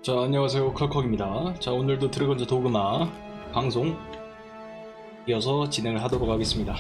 자, 안녕하세요. 컬컥입니다. 자, 오늘도 드래곤즈 도그마 방송 이어서 진행을 하도록 하겠습니다.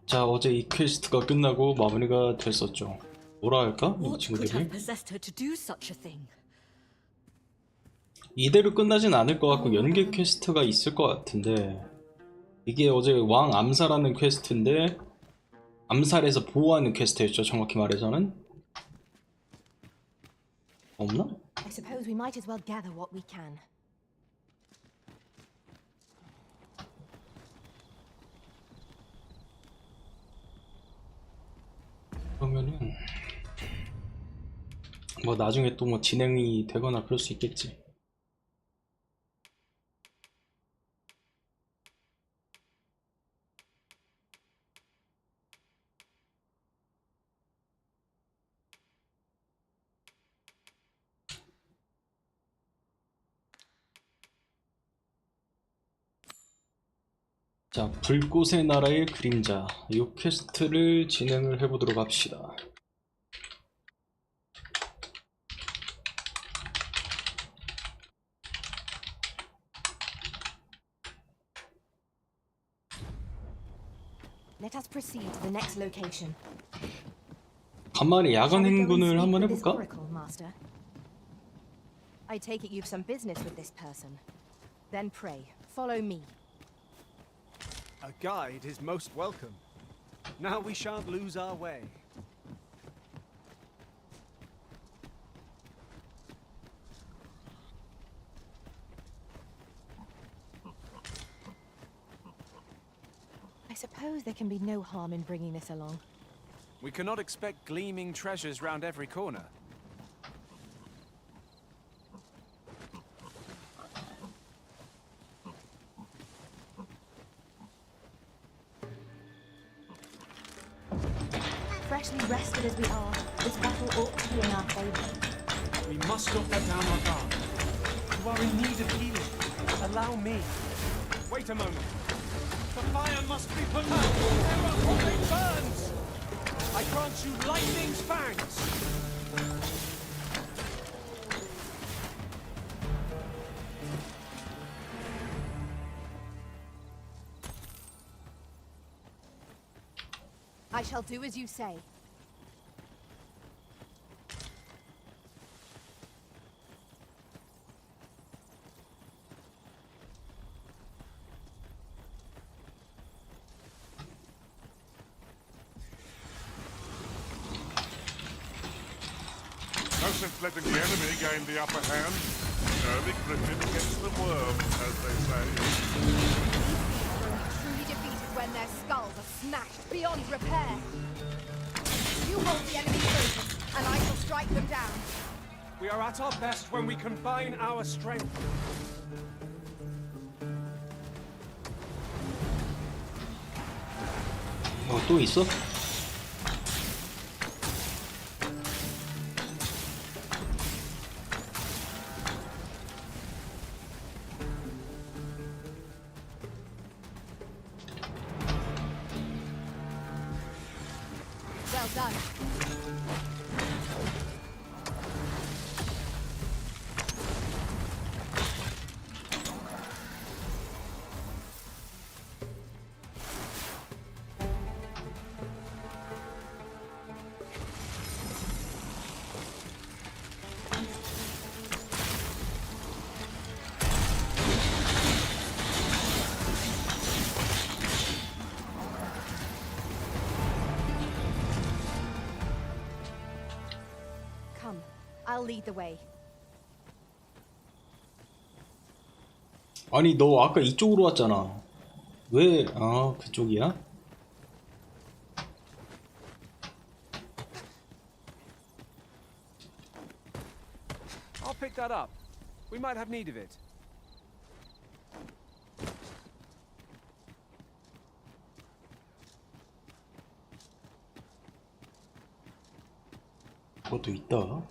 자, 어제 이 퀘스트가 끝나고 마무리가 됐었죠. 뭐라 할까? 이 친구들이 이대로 끝나진 않을 것 같고 연계 퀘스트가 있을 것 같은데, 이게 어제 왕 암살하는 퀘스트인데 암살에서 보호하는 퀘스트였죠. 정확히 말해서는. 없나? I suppose we might as well gather what we can. 그러면은 뭐 나중에 또 뭐 진행이 되거나 그럴 수 있겠지. 자, 불꽃의 나라의 그림자, 이 퀘스트를 진행을 해보도록 합시다. Let us proceed to the next location. 간만에 야간 Shall we go and 행군을 speak 한번 with this 해볼까? oracle, Master? I take it you've some business with this person. Then pray, follow me. A guide is most welcome. Now we shan't lose our way. I suppose there can be no harm in bringing this along. We cannot expect gleaming treasures round every corner. Freshly rested as we are, this battle ought to be in our favor. We must not let down our guard. You are in need of healing. Allow me. Wait a moment. The fire must be put out. There are holy burns. I grant you lightning's fangs. I shall do as you say. No sense letting the enemy gain the upper hand. Early griffin gets the worm, as they say. Truly defeated when their skulls are smashed beyond repair. You hold the enemy focus, and I shall strike them down. We are at our best when we combine our strength. 또 있어? Well done. Come, I'll lead the way. 아니, 너 아까 이쪽으로 왔잖아. 왜, 그쪽이야? I'll pick that up. We might have need of it. 그것도 있다.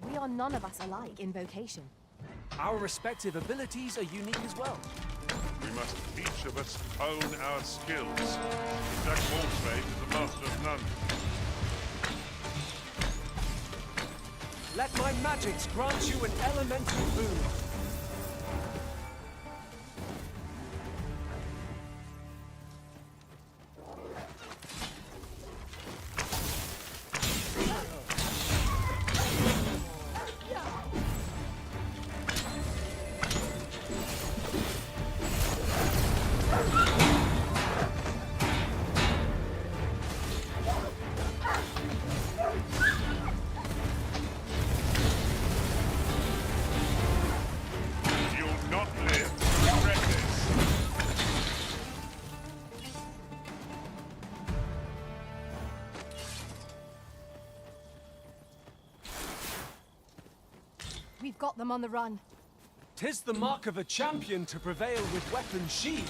We are none of us alike in vocation. Our respective abilities are unique as well. We must each of us hone our skills. Jack of all trades is a master of none. Let my magics grant you an elemental boon. You'll not live to regret this. We've got them on the run. 'Tis the mark of a champion to prevail with weapons sheathed.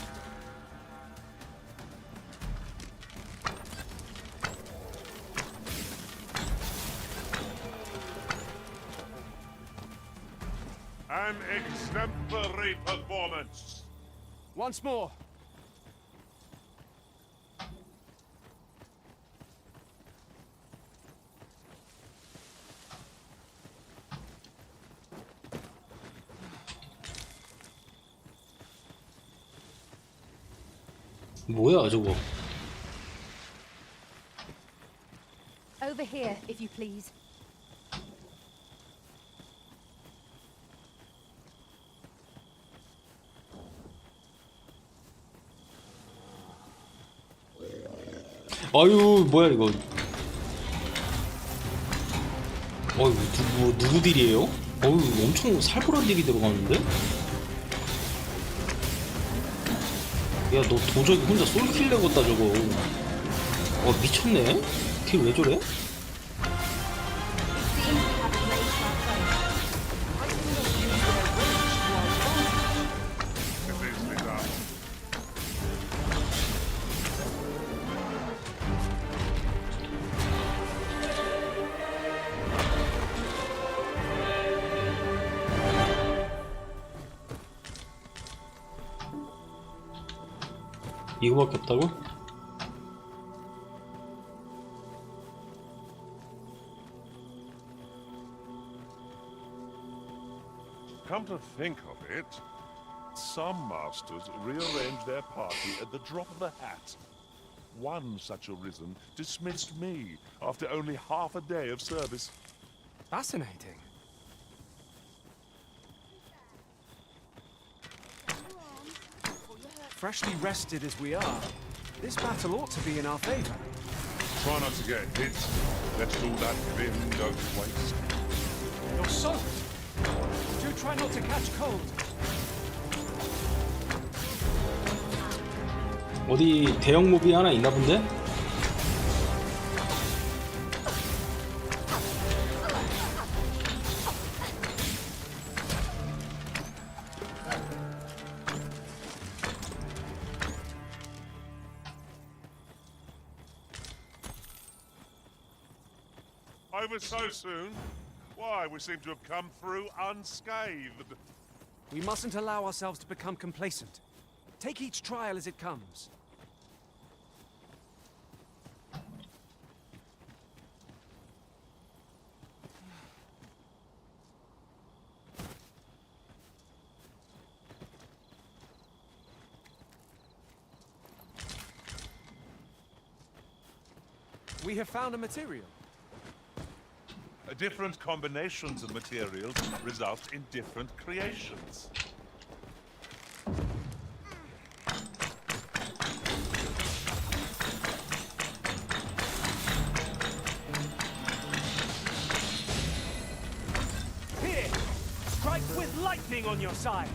An exemplary performance. Once more. 뭐야 저거? Over here, if you please. 아유 뭐야 이거? 이거 누구 딜이에요? 엄청 살벌한 딜이 들어가는데? 야 너 도저히 혼자 솔킬 내겠다 저거. 미쳤네? 딜 왜 저래? It's easily done. 이거밖에 없다고? Come to think of it, some masters rearrange their party at the drop of a hat. One such arisen dismissed me after only half a day of service. Fascinating. Freshly rested as we are, this battle ought to be in our favor. Try not to get hit. Let all that vim go to waste. You're soaked. Do try not to catch cold. 어디 대형 몹이 하나 있나 본데? Over so soon? Why, we seem to have come through unscathed. We mustn't allow ourselves to become complacent. Take each trial as it comes. We have found a material. Different combinations of materials result in different creations. Here! Strike with lightning on your side!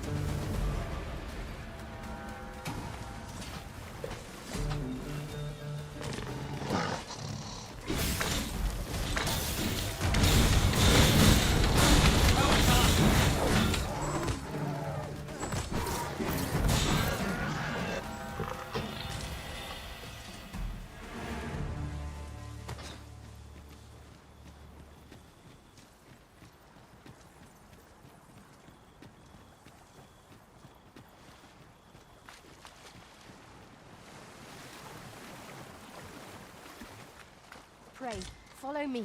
way. Follow me.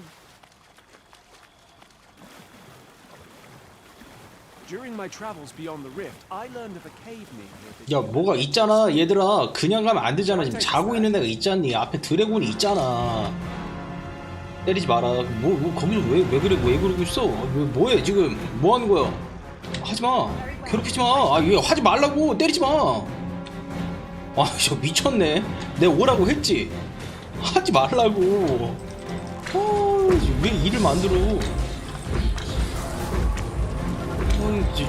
During my travels beyond the rift, I learned of a cave near here. 야 뭐가 있잖아 얘들아. 그냥 가면 안 되잖아. 지금 자고 있는 애가 있잖니. 앞에 드래곤이 있잖아. 때리지 마라. 뭐 거기서 왜 그래? 왜 그러고 있어? 뭐해 지금? 뭐 하는 거야? 하지 마. 괴롭히지 마. 아 이거 하지 말라고. 때리지 마. 아 저 미쳤네. 내가 오라고 했지. 하지 말라고. 왜 일을 만들어?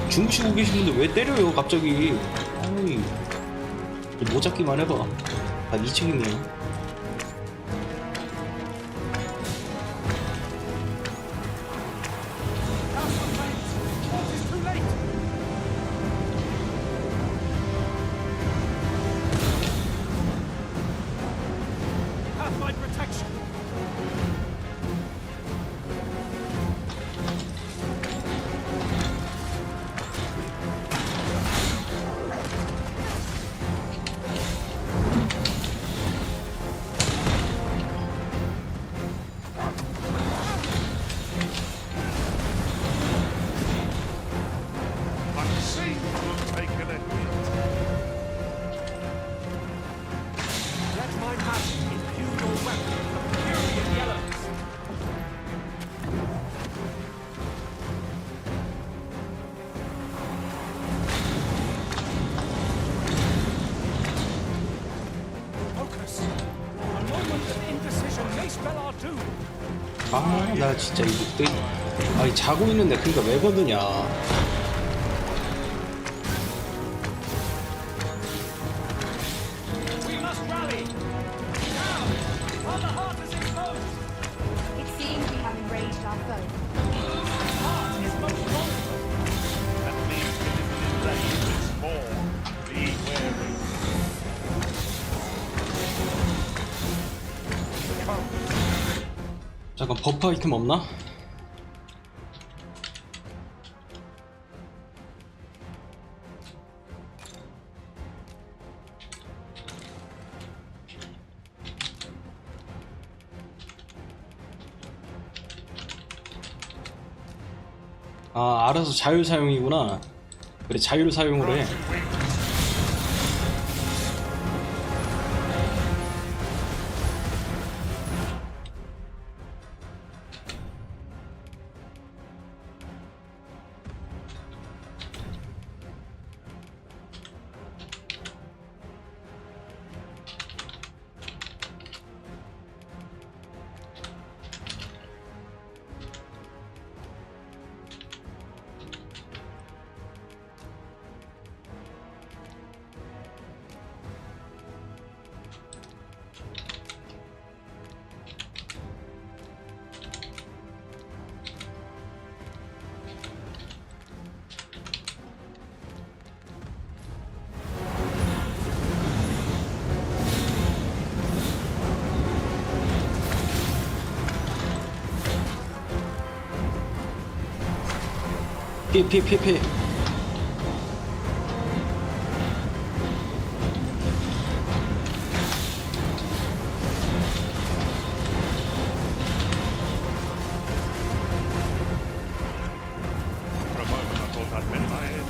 주무시고 계시는데 왜 때려요 갑자기? 아이, 못 잡기만 해봐. 난 2층이네요. 아, 나 진짜 이거 아니 자고 있는데 그러니까 왜 거드냐? It seems we have enraged our foe. That means it is enraged its more. Be wary. 잠깐 버프 아이템 없나? 아 알아서 자유 사용이구나. 그래 자유로 사용을 해. 피해. For a moment I thought I'd been my head.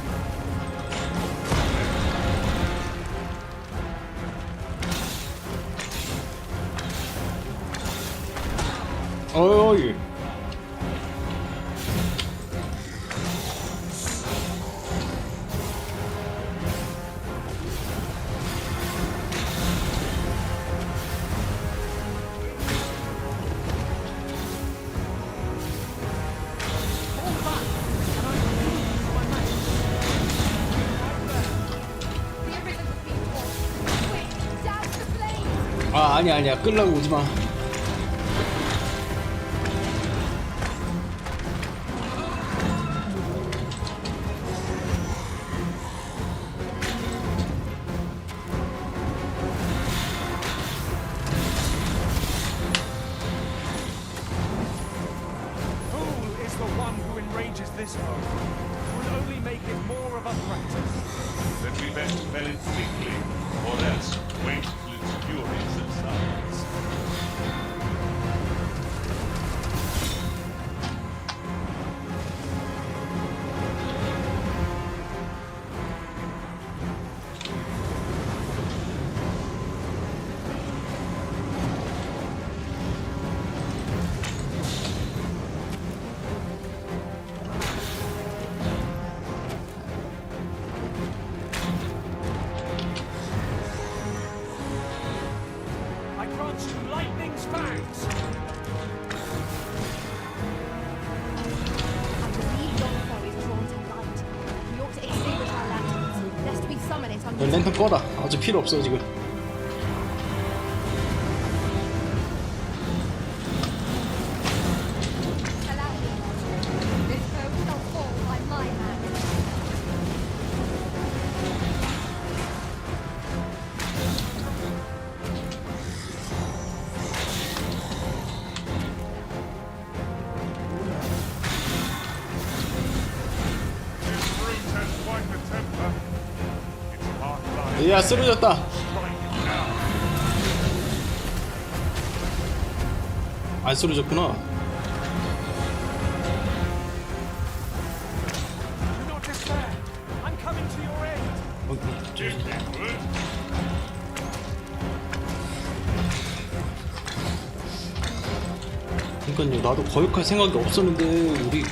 어이. The arisen people. Quick, douse the flames. 아 아니야 끌라고 오지마. Who is the one who enrages this home? Will only make it more of a practice. Then we best spell it quickly, or else wait till its fury subsides. lightning's fangs. I believe Dogma2 is drawn to light. We ought to extinguish our lanterns, lest we summon it on 랜턴 꺼라. 아주 필요 없어 지금. Allow me, Lord. This foe shall fall by my hand. This brute has quite a temper. It's hard life. 야 쓰러졌다. Strike now. 안 쓰러졌구나. Do not despair. I'm coming to your aid. If it would. 그러니까요. 나도 거역할 생각이 없었는데 우리 이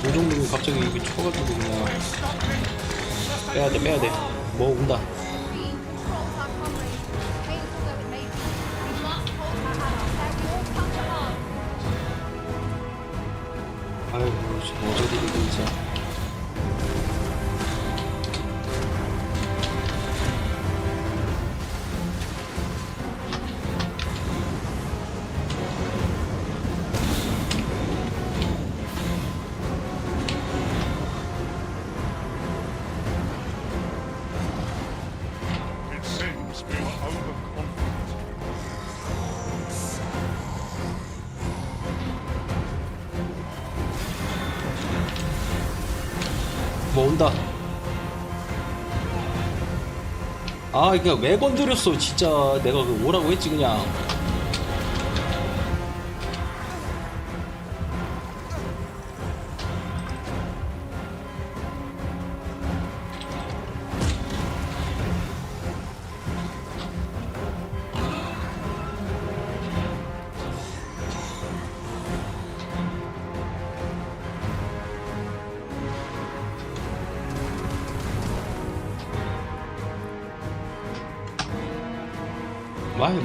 도정님이 갑자기 여기 쳐가지고 그냥 빼야 돼. 뭐 온다. We controls our comrades, painful though it may be. We must hold our allies, ere we all come to harm. 아이고 지금 어제들이 진짜. It seems we were overconfident. 뭐 온다. 아 이게 왜 건드렸어 진짜. 내가 그 오라고 했지 그냥.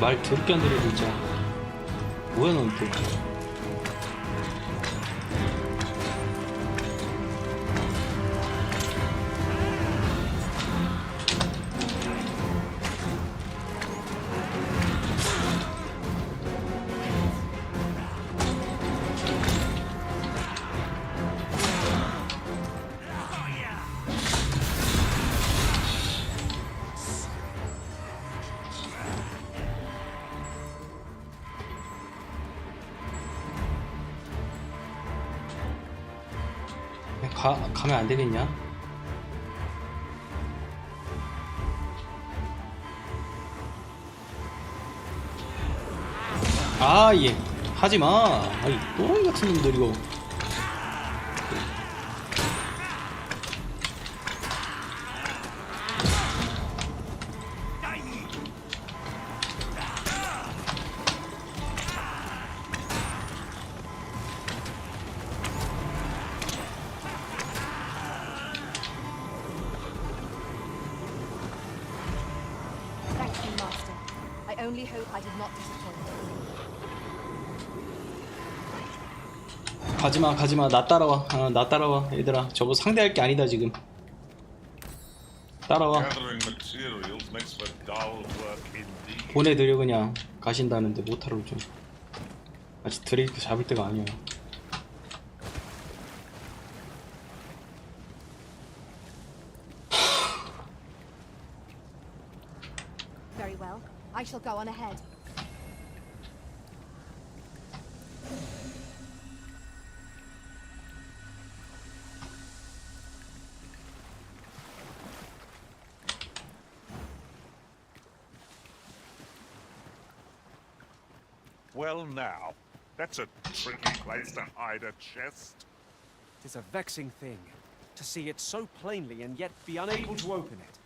말 더럽게 안 들어 진짜. 뭐야 넌 또. 가면 안 되겠냐? 아, 예. 하지 마. 아니, 또라이 같은 놈들 이거. Thank you, Master. I only hope I did not disappoint. 가지마. 나 따라와. 나 따라와. 얘들아, 저거 상대할 게 아니다, 지금. 따라와. Gathering materials makes for dull work indeed. 보내드려, 그냥. 가신다는데 못하러 좀. 아직 드레이크 잡을 때가 아니야. Very well. I shall go on ahead. Well now, that's a tricky place to hide a chest. It is a vexing thing to see it so plainly and yet be unable to open it.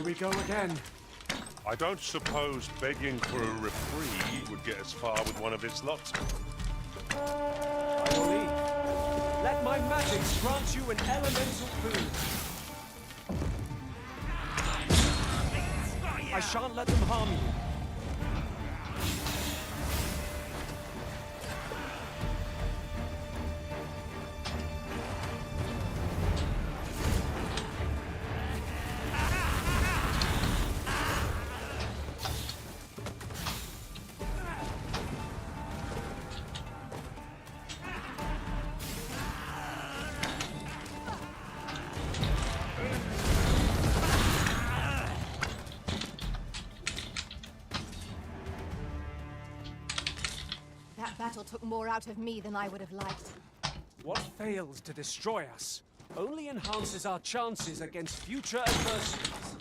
Here we go again. I don't suppose begging for a reprieve would get us far with one of its lot. I will leave. Let my magics grant you an elemental food. I shan't let them harm you. That battle took more out of me than I would have liked. What fails to destroy us only enhances our chances against future adversities.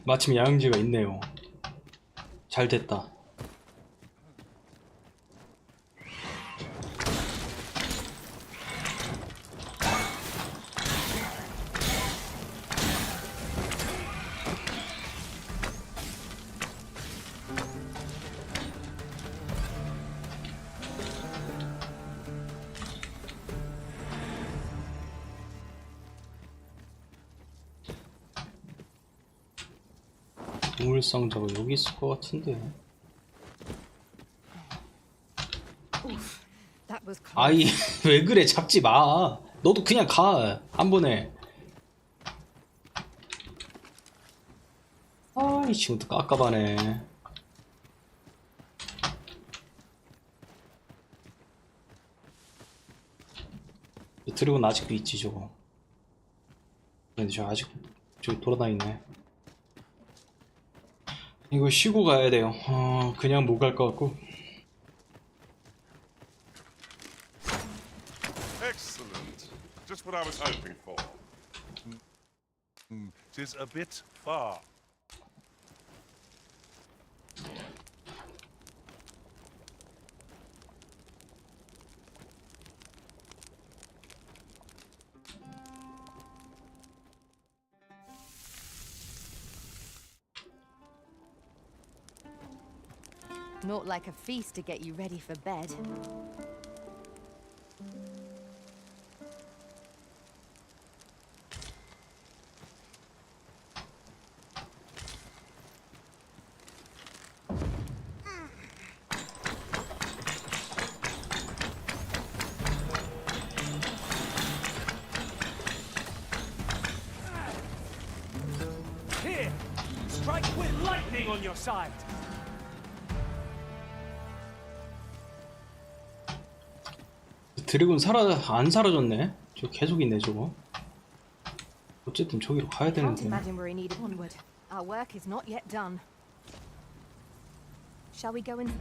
마침 야영지가 있네요. 잘 됐다. 우물상자가 여기 있을 것 같은데. That was close. 아이 왜 그래, 잡지 마. 너도 그냥 가 한 번에. 아이 지금도 깝깝하네. 드래곤 아직도 있지 저거. 근데 저 아직 저기 돌아다니네. 이거 쉬고 가야 돼요. 그냥 못 갈 것 같고. Excellent. Just what I was hoping for. Tis a bit far. Not like a feast to get you ready for bed. Here! Strike with lightning on your side! 드래곤 안 사라졌네. 저 계속 있네 저거. 어쨌든 저기로 가야 Can't 되는데. imagine we're in need of onward. Our work is not yet done. Shall we go in?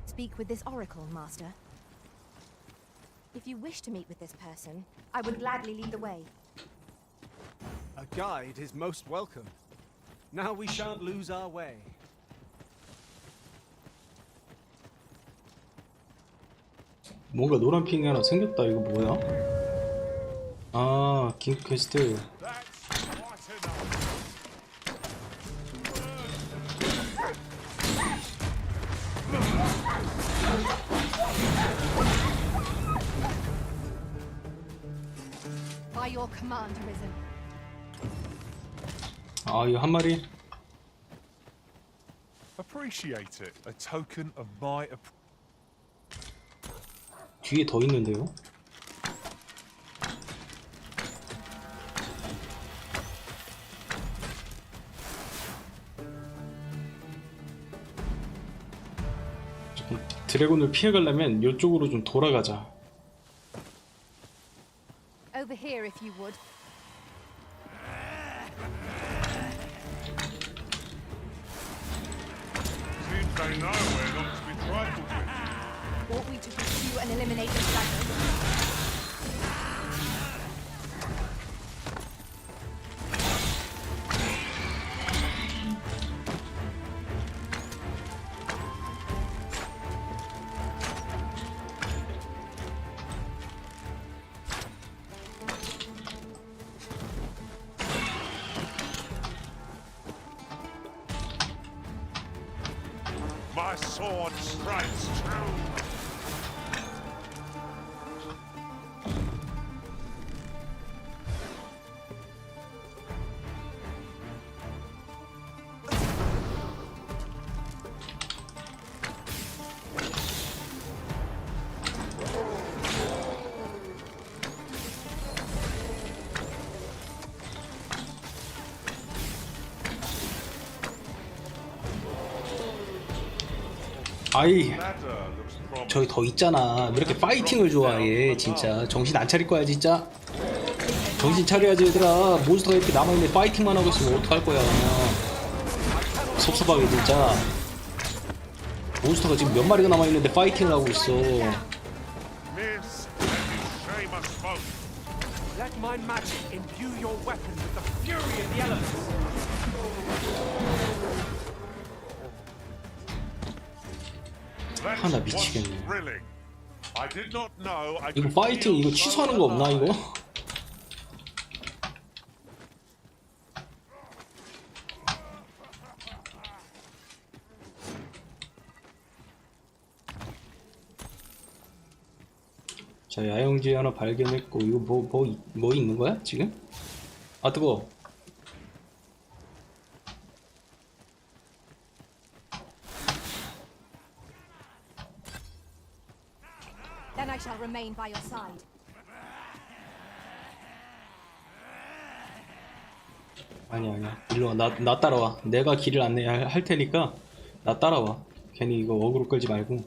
Speak with this oracle, Master. If you wish to meet with this person, I would gladly lead the way. A guide is most welcome. Now we shan't lose our way. 뭔가 노란 핑이 하나 생겼다. 이거 뭐야? 아, 긴 퀘스트. That's quite enough. By your command, Risen. 아, 이거 한 마리. Appreciate it. A token of my 뒤에 더 있는데요? 조금 드래곤을 피해가려면 이쪽으로 좀 돌아가자. Over here, if you would. Seems they know we're not to be trifled with. Ought we to pursue and eliminate the dragon? my sword strikes true. 아이 저기 더 있잖아. 왜 이렇게 파이팅을 좋아해 진짜. 정신 안 차릴 거야 진짜. 정신 차려야지 얘들아. 몬스터가 이렇게 남아있는데 파이팅만 하고 있으면 어떡할 거야. 섭섭하게 진짜. 몬스터가 지금 몇 마리가 남아있는데 파이팅을 하고 있어. Miss, shame us both. Let my magic imbue your weapon with the fury of the elements. 하나 미치겠네. Thrilling. I did not know I 이거 could 파이팅 이거 feel 취소하는 so 거 없나 alive. 이거? 자, 야영지 하나 발견했고. 이거 뭐 있는 거야 지금? 아 뜨거워. Then I shall remain by your side. 아니야. 일로 와. 나 따라와. 내가 길을 안내할 테니까 나 따라와. 괜히 이거 어그로 끌지 말고.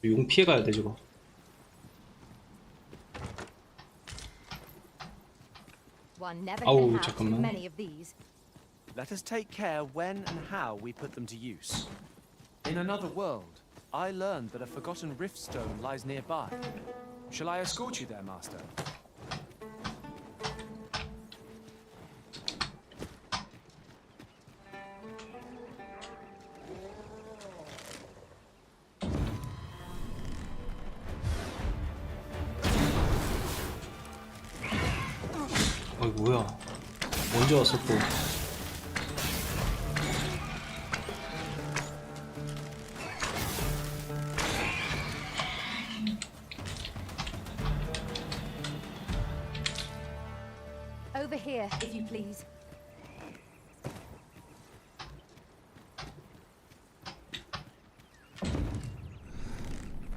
용 피해가야 돼 저거. One never Oh, can have too 잠깐만. many of these. Let us take care when and how we put them to use. In another world, I learned that a forgotten rift stone lies nearby. Shall I escort you there, Master? 어이 뭐야. 언제 왔어 또. Over here, if you please.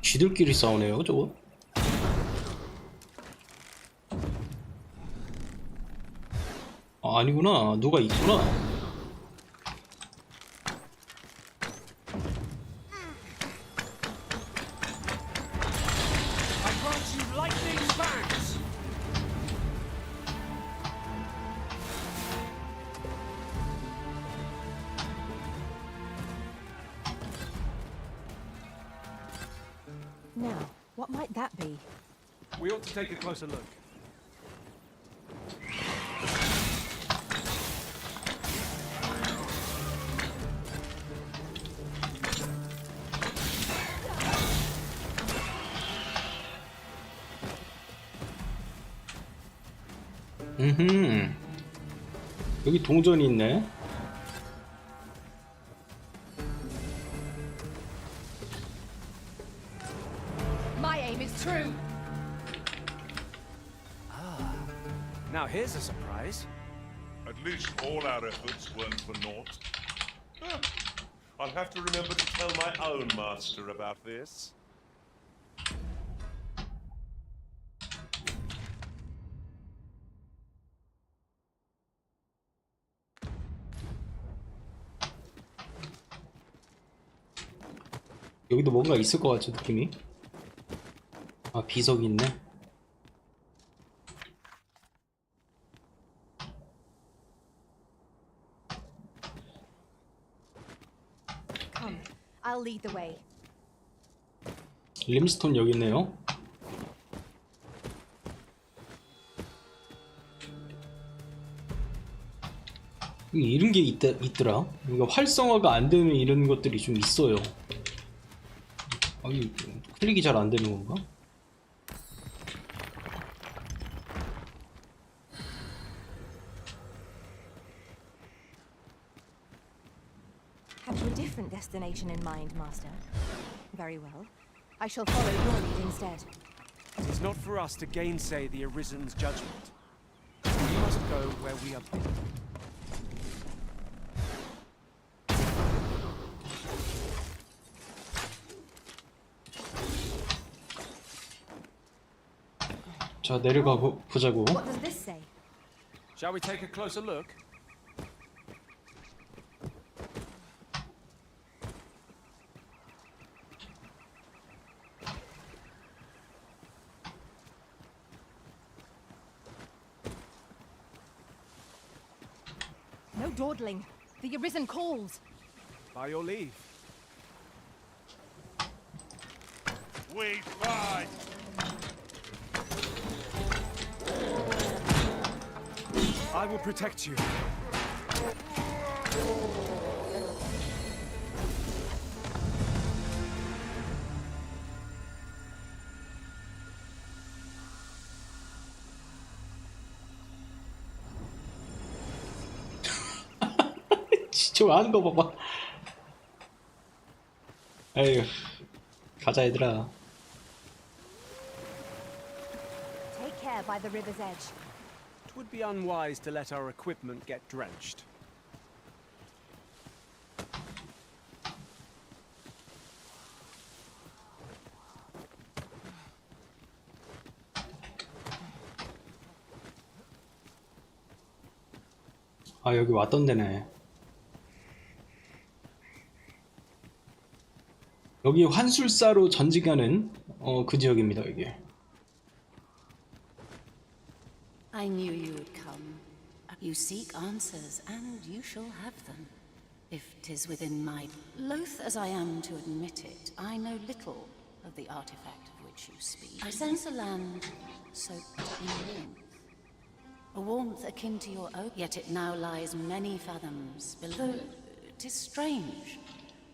쥐들끼리 싸우네요 저거. 아, 아니구나. 누가 있구나. I grant you lightning bangs! Now, what might that be? We ought to take a closer look. 여기 동전이 있네. My aim is true. Now here's a surprise. At least all our efforts weren't for naught. Huh. I'll have to remember to tell my own master about this. 여기도 뭔가 있을 것 같죠 느낌이. 아 비석이 있네. Come, I'll lead the way. 림스톤 여기 있네요. 이런 게 있더라. 그러니까 활성화가 안 되는 이런 것들이 좀 있어요. 아니 클릭이 잘 안 되는 건가? Have you a different different destination in mind, Master. Very well. I shall follow your lead instead. It is not for us to gainsay the Arisen's judgment. We must go where we are bidden. 자, 내려가 보자고. What does this say? Shall we take a closer look? No dawdling. The Arisen calls. By your leave. We fight! I will protect you. 진짜 하는 거 봐봐. 에휴, 가자 얘들아. Take care by the river's edge. It would be unwise to let our equipment get drenched. 아, 여기 왔던 데네. 여기 환술사로 전직하는 그 지역입니다. 여기. I knew you would come. You seek answers, and you shall have them. If 'tis within my... Loath as I am to admit it, I know little of the artifact of which you speak. I sense a land soaked in warmth. A warmth akin to your own, yet it now lies many fathoms below. 'Tis strange,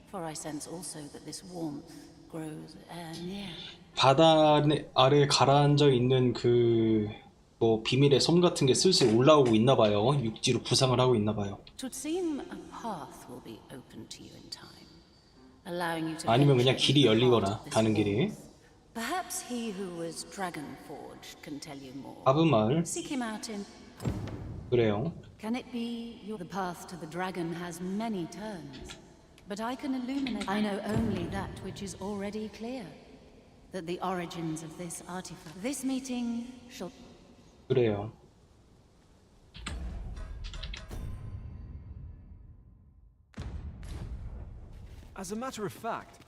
for I sense also that this warmth grows near. 바다 아래 가라앉아 있는 뭐 비밀의 섬 같은 게 슬슬 올라오고 있나 봐요. 육지로 부상을 하고 있나 봐요. It would seem a path will be open to you in time, allowing you to 아니면 그냥 venture 길이 into the heart 열리거나 of this 가는 길이. forest. Perhaps he who was dragon forged can tell you more. 하브마을. Seek him out in. 그래요. Can it be the path to the dragon has many turns, but I can illuminate. I know only that which is already clear, that the origins of this artifact. This meeting shall. 그래요. As a matter of fact,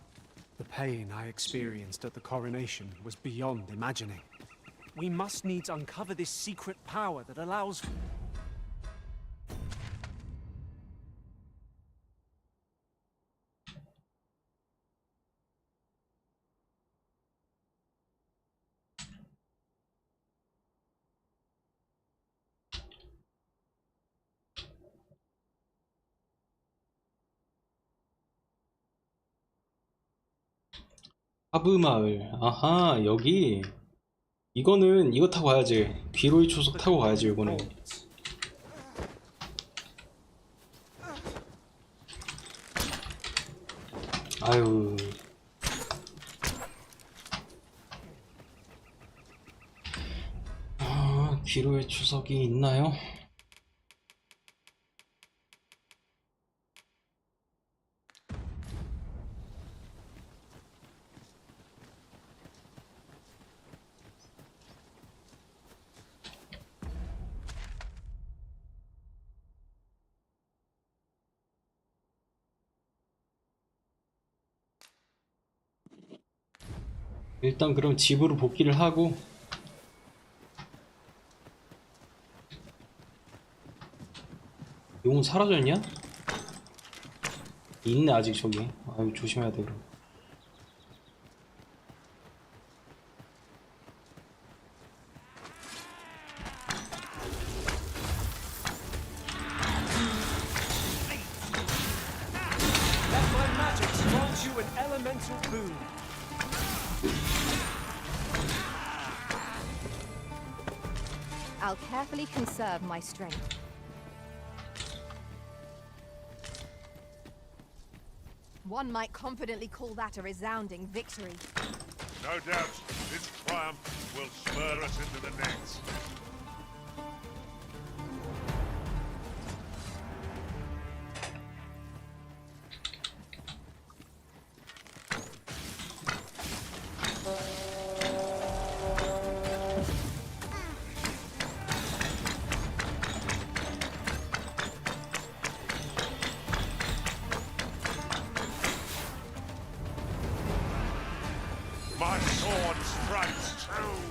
the pain I experienced at the coronation was beyond imagining. We must needs uncover this secret power that allows... 하브마을. 아하, 여기. 이거는 이거 타고 가야지. 비로의 초속 타고 가야지. 이거는. 아유. 아, 기로의 추석이 있나요? 일단 그럼 집으로 복귀를 하고 용은 사라졌냐? 있네 아직 저기. 아유 조심해야 돼 그럼. Let my magic grant you an elemental boon. I'll carefully conserve my strength. One might confidently call that a resounding victory. No doubt, this triumph will spur us into the next. My sword strikes true!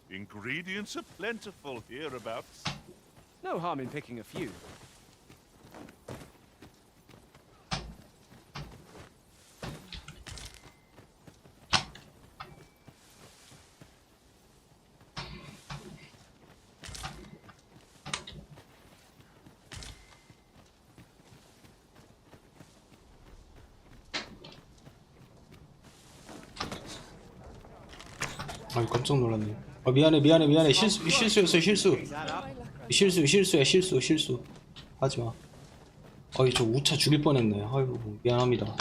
Ingredients are plentiful hereabouts. No harm in picking a few. 아이 깜짝 놀랐네. 아 미안해 실수였어 실수 하지마. 아이 저 우차 죽일 뻔했네. 아이고 미안합니다.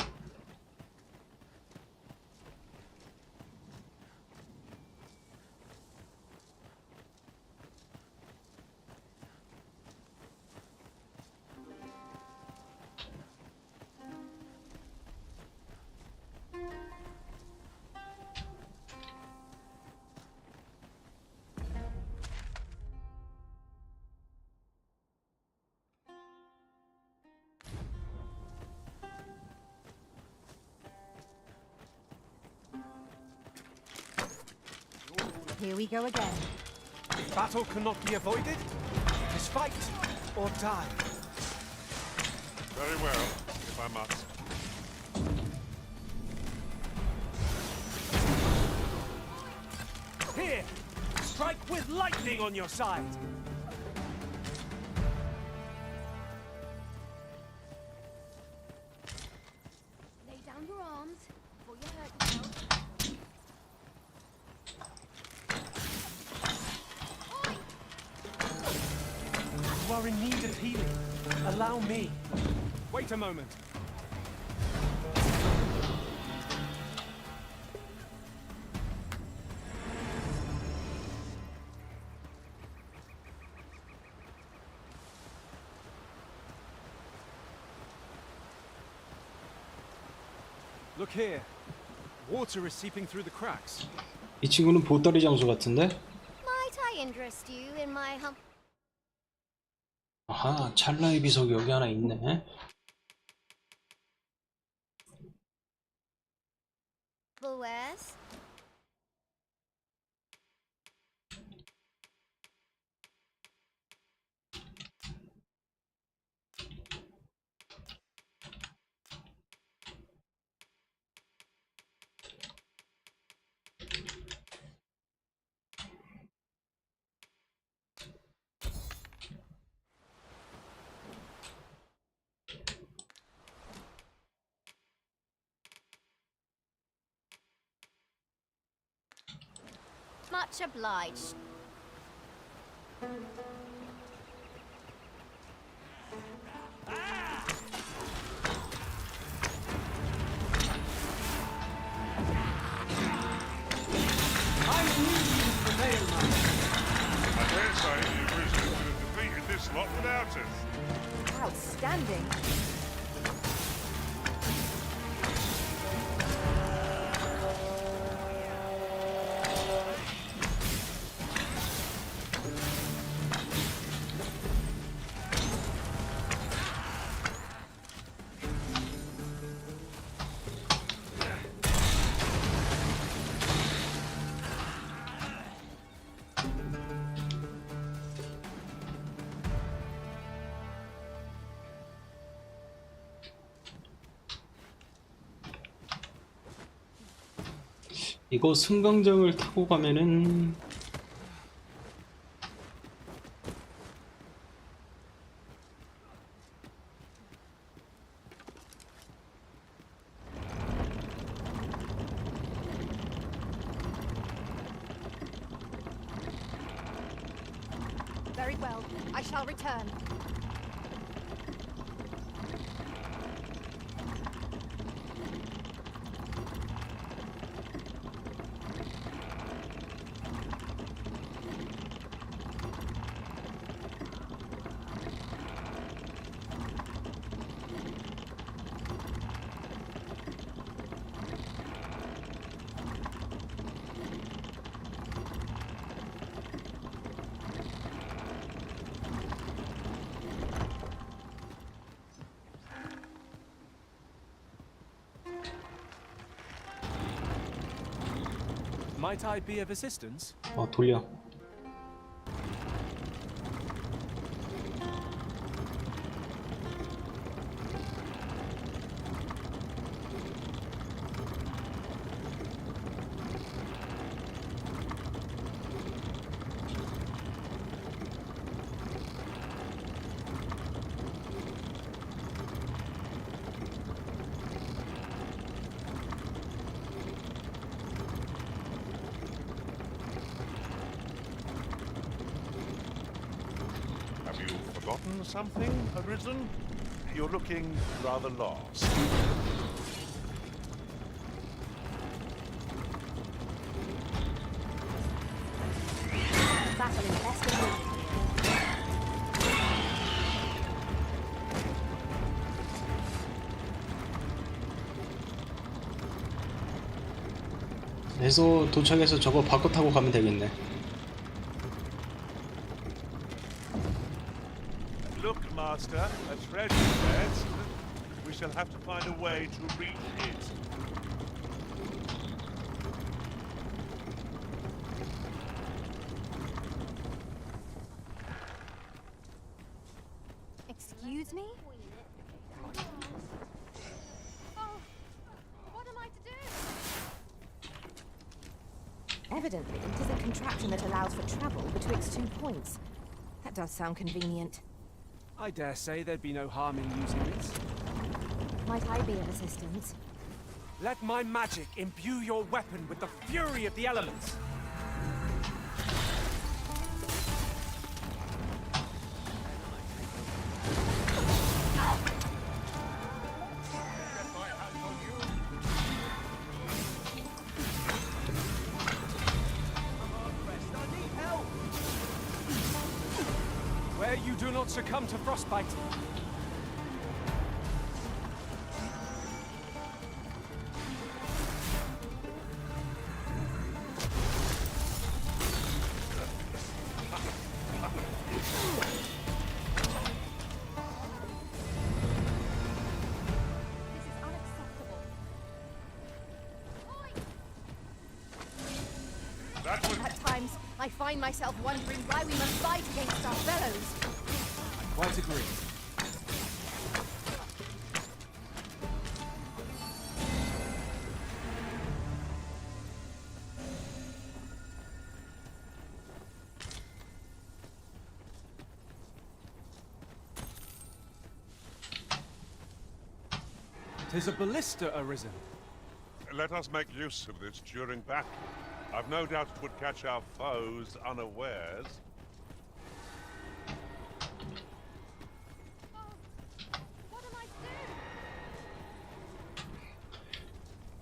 Here we go again. If battle cannot be avoided, it is fight or die. Very well, if I must. Here! Strike with lightning on your side! Lay down your arms before you hurt yourself. You are in need of healing. Allow me. Wait a moment. Look here. Water is seeping through the cracks. 이 친구는 보따리 장수 같은데? Might I interest you in my 아하 찰나의 비석이 여기 하나 있네. West? Much obliged. I dare say you've risen to have defeated this lot without us. Outstanding. 이거 승강장을 타고 가면은 Very well. I shall return. Might I be of assistance? 돌려. Have you forgotten something, Arisen? You're looking rather lost. Battle in best of luck. 해서 도착해서 저거 바꿔 타고 가면 되겠네. Look, Master, a treasure chest. We shall have to find a way to reach it. Excuse me? Oh, what am I to do? Evidently, it is a contraption that allows for travel betwixt 2 points. That does sound convenient. I dare say there'd be no harm in using this. Might I be of assistance? Let my magic imbue your weapon with the fury of the elements. Where you do not succumb to frostbite. This is unacceptable. That was At times, I find myself wondering why we must fight against our fellows. Quite agree. Tis a ballista arisen. Let us make use of this during battle. I've no doubt it would catch our foes unawares. What am I to do?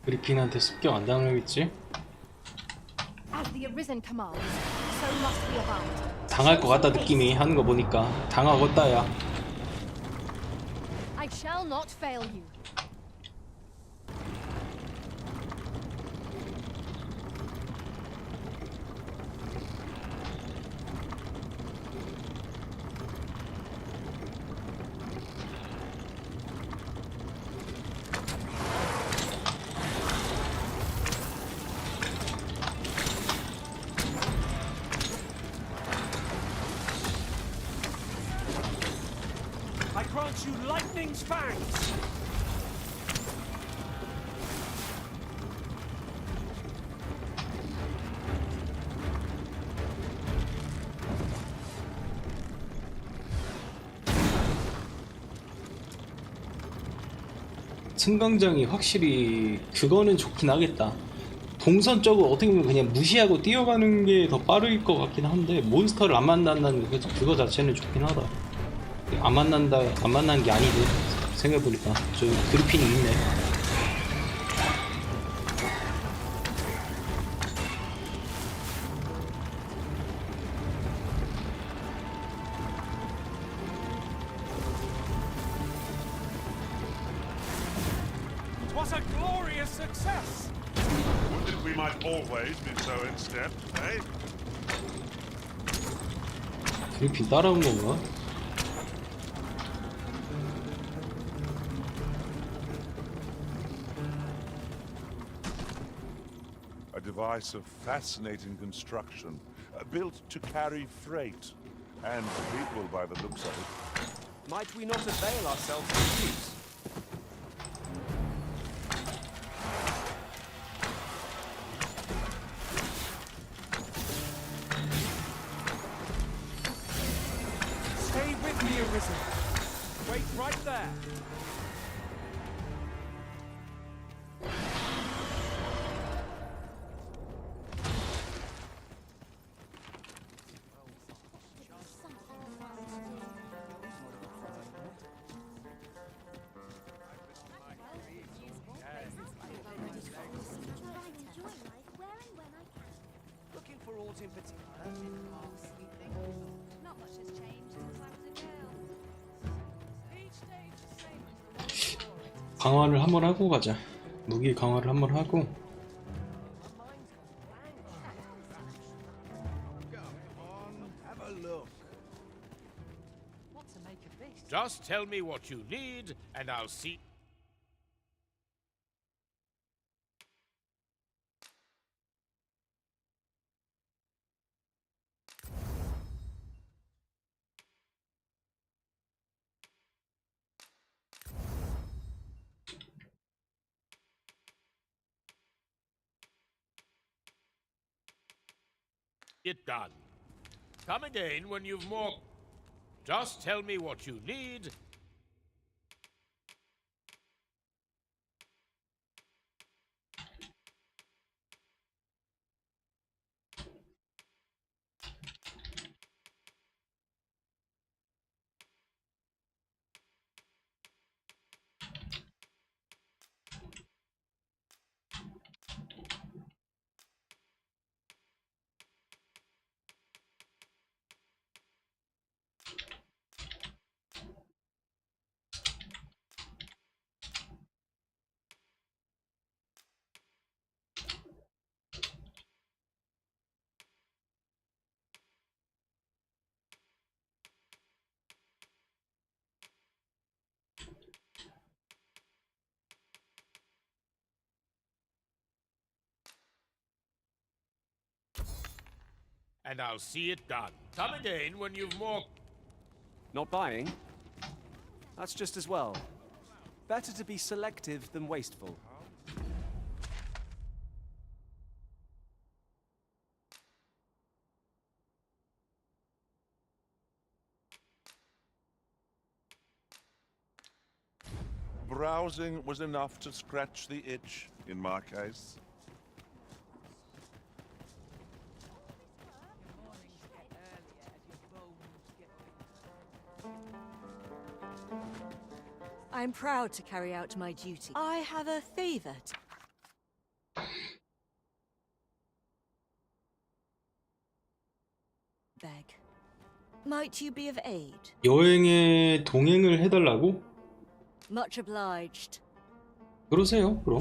그리핀한테 습격 안 당하겠지? As the Arisen commands, so must we abide. 당할 것 같다 느낌이 하는 거 보니까 당하겠다야. I shall not fail you. I grant you lightning's fangs! 승강장이 확실히 그거는 좋긴 하겠다. 동선적으로 어떻게 보면 그냥 무시하고 뛰어가는 게 더 빠를 것 같긴 한데 몬스터를 안 만난다는 그거 자체는 좋긴 하다. 안 만난 게 아니네. 생각해보니까 저 그리핀이 있네. What a glorious success! Would that we might always be so in step, eh? 그리핀 따라온 건가? A device of fascinating construction, built to carry freight and people by the looks of it. Might we not avail ourselves of use? Stay with me, Arisen. Wait right there. Looking for aught in particular? Not much has changed since I was a girl. Each day is the same as the one before. 강화를 한번 하고 가자. 무기 강화를 한번 하고. Just tell me what you need, and I'll see. It done. Come again when you've more. Just tell me what you need. And I'll see it done. Come again when you've more. Not buying? That's just as well. Better to be selective than wasteful. Browsing was enough to scratch the itch, in my case. I'm proud to carry out my duty. I have a favor to beg. Might you be of aid? 여행에 동행을 해달라고? Much obliged. 그러세요, 그럼.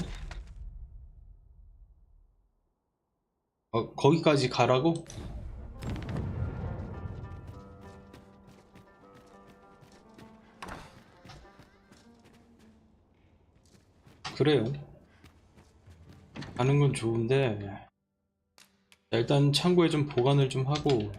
거기까지 가라고? 그래요. 가는 건 좋은데 일단 창고에 좀 보관을 좀 하고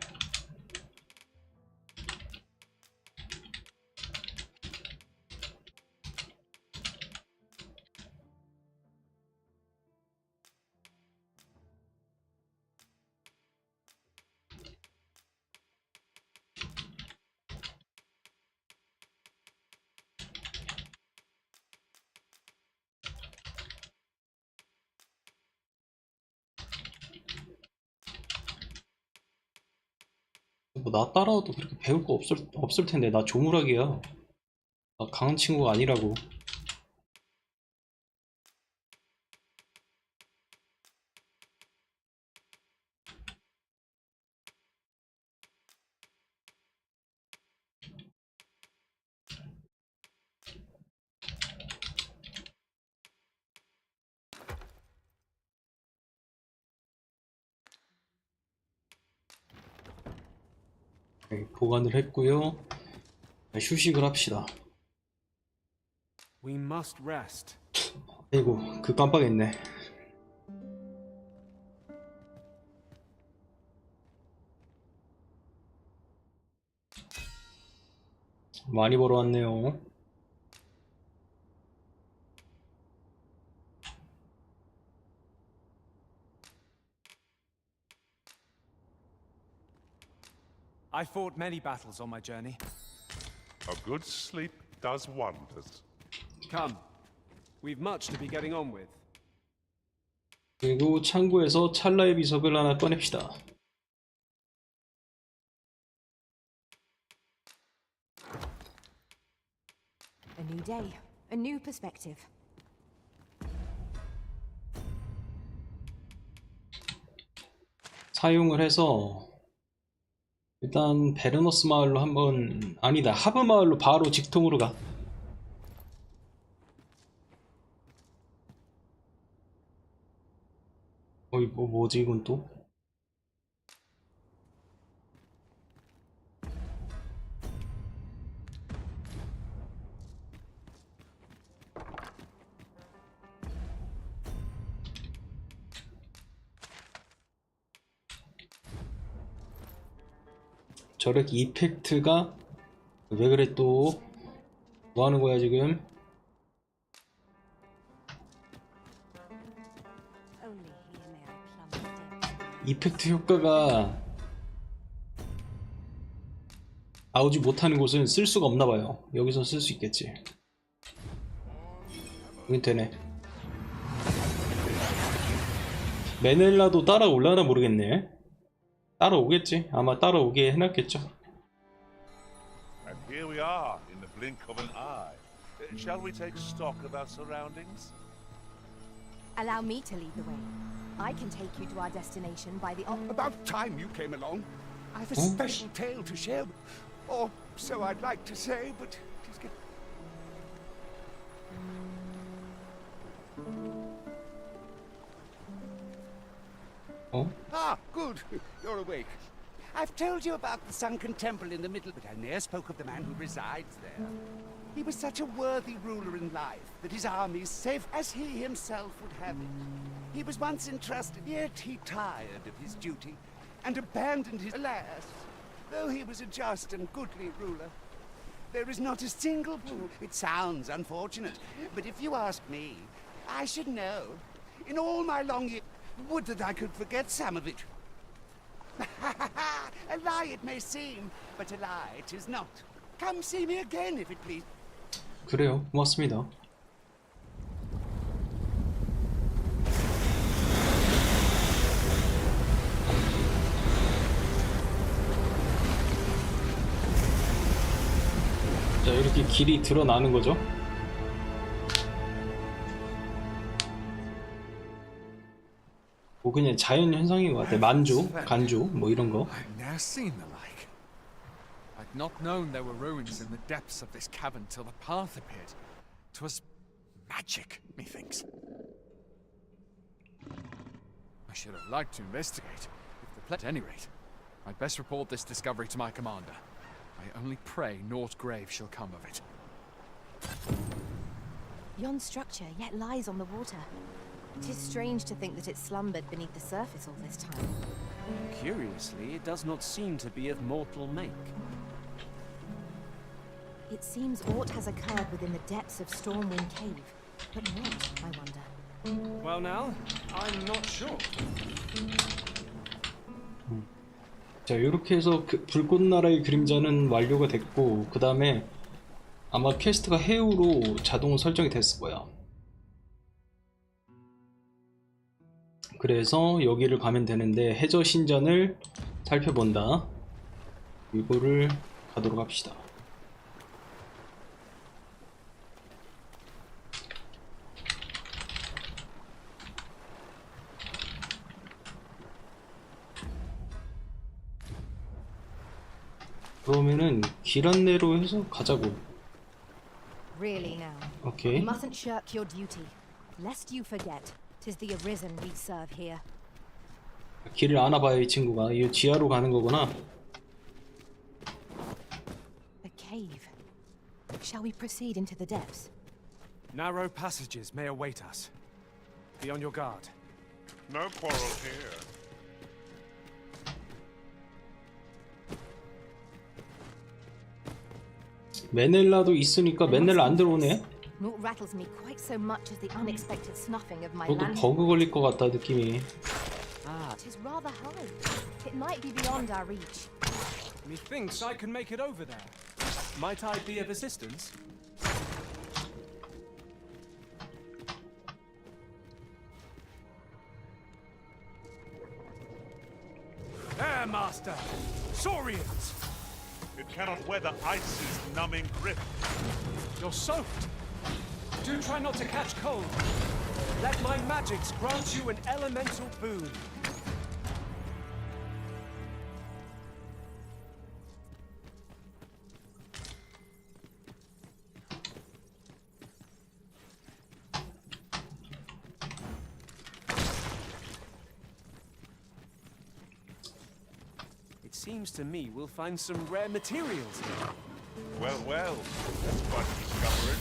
뭐 나 따라와도 그렇게 배울 거 없을 텐데. 나 조물학이야. 나 강한 친구가 아니라고. 네, 보관을 했고요. 휴식을 합시다. We must rest. 아이고, 깜빡했네. 많이 벌어왔네요. I fought many battles on my journey. A good sleep does wonders. Come. We've much to be getting on with. 그리고 창고에서 찰나의 비석을 하나 꺼냅시다. A new day, a new perspective. 사용을 해서 일단 베르너스 마을로 한번, 아니다, 하브 마을로 바로 직통으로 가. 어이, 뭐지 이건 또? 저렇게 이펙트가 왜 그래 또? 뭐 하는 거야 지금? Only here may I plumb the depths. 이펙트 효과가 나오지 못하는 곳은 쓸 수가 없나 봐요. 여기서 쓸 수 있겠지. 여긴 되네. 메넬라도 따라올라나 모르겠네. 따라오겠지. 아마 따라오게 해놨겠죠. And here we are, in the blink of an eye. Shall we take stock of our surroundings? Allow me to lead the way. I can take you to our destination by the About time you came along. I've a special tale to share. Or so I'd like to say, but it is getting... 어? Ah, good. You're awake. I've told you about the sunken temple in the middle, but I ne'er spoke of the man who resides there. He was such a worthy ruler in life that his armies, safe as he himself would have it. He was once entrusted, yet he tired of his duty and abandoned his... Alas, though he was a just and goodly ruler, there is not a single... It sounds unfortunate, but if you ask me, I should know. In all my long years... Would that I could forget some of it. A lie it may seem, but a lie it is not. Come see me again if it please. 그래요. 고맙습니다. 자, 이렇게 길이 드러나는 거죠. 뭐 그냥 자연 현상인 것 같아. 만조, 간조, 뭐 이런 거. I've never seen the like. I'd not known there were ruins in the depths of this cavern till the path appeared. 'Twas magic, methinks. I should have liked to investigate. At any rate, I'd best report this discovery to my commander. I only pray naught grave shall come of it. Yon structure yet lies on the water. 'Tis strange to think that it slumbered beneath the surface all this time. Curiously, it does not seem to be of mortal make. It seems aught has occurred within the depths of Stormwind Cave. But what, I wonder? Well now, I'm not sure. 자, 이렇게 해서 그 불꽃나라의 그림자는 완료가 됐고, 그 다음에 아마 퀘스트가 해우로 자동 설정이 됐을 거야. 그래서 여기를 가면 되는데 해저 신전을 살펴본다. 이거를 가도록 합시다. 그러면은 길 안내로 해서 가자고. Really now. 오케이. You mustn't shirk your duty, lest you forget. 'Tis the Arisen we serve here. 길을 알아봐요 이 친구가. 이 지하로 가는 거구나. A cave. Shall we proceed into the depths? Narrow passages may await us. Be on your guard. No quarrel here. 메넬라도 있으니까 메넬라 안 들어오네. Naught rattles me quite so much as the unexpected snuffing of my 너도 lantern. 버그 걸릴 것 같다 느낌이. Tis rather high. It might be beyond our reach. Methinks I can make it over there. Might I be of assistance? Air Master! Saurians! It cannot weather ice's numbing grip. You're soaked! Do try not to catch cold. Let my magics grant you an elemental boon. It seems to me we'll find some rare materials here. Well, well, that's quite a discovery.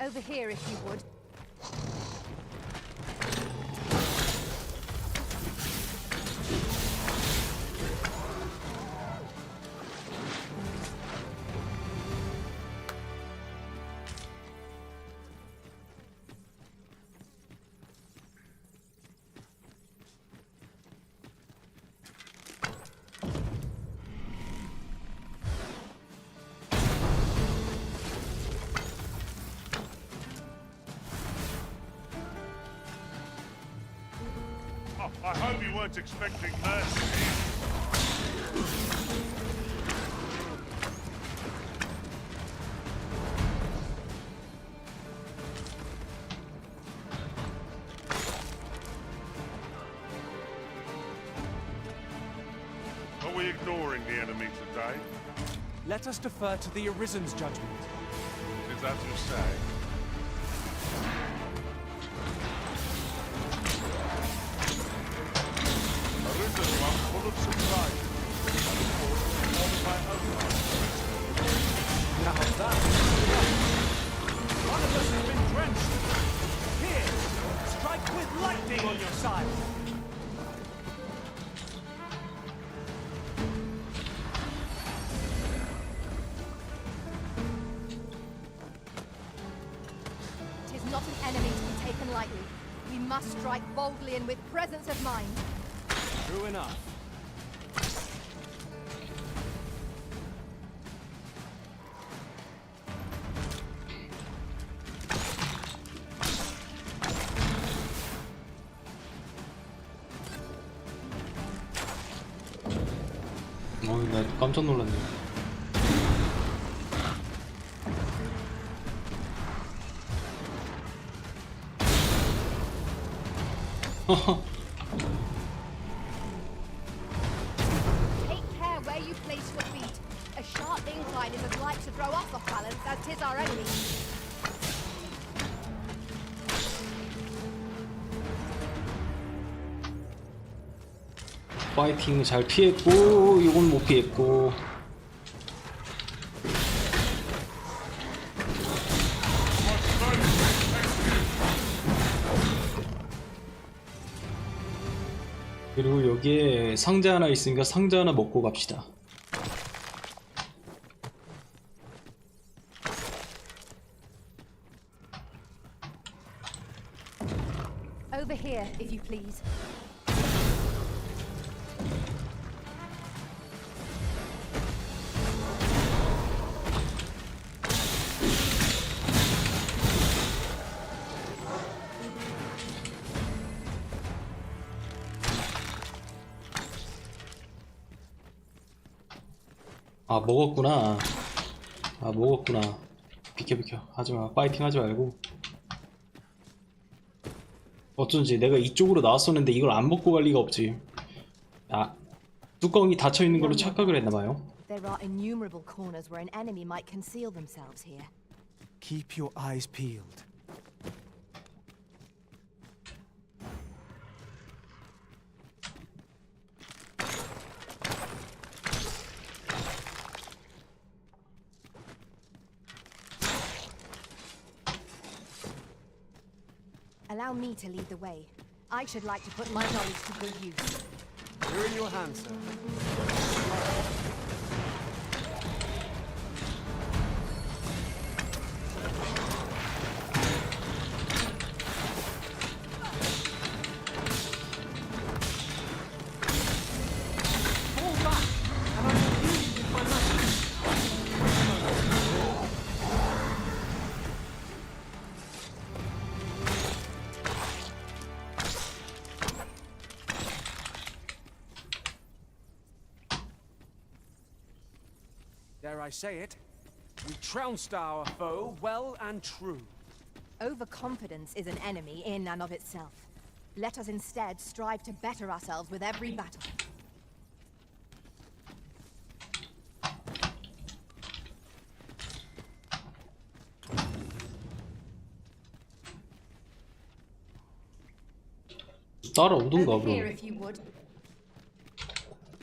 Over here, if you would. Oh, I hope you weren't expecting mercy. Are we ignoring the enemy today? Let us defer to the Arisen's judgment. Is that you say? Arisen one full of surprise. I look forward to more of my own life. Now that one of us has been drenched. Here, strike with lightning on your side. Tis not an enemy to be taken lightly. We must strike boldly and with presence of mind. True enough. 나 깜짝 놀랐네. Take care where you place your feet. A sharp incline is as like to throw us off balance as 'tis our enemy. 파이팅 잘 피했고 이건 못 피했고. 그리고 여기에 상자 하나 있으니까 상자 하나 먹고 갑시다. Over here, if you please. 아 먹었구나. 아 먹었구나. 비켜 하지마. 파이팅 하지 말고. 어쩐지 내가 이쪽으로 나왔었는데 이걸 안 먹고 갈 리가 없지. 아 뚜껑이 닫혀 있는 걸로 착각을 했나봐요. There are innumerable corners where an enemy might conceal themselves here. Keep your eyes peeled. Allow me to lead the way. I should like to put my knowledge to good use. You're in your hands, sir. Fall back, and I will use you with my magic. Dare I say it? We trounced our foe well and true. Overconfidence is an enemy in and of itself. Let us instead strive to better ourselves with every battle. 따라오던가 Over here, 그럼. if you would.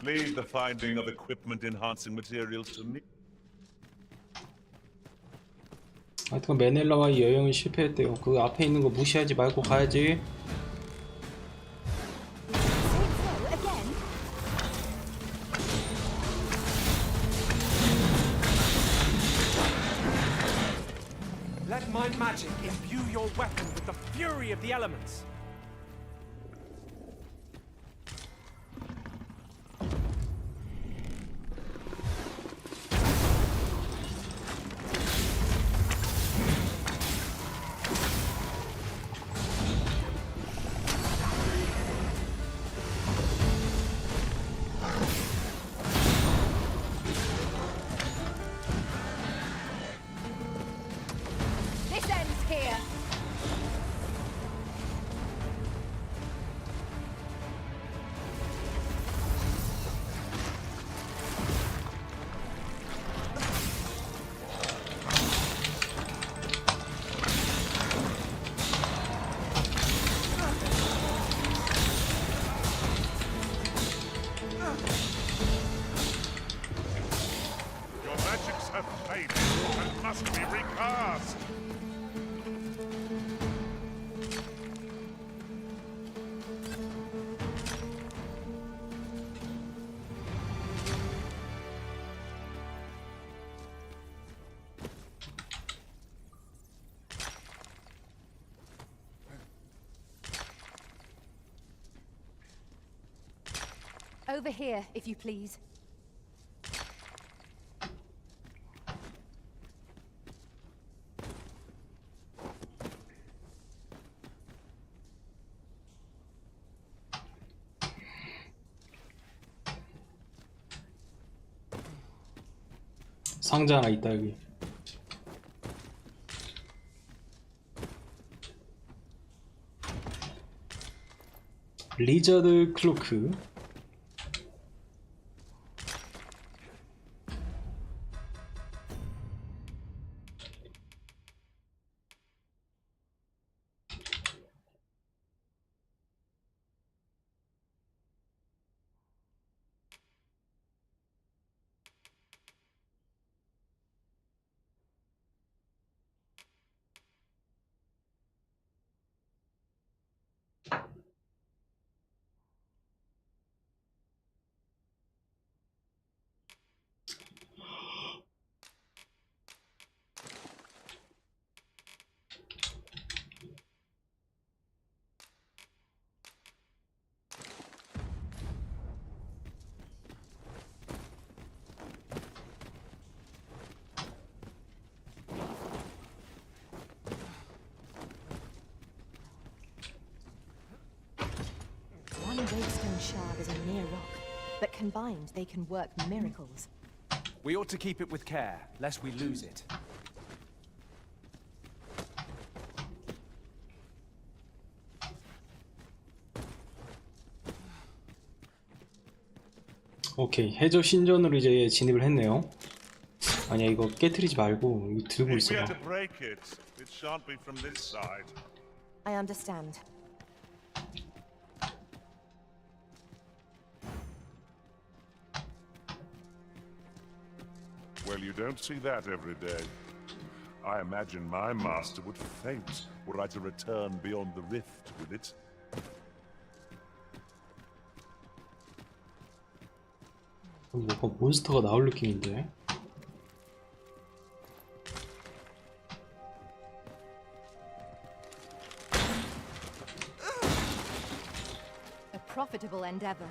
Leave the finding of equipment-enhancing materials to me. 하여튼 메넬라와의 여행은 실패했대요. 그 앞에 있는 거 무시하지 말고 가야지. Say so again. Let my magic imbue your weapon with the fury of the elements. This ends here. Your magics have faded and must be recast. Over here, if you please. 상자 하나 있다 여기. 리저드 클로크. One gravestone shard is a mere rock, but combined they can work miracles. We ought to keep it with care, lest we lose it. 오케이, 해저 신전으로 이제 진입을 했네요. 아니야, 이거 깨트리지 말고 이거 들고 If we 있어봐. are to break it, it shan't be from this side. I understand. Well, you don't see that every day. I imagine my master would faint were I to return beyond the rift with it. 뭔가 몬스터가 나올 느낌인데. A profitable endeavor.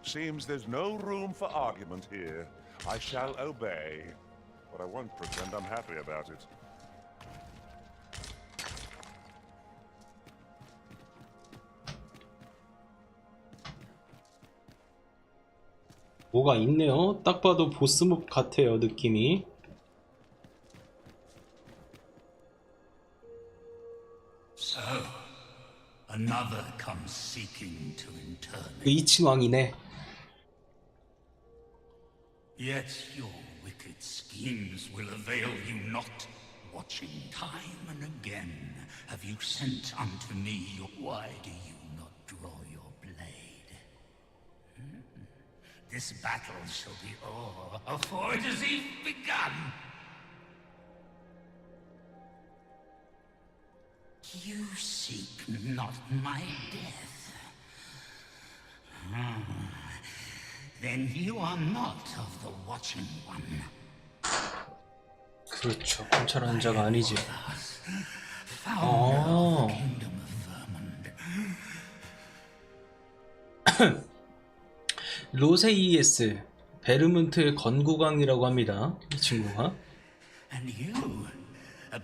Seems there's no room for argument here. I shall obey, but I won't pretend I'm happy about it. 뭐가 있네요. 딱 봐도 보스몹 같아요, 느낌이. So, another comes seeking to intern me. 그 이치왕이네. Yet your wicked schemes will avail you not. Watching time and again, have you sent unto me your... Why do you not draw your blade? This battle shall be o'er afore it has even begun. You seek not my death. Then you are not of the Watching One. 그렇죠. 관찰하는 자가 아니지. 로세이에스 베르문트의 건국왕이라고 합니다. 이 친구가.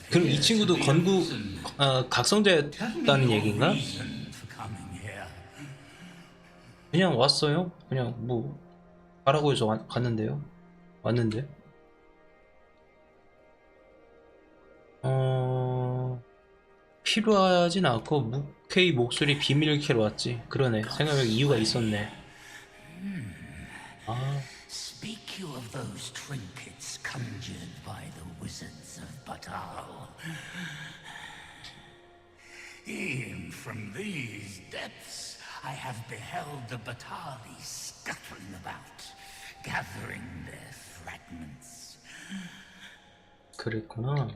그럼 이 친구도 각성자였다는 얘기인가? 그냥 왔어요. 그냥 뭐 가라고 해서 갔는데요. 왔는데. 필요하진 않고 무케이 목소리 비밀을 캐러 왔지. 그러네. 생각해보니 이유가 있었네. Speak you of those trinkets conjured by the wizards of Batal. E'en from these depths I have beheld the Batali scuttling about, gathering their fragments. 그랬구나.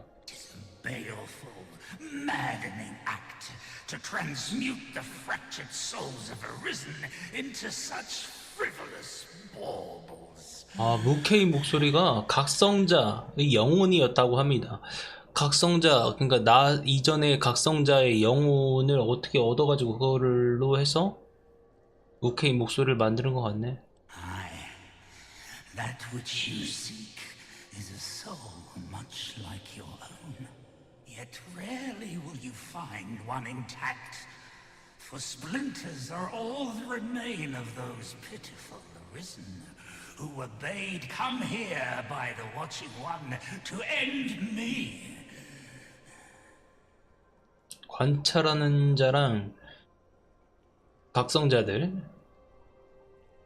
Baleful, maddening act to transmute the fractured souls of Arisen into such frivolous baubles. 무케이 목소리가 각성자의 영혼이었다고 합니다. 각성자, 그러니까 나 이전에 각성자의 영혼을 어떻게 얻어가지고 그거를로 해서 무케이 목소리를 만드는 것 같네. That which you seek is a soul much like your own. Yet rarely will you find one intact, for splinters are all that remain of those pitiful Arisen, who were bade come here by the Watching One to end me. 관찰하는 자랑 각성자들,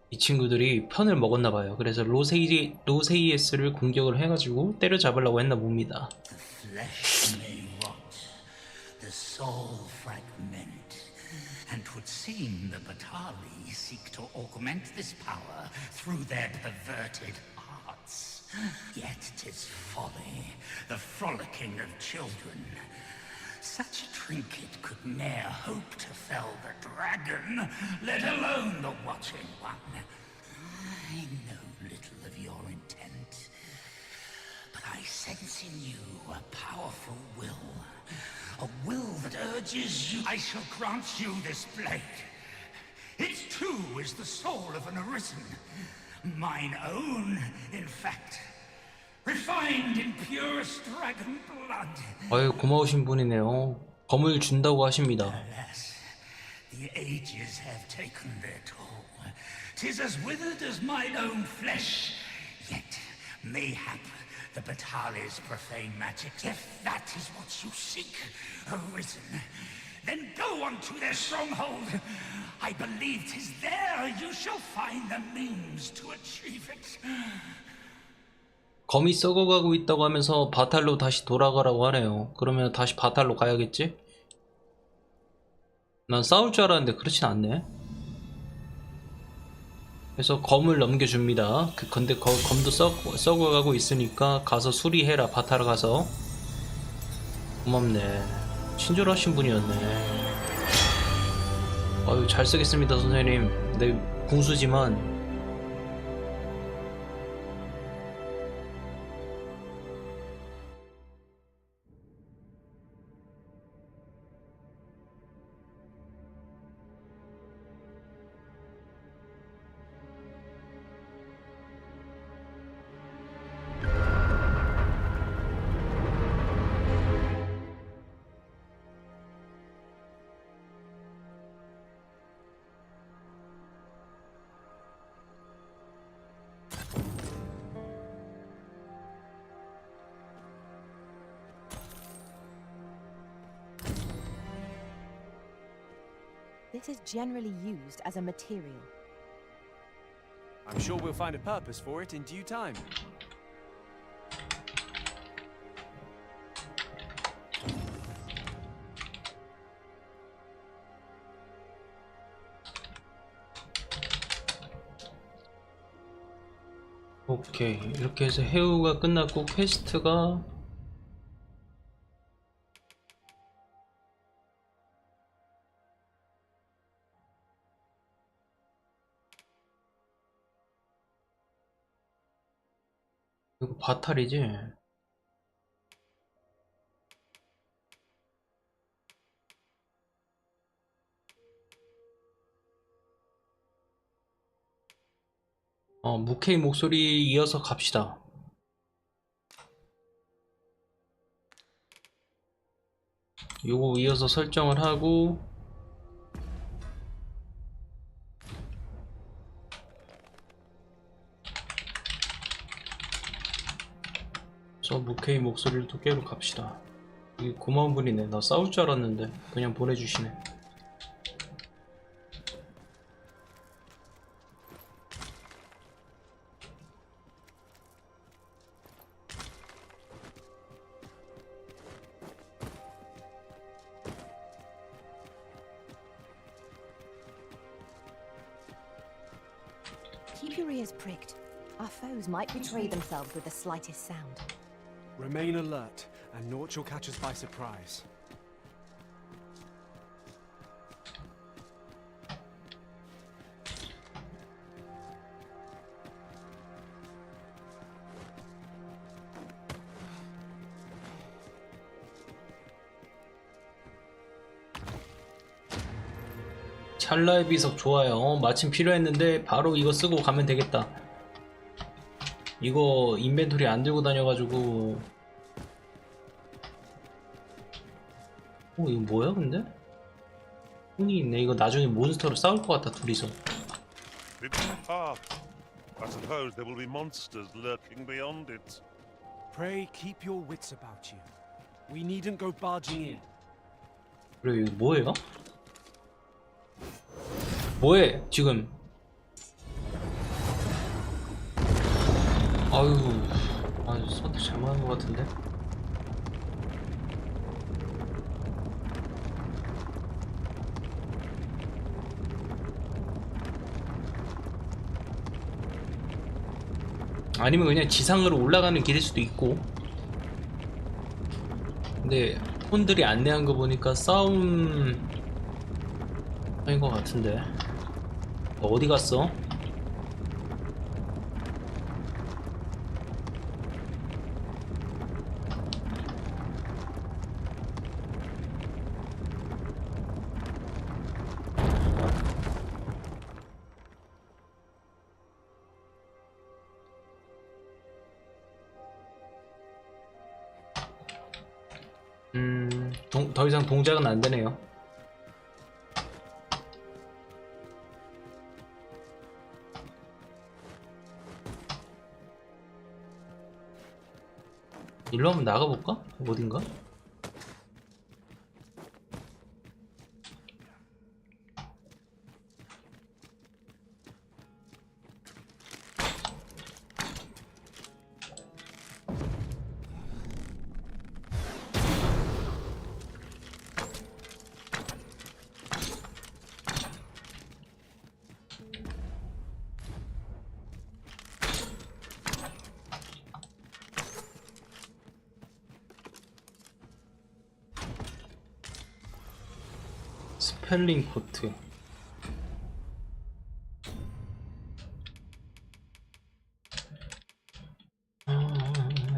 이 친구들이 편을 먹었나봐요. 그래서 로세이에스를 공격을 해가지고 때려잡으려고 했나 봅니다. The flesh may rot, the soul fragment, and 'twould seem the Batali seek to augment this power through their perverted arts. hearts. Yet 'tis folly, the frolicking of children. Such a trinket could ne'er hope to fell the dragon, let alone the watching one. I know little of your intent, but I sense in you a powerful will. A will that urges you. I shall grant you this blade. It too is the soul of an arisen. Mine own, in fact. Refined in purest dragon blood. 아유, 고마우신 분이네요. 검을 준다고 하십니다. Alas, the ages have taken their toll. 'Tis as withered as mine own flesh. Yet, mayhap, the Batali's profane magic. If that is what you seek, arisen, then go on to their stronghold. I believe 'tis there you shall find the means to achieve it. 검이 썩어가고 있다고 하면서 바탈로 다시 돌아가라고 하네요. 그러면 다시 바탈로 가야겠지? 난 싸울 줄 알았는데 그렇진 않네. 그래서 검을 넘겨줍니다. 근데 검도 썩어가고 있으니까 가서 수리해라. 바탈 가서. 고맙네. 친절하신 분이었네. 아유, 잘 쓰겠습니다 선생님. 내 궁수지만 This is generally used as a material. I'm sure we'll find a purpose for it in due time. 오케이. 이렇게 해서 해우가 끝났고 퀘스트가 이거 바탈이지? 무케이 목소리 이어서 갑시다. 요거 이어서 설정을 하고 저 무케이 목소리를 또 깨러 갑시다. 이게 고마운 분이네. 나 싸울 줄 알았는데 그냥 보내주시네. Keep your ears pricked. Our foes might betray themselves with the slightest sound. Remain alert, and naught shall catch us by surprise. 찰나의 비석 좋아요. 마침 필요했는데 바로 이거 쓰고 가면 되겠다. 이거 인벤토리 안 들고 다녀가지고. 이거 뭐야 근데? 손이 있네. 이거 나중에 몬스터로 싸울 것 같다 둘이서. I suppose there will be monsters lurking beyond it. Pray keep your wits about you. We needn't go barging in. 그래 이거 뭐예요? 뭐해 지금? 아유, 선택 잘못한 것 같은데? 아니면 그냥 지상으로 올라가는 길일 수도 있고. 근데 폰들이 안내한 거 보니까 싸움 아닌 것 같은데. 어디 갔어? 더 이상 동작은 안 되네요. 일로 한번 나가볼까? 어딘가? 스펠링 코트.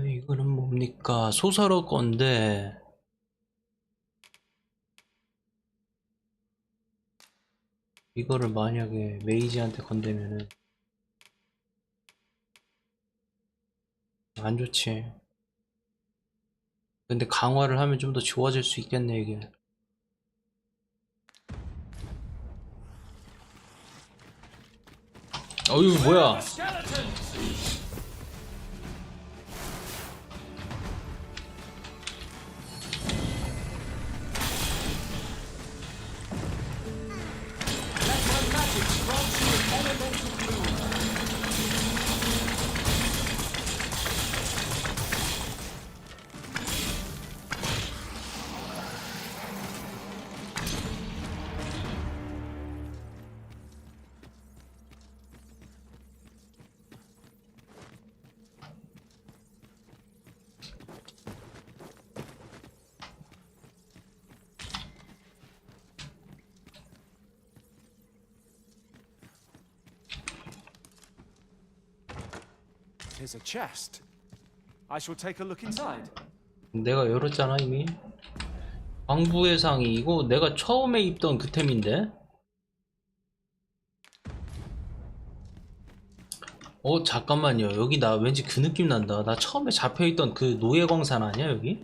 이거는 뭡니까? 소설어 건데 이거를 만약에 메이지한테 건대면은 안 좋지. 근데 강화를 하면 좀 더 좋아질 수 있겠네 이게. 어휴 뭐야. Here's a chest. I shall take a look inside. 내가 열었잖아 이미. 광부의 상이 이거 내가 처음에 입던 그 템인데. 잠깐만요. 여기 나 왠지 그 느낌 난다. 나 처음에 잡혀있던 그 노예광산 아니야 여기?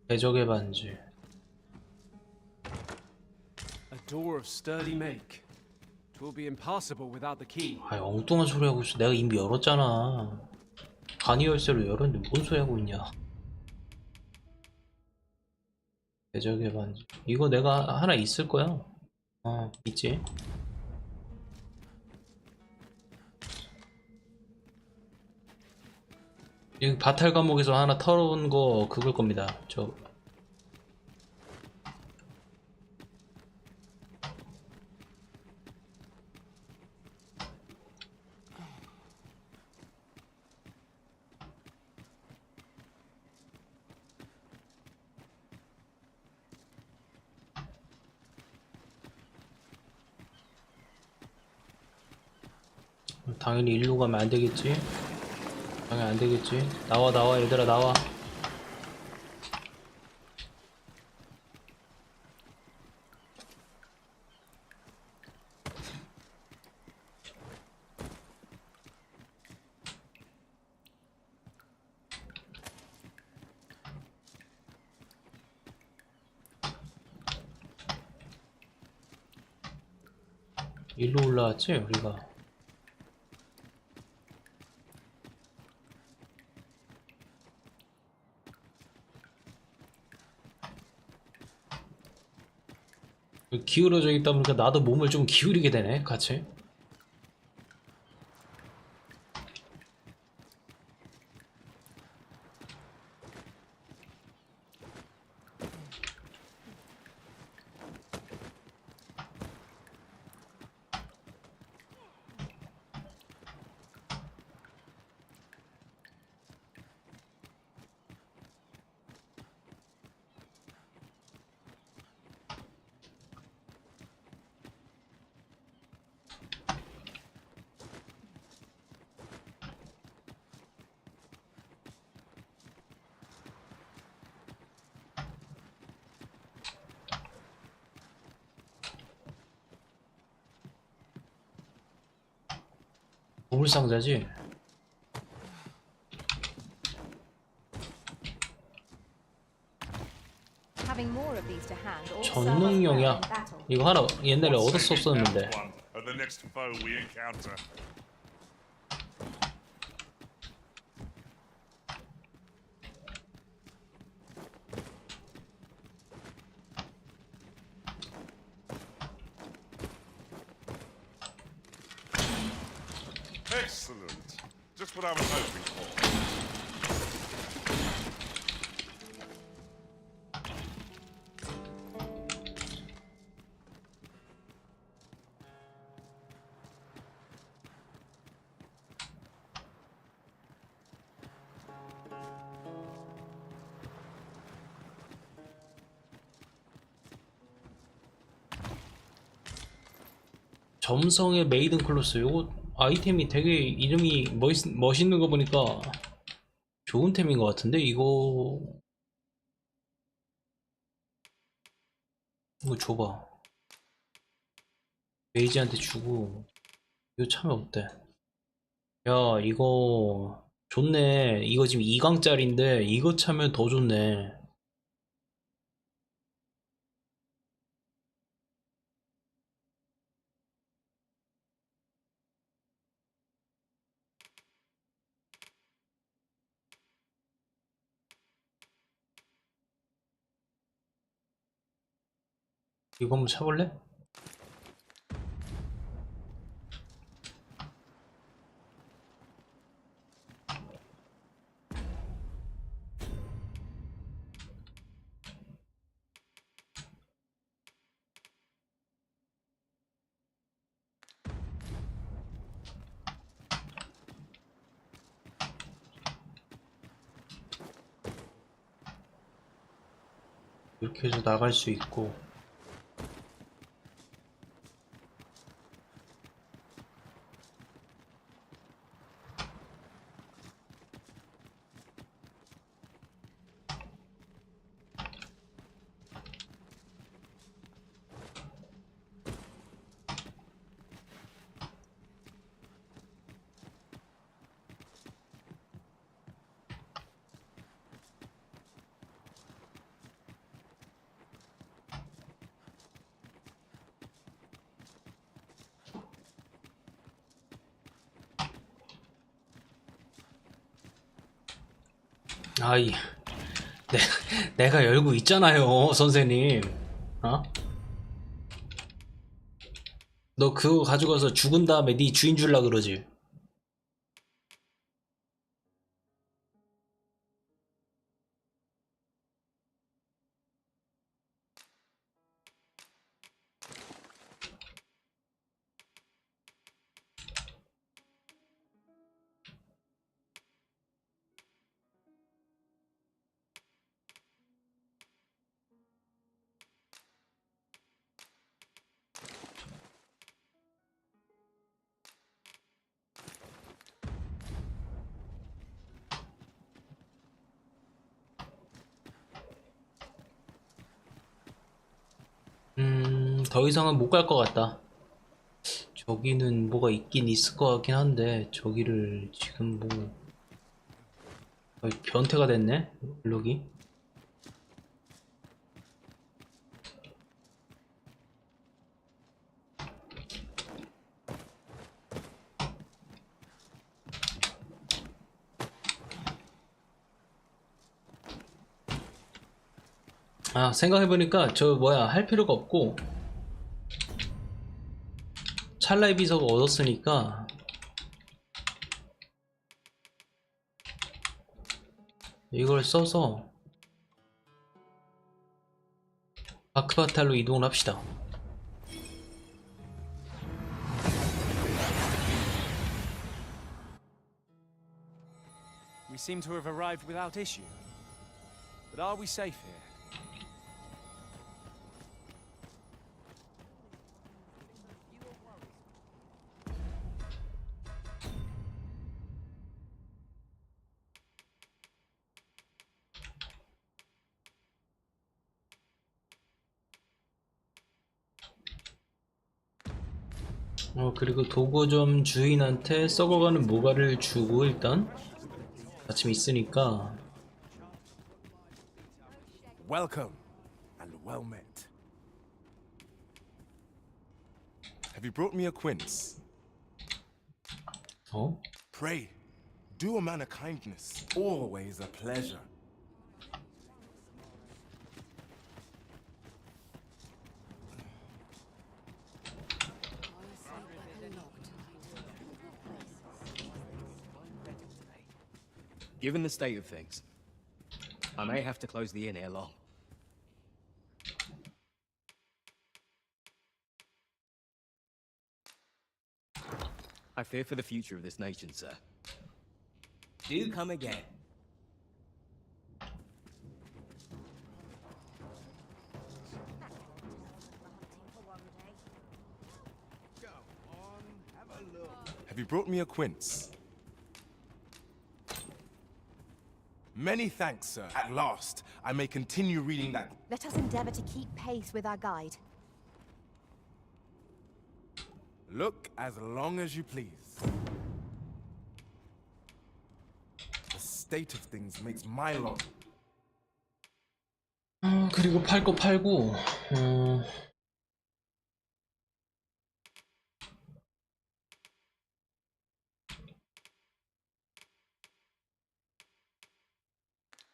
대적의 반지. A door of sturdy make. It will be impassable without the key. 아이 엉뚱한 소리 하고 있어. 내가 이미 열었잖아. 간이 열쇠로 열었는데 뭔 소리 하고 있냐. 대적의 반지. 이거 내가 하나 있을 거야. 있지. 여기 바탈 감옥에서 하나 털어온 거 그걸 겁니다. 저 당연히 일로 가면 안 되겠지. 당연히 안 되겠지. 나와 나와 얘들아 나와. 일로 올라왔지 우리가. 기울어져 있다 보니까 나도 몸을 좀 기울이게 되네 같이. 보물상자지? Having more of these to hand also 전능용이야. 이거 하나 옛날에 얻었었었는데. At the next foe we encounter. Excellent. Just what I was hoping for. 점성의 메이든 클로스. 요거 아이템이 되게 이름이 멋있는 거 보니까 좋은 템인 것 같은데. 이거 줘봐. 메이지한테 주고. 이거 차면 어때? 야 이거 좋네. 이거 지금 2강짜리인데 이거 차면 더 좋네. 이거 한번 차볼래? 이렇게 해서 나갈 수 있고. 아이, 내가 열고 있잖아요, 선생님. 어? 너 그거 가져가서 죽은 다음에 네 주인 줄라 그러지? 더 이상은 못 갈 것 같다. 저기는 뭐가 있긴 있을 것 같긴 한데 저기를 지금 뭐 거의 변태가 됐네, 블록이. 아, 생각해보니까 저 뭐야 할 필요가 없고 찰나의 비석 얻었으니까 이걸 써서 바크바탈로 이동을 합시다. We seem to have arrived without issue. But are we safe here? 그리고 도구점 주인한테 썩어가는 모가를 주고 일단 마침 있으니까. Welcome and well met. Have you brought me a quince? 어? Pray, do a man a kindness. Always a pleasure. Given the state of things, I may have to close the inn ere long. I fear for the future of this nation, sir. Do come again. Have you brought me a quince? Many thanks, sir. At last, I may continue reading that. Let us endeavor to keep pace with our guide. Look as long as you please. The state of things makes my lot. 그리고 팔 거 팔고.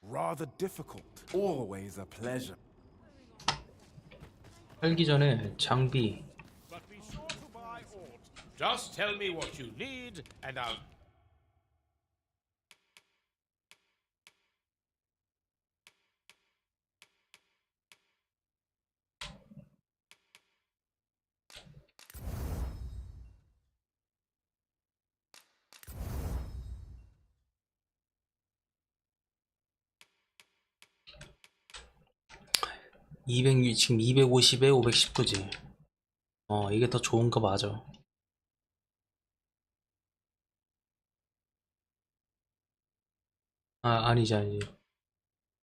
Rather difficult. Always a pleasure. 팔기 전에 장비. But be sure to buy all. Just tell me what you need, and I'll. 지금 250에 519지. 이게 더 좋은 거 맞아. 아니지.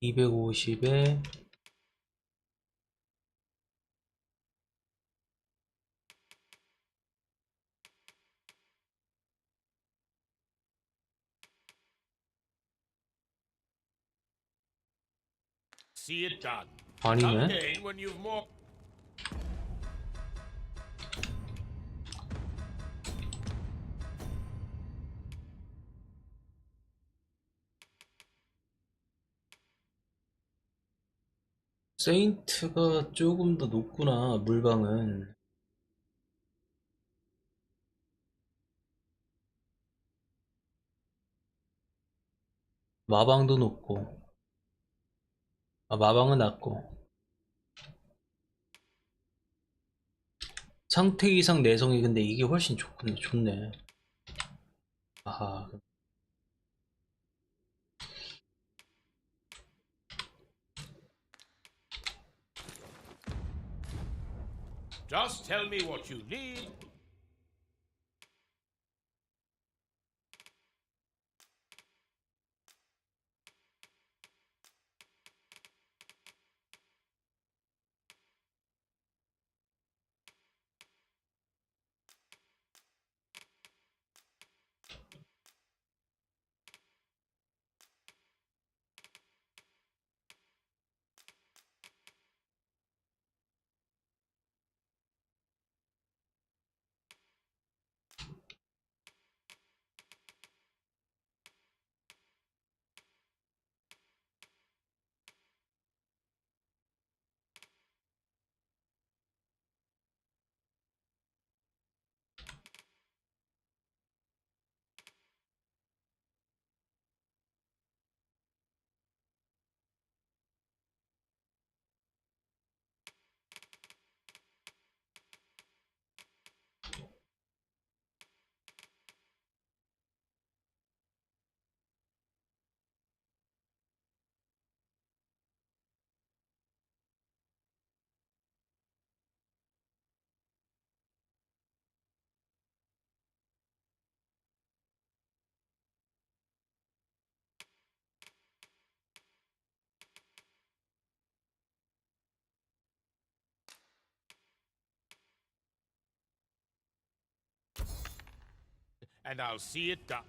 250에 See it done. 아니네. Come again when you've more. 세인트가 조금 더 높구나. 물방은. 마방도 높고. 마방은 낮고. 상태 이상 내성이 근데 이게 훨씬 좋네. 아하. Just tell me what you need. and I'll see it done.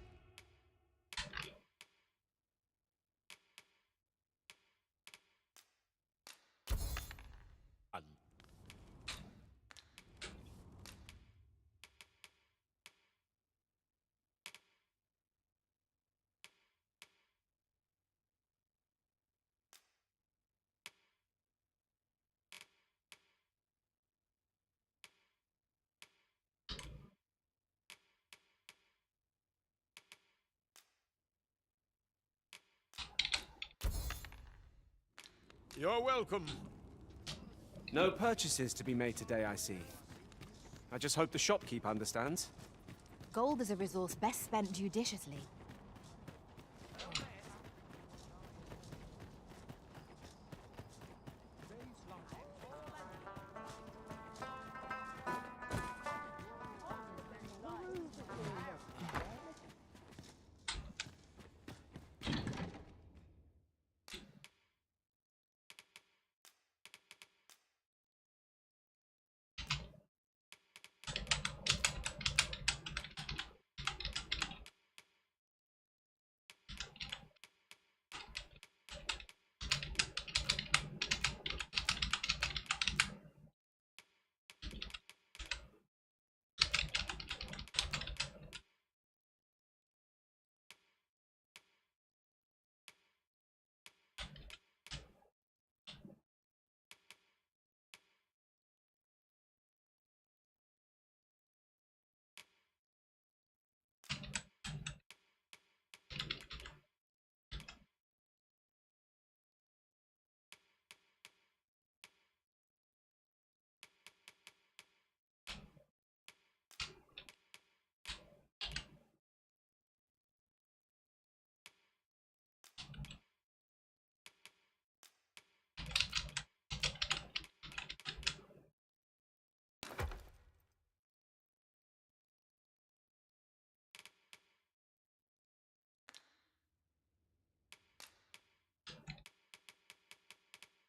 You're welcome. No purchases to be made today, I see. I just hope the shopkeep understands. Gold is a resource best spent judiciously.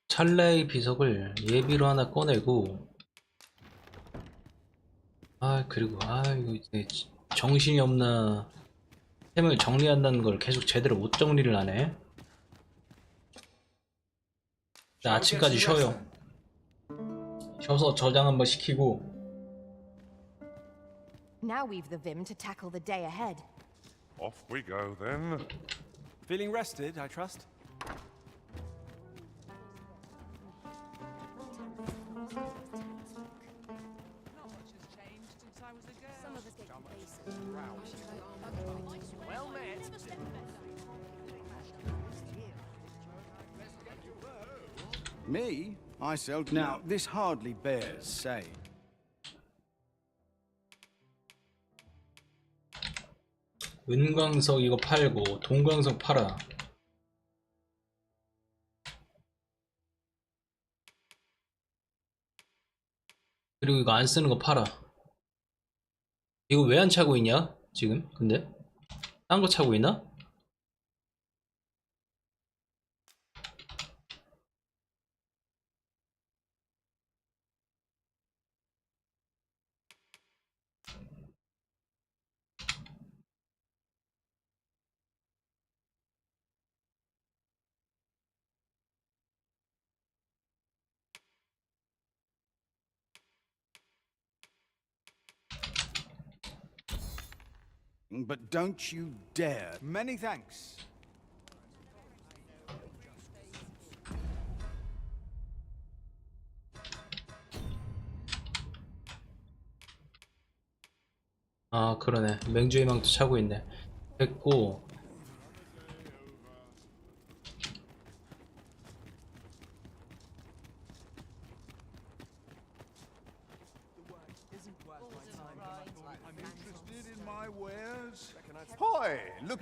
찰나의 비석을 예비로 하나 꺼내고, 그리고 이거 이제 정신이 없나. 템을 정리한다는 걸 계속 제대로 못 정리를 하네. 나 아침까지 쉬어요. 쉬어서 저장 한번 시키고. Now we've the vim to tackle the day ahead. Off we go then. Feeling rested, I trust? Well met. Me? I sell... Now, this hardly bears saying. 은광석 이거 팔고 동광석 팔아. 그리고 이거 안 쓰는 거 팔아. 이거 왜 안 차고 있냐 지금? 근데 딴 거 차고 있나? But don't you dare. Many thanks. 아 그러네. 맹주의 망토 차고 있네. 됐고.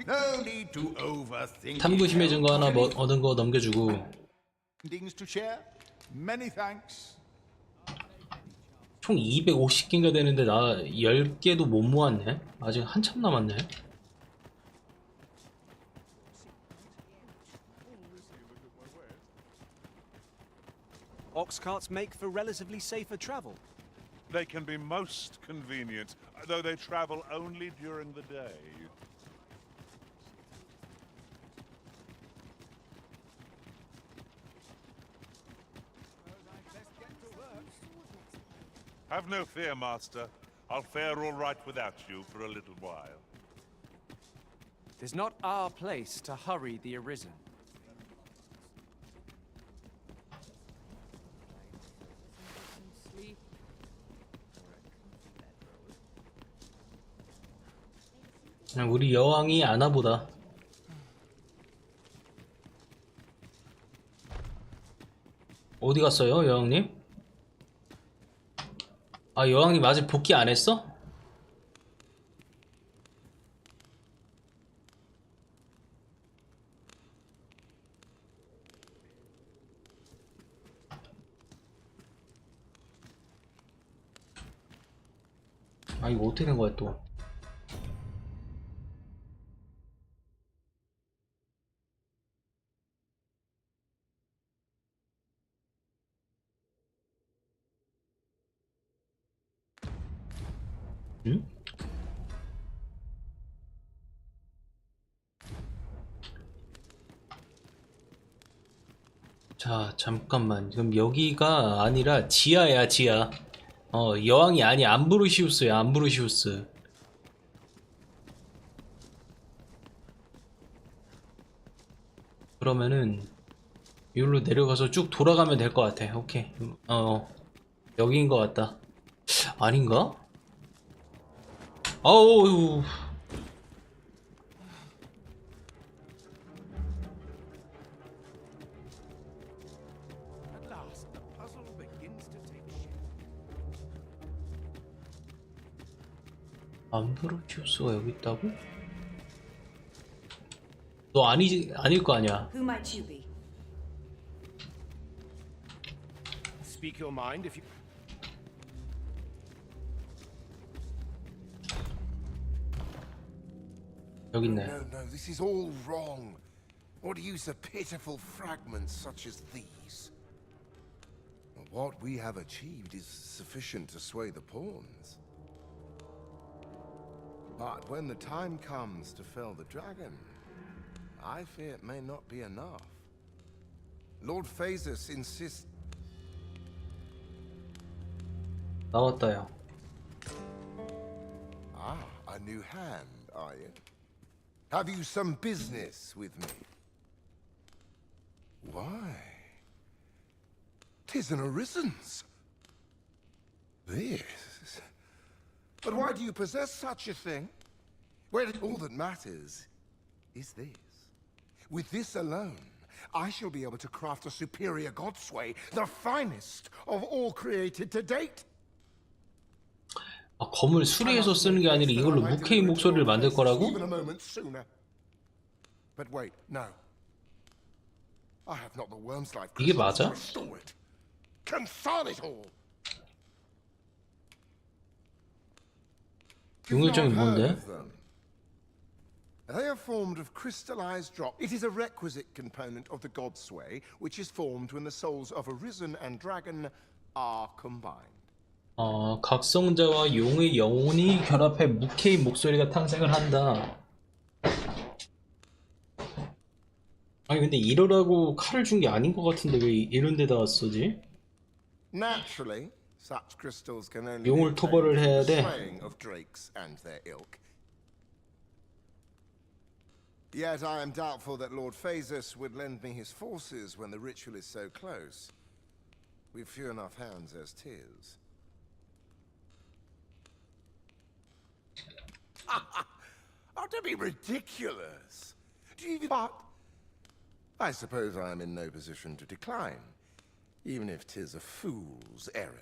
No need to overthink. 탐구 심해진 거 하나 뭐 얻은 거 넘겨주고. Things to share. Many thanks. 총 250개인가 되는데 나 10개도 못 모았네. 아직 한참 남았네. Ox carts make for relatively safer travel. They can be most convenient, though they travel only during the day. Have no fear, Master. I'll fare all right without you for a little while. Tis not our place to hurry the Arisen. 우리 여왕이 아나보다. 어디 갔어요, 여왕님? 아, 여왕님 아직 복귀 안 했어? 아, 이거 어떻게 된 거야, 또? 응? 자, 잠깐만. 그럼 여기가 아니라 지하야, 지하. 여왕이 아니, 암브로시우스야, 암브로시우스. 그러면은 여기로 내려가서 쭉 돌아가면 될 것 같아. 오케이. 여기인 것 같다. 아닌가? 아우. At last, the puzzle begins to take shape. 암브로시우스가 여기 있다고? 너 아닐 거 아니야. Who might you be? Speak your mind if you... 여기 있네. No, this is all wrong. What use are pitiful fragments such as these? What we have achieved is sufficient to sway the pawns. But when the time comes to fell the dragon, I fear it may not be enough. Lord Phasus insists... 나왔다요. Ah, a new hand, are you? Have you some business with me? Why? 'Tis an Arisen's. This... But why do you possess such a thing? Well, all that matters is this. With this alone, I shall be able to craft a superior godsway, the finest of all created to date. 아, 검을 수리해서 쓰는 게 아니라 이걸로 무케이 목소리를 만들 거라고? Even a moment sooner. But wait, no. I have not the worm's life 이게 맞아? to restore it. Confound it all. 용일정이 뭔데? They are formed of crystallized drop. It is a requisite component of the godsway, which is formed when the souls of Arisen and Dragon are combined. 각성자와 용의 영혼이 결합해 무케이 목소리가 탄생을 한다. 아니 근데 이러라고 칼을 준 게 아닌 것 같은데 왜 이런 데다가 쓰지? Naturally, such crystals can only 용을 토벌을 해야 돼. of drakes and their ilk. Yet I am doubtful that Lord Phasus would lend me his forces when the ritual is so close. We've few enough hands as 'tis. Oh, don't be ridiculous. Do you even... But I suppose I am in no position to decline, even if 'tis a fool's errand.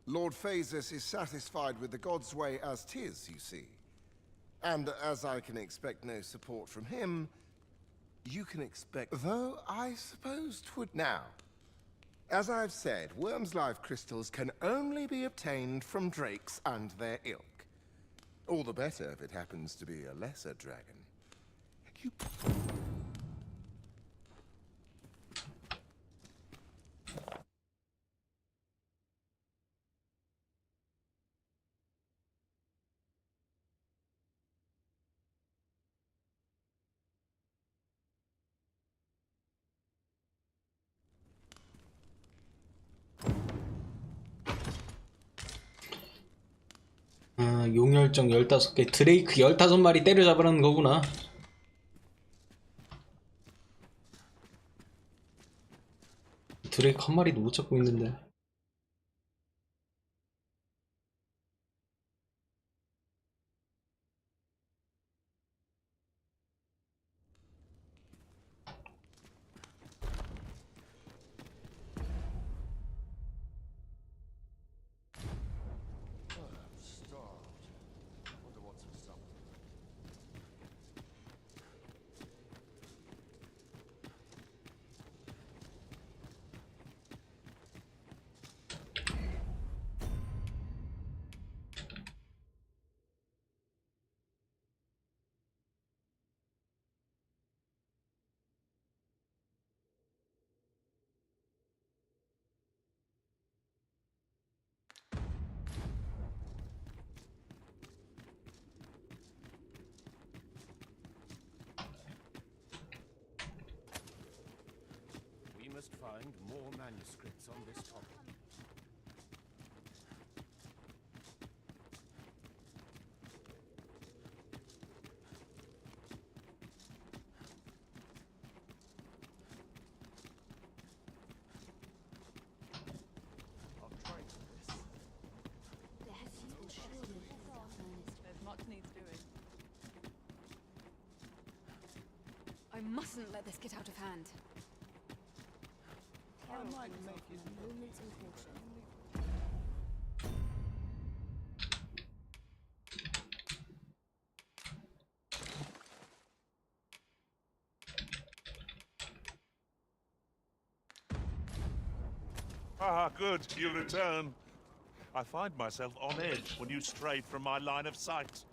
Lord Phasus is satisfied with the God's way as 'tis, you see. And as I can expect no support from him, you can expect... Though I suppose 'twould... Now, as I've said, Worm's Life crystals can only be obtained from drakes and their ilk. All the better if it happens to be a lesser dragon. You... 용혈정 15개, 드레이크 15마리 때려잡으라는 거구나. 드레이크 한 마리도 못 잡고 있는데. We must find more manuscripts on this topic. I mustn't let this get out of hand. Ah, good, you return. I find myself on edge when you strayed from my line of sight.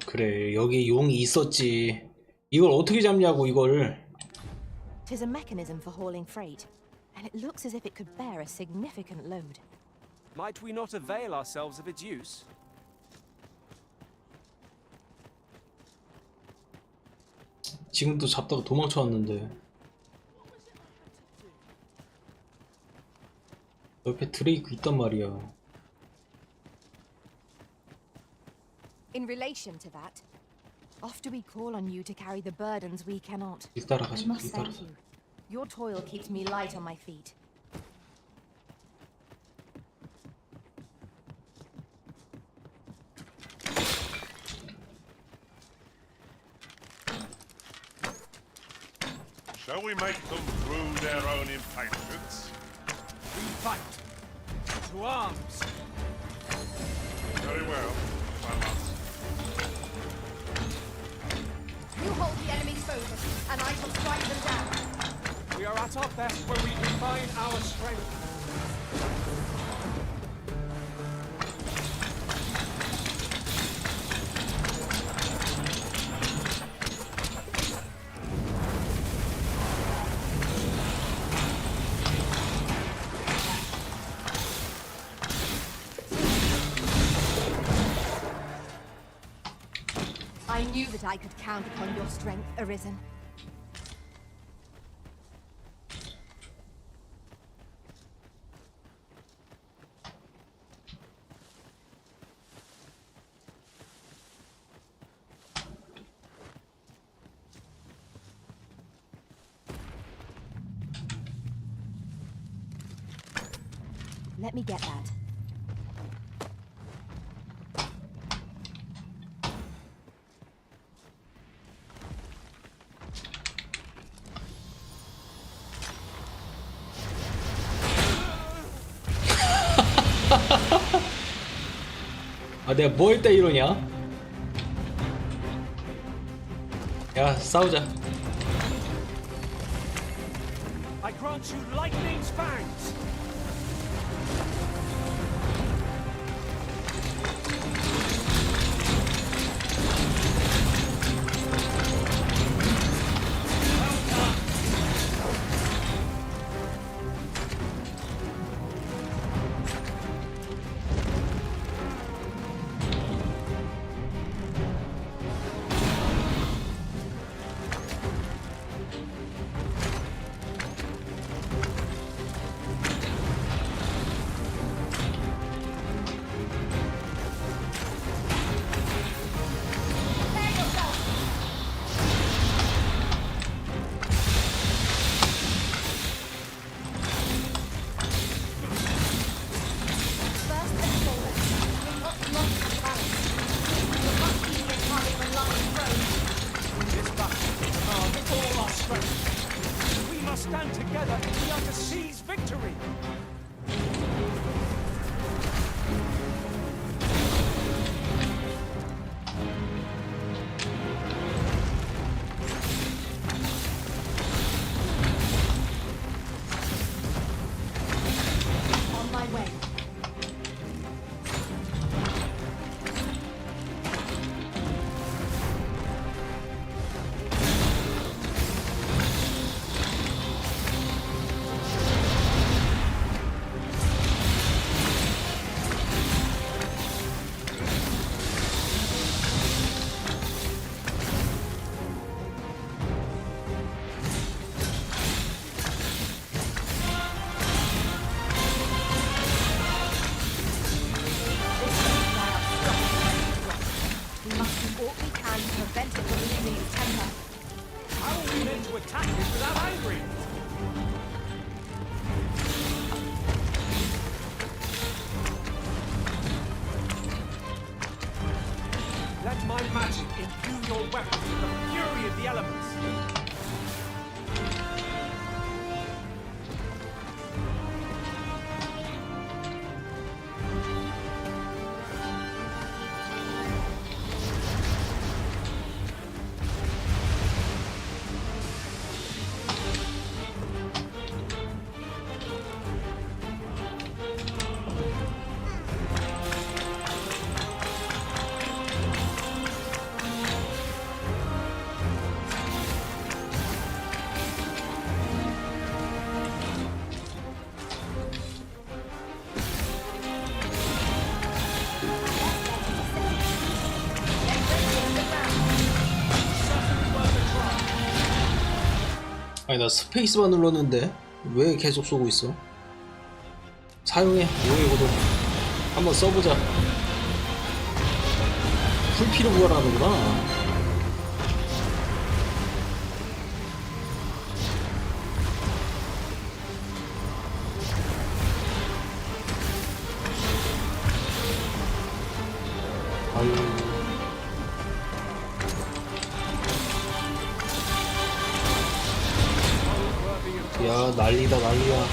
그래, 여기 용이 있었지. 이걸 어떻게 잡냐고, 이걸. Tis a mechanism for hauling freight, and it looks as if it could bear a significant load. Might we not avail ourselves of its use? 지금 또 잡다가 도망쳐 왔는데. 옆에 드레이크 있단 말이야. In relation to that, oft do we call on you to carry the burdens we cannot. 일 따라가자, I must 일 thank 따라서. you. Your toil keeps me light on my feet. Shall we make them rue their own impatience? We fight! To arms! Very well, I must. You hold the enemy's focus, and I shall strike them down. We are at our best when we combine our strength. I knew that I could count upon your strength, Arisen. Let me get that. 아 내가 뭐 할 때 이러냐? 야 싸우자. I grant you lightning's fangs. Stand together if we are to seize victory! On my way. We must do all we can to prevent it from losing its temper. How are we meant to attack it without angry? Let my magic imbue your weapons with the fury of the elements. 아니 나 스페이스바 눌렀는데 왜 계속 쏘고 있어? 사용해. 오해고도 한번 써보자. 풀피로 구하라는구나. 아유. 야 난리다 난리야.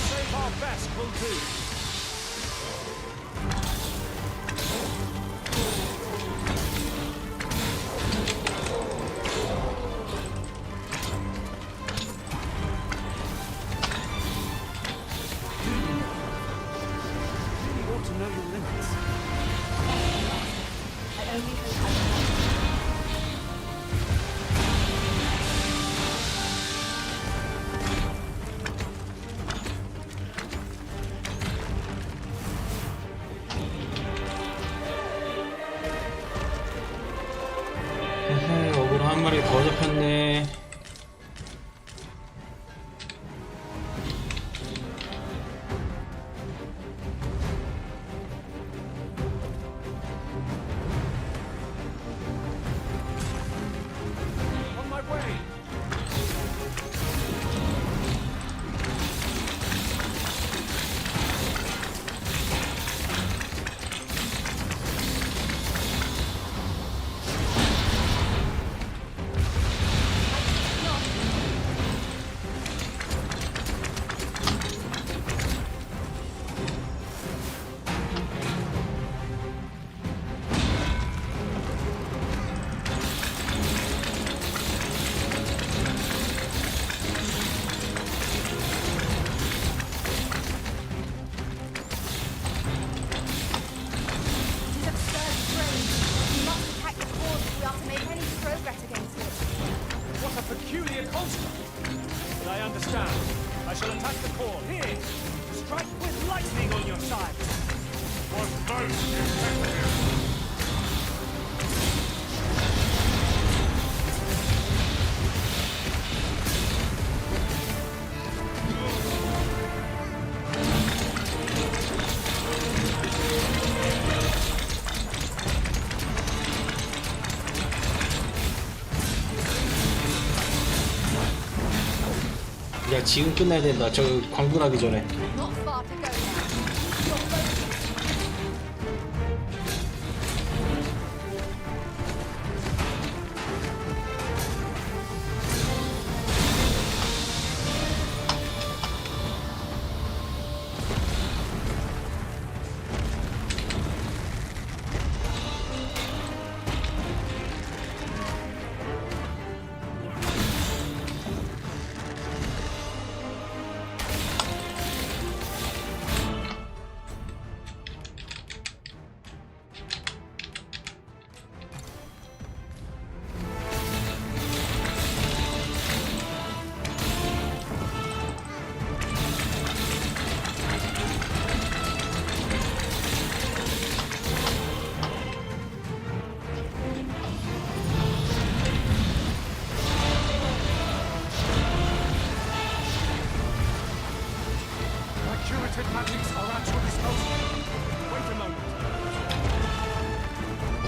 어그로 한 마리 더 잡혔네. On my way! construct. But I understand. I shall attack the core. Here! Strike with lightning on your side! Was most effective. 야, 지금 끝나야 된다. 저 광분하기 전에. Not far to go now. Your focus.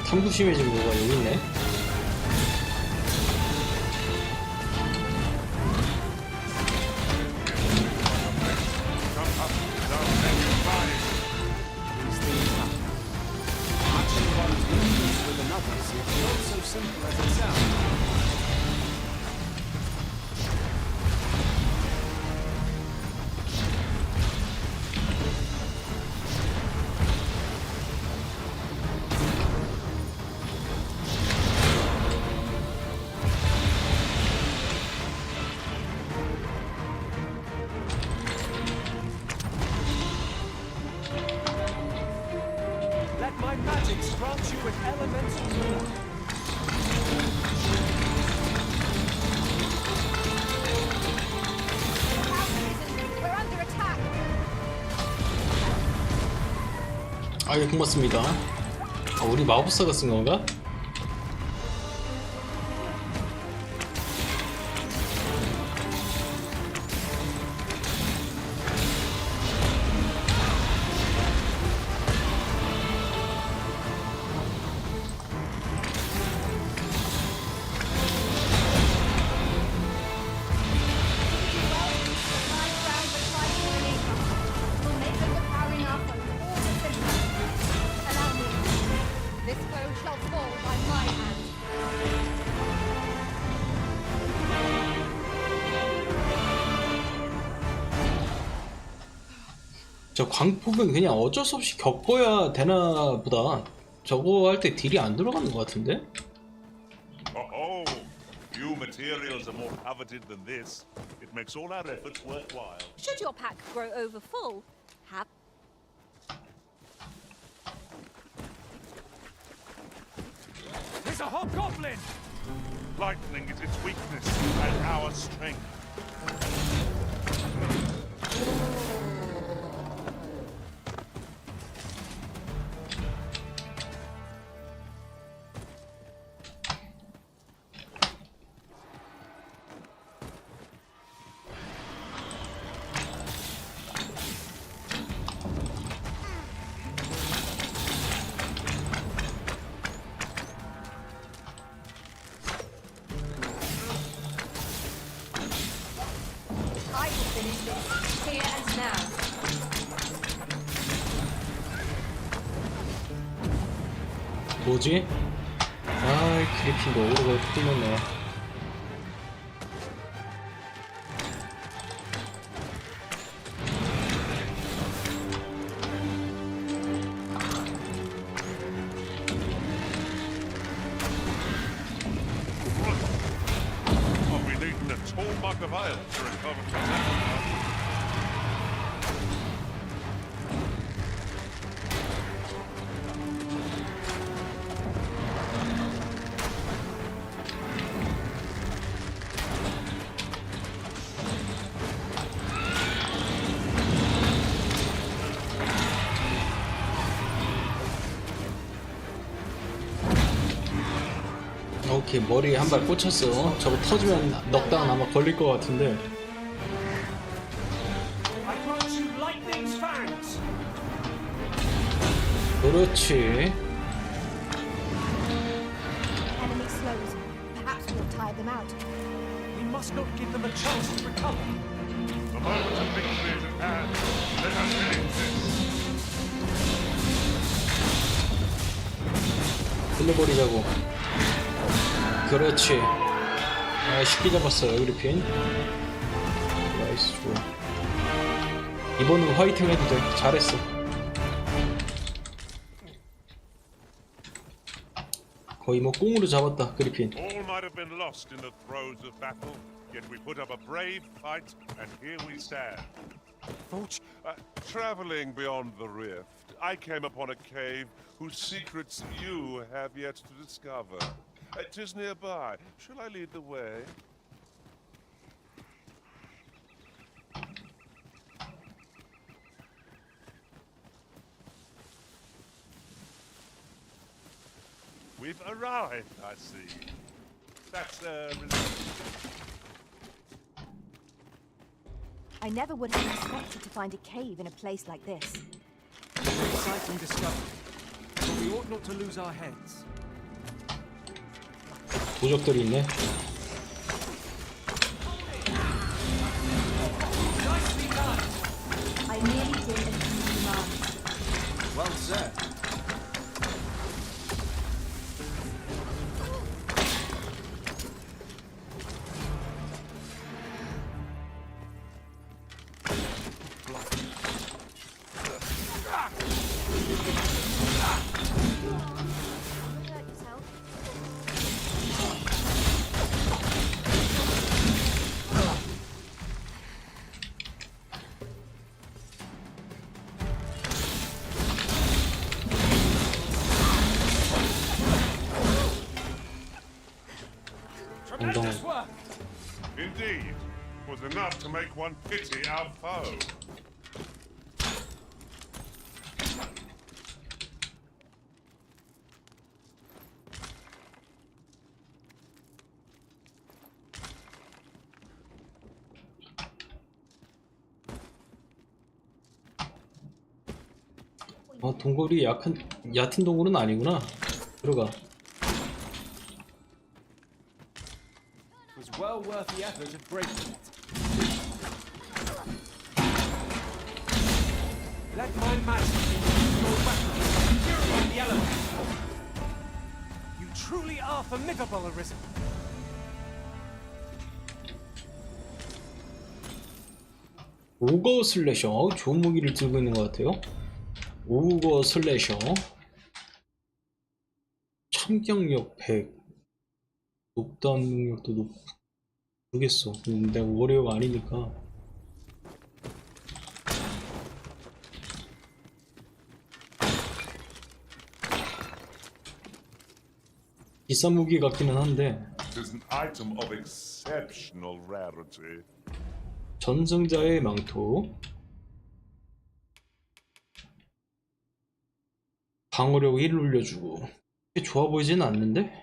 탐구 심해진 거가 여기 있네. Let my magics grant you with elemental power. We're under attack. 아, 예, 고맙습니다. 아, 우리 마법사가 쓴 건가? This foe shall fall by my hand. 저 광폭은 그냥 어쩔 수 없이 겪어야 되나 보다. 저거 할 때 딜이 안 들어가는 것 같은데? Oh, few materials are more coveted than this. It makes all our efforts worthwhile. Should your pack grow over full, have It's a hobgoblin! Lightning is its weakness and our strength. I will finish this here and now. 뭐지? 아이, 그리핀도 오르고 뚫렸네. I'll be needing a tall mug of ale to recover from that. 오케이, 머리에 한 발 꽂혔어. 저거 터지면 넉다운 아마 걸릴 것 같은데. I grant you lightning's fangs. 그렇지. Enemy slows. Perhaps we'll tire them out. We must not give them a chance to recover. The moment of victory is at hand. Let us finish this. 끝내버리자고. 그렇지. 아, 쉽게 잡았어요, 그리핀. 나이스, 좋아. 이번은 화이팅 해도 돼. 잘했어. 거의 뭐 꽁으로 잡았다, 그리핀. All might have been lost in the throes of battle, yet we put up a brave fight, and here we stand. Traveling beyond the rift, I came upon a cave whose secrets you have yet to discover. 'Tis nearby. Shall I lead the way? We've arrived, I see. That's I never would have expected to find a cave in a place like this. Exciting discovery. But we ought not to lose our heads. 부적들이 있네. Nicely done. I nearly did a command. Well said. Tremendous work. Indeed. Was enough to make one pity our foe. 아, 동굴이 얕은 동굴은 아니구나. 들어가. It was well worth the effort of breaking it. Let my magic be your weapon. Purify the elements. You truly are formidable, Arisen. 오거 슬래셔. 좋은 무기를 들고 있는 것 같아요. 오거 슬래셔. 참경력 100. 녹다운 능력도 모르겠어. 내가 워리어가 아니니까. 비싼 무기 같기는 한데. It is an item of exceptional rarity. 전승자의 망토. 방어력 1을 올려주고. 꽤 좋아 보이진 않는데?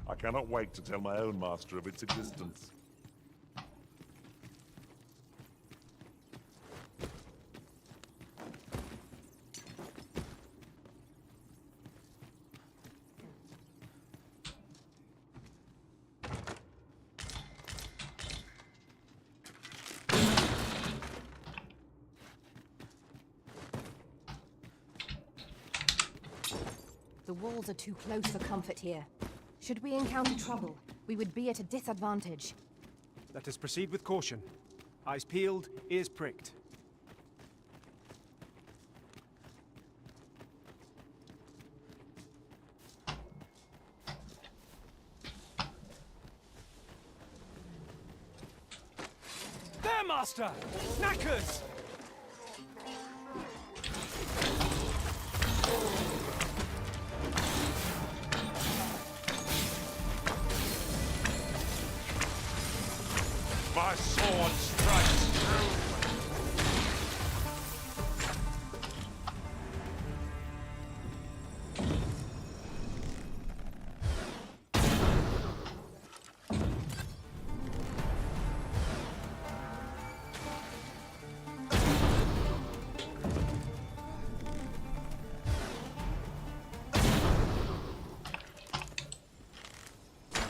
I cannot wait to tell my own master of its existence. The walls are too close for comfort here. Should we encounter trouble, we would be at a disadvantage. Let us proceed with caution. Eyes peeled, ears pricked. Master! Knackers! My sword strikes true.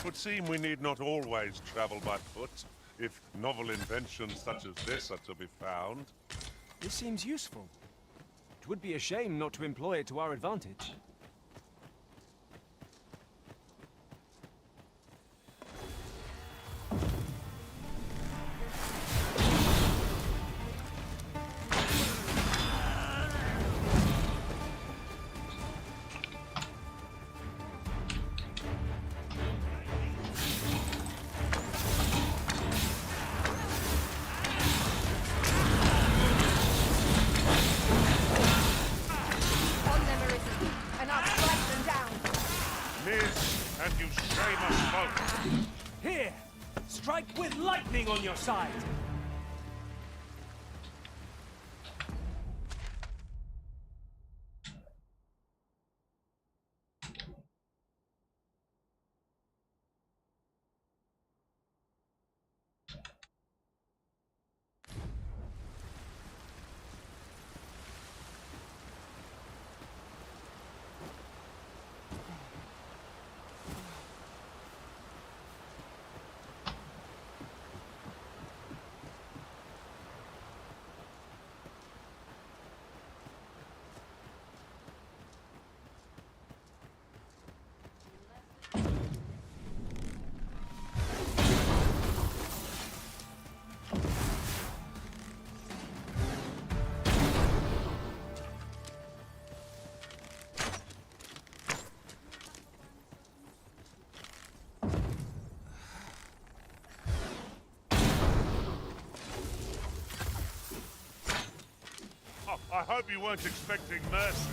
Would seem we need not always travel by foot, if novel inventions such as this are to be found. This seems useful. It would be a shame not to employ it to our advantage. On them, Arisen, and I'll strike them down. Miss, and you shame us both. Here! Strike with lightning on your side! I hope you weren't expecting mercy.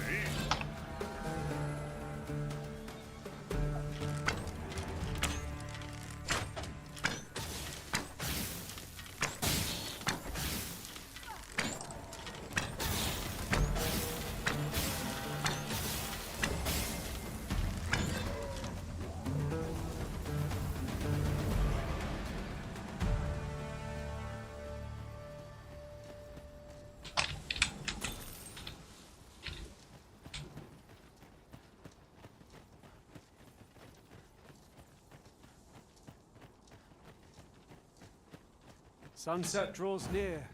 Sunset draws near.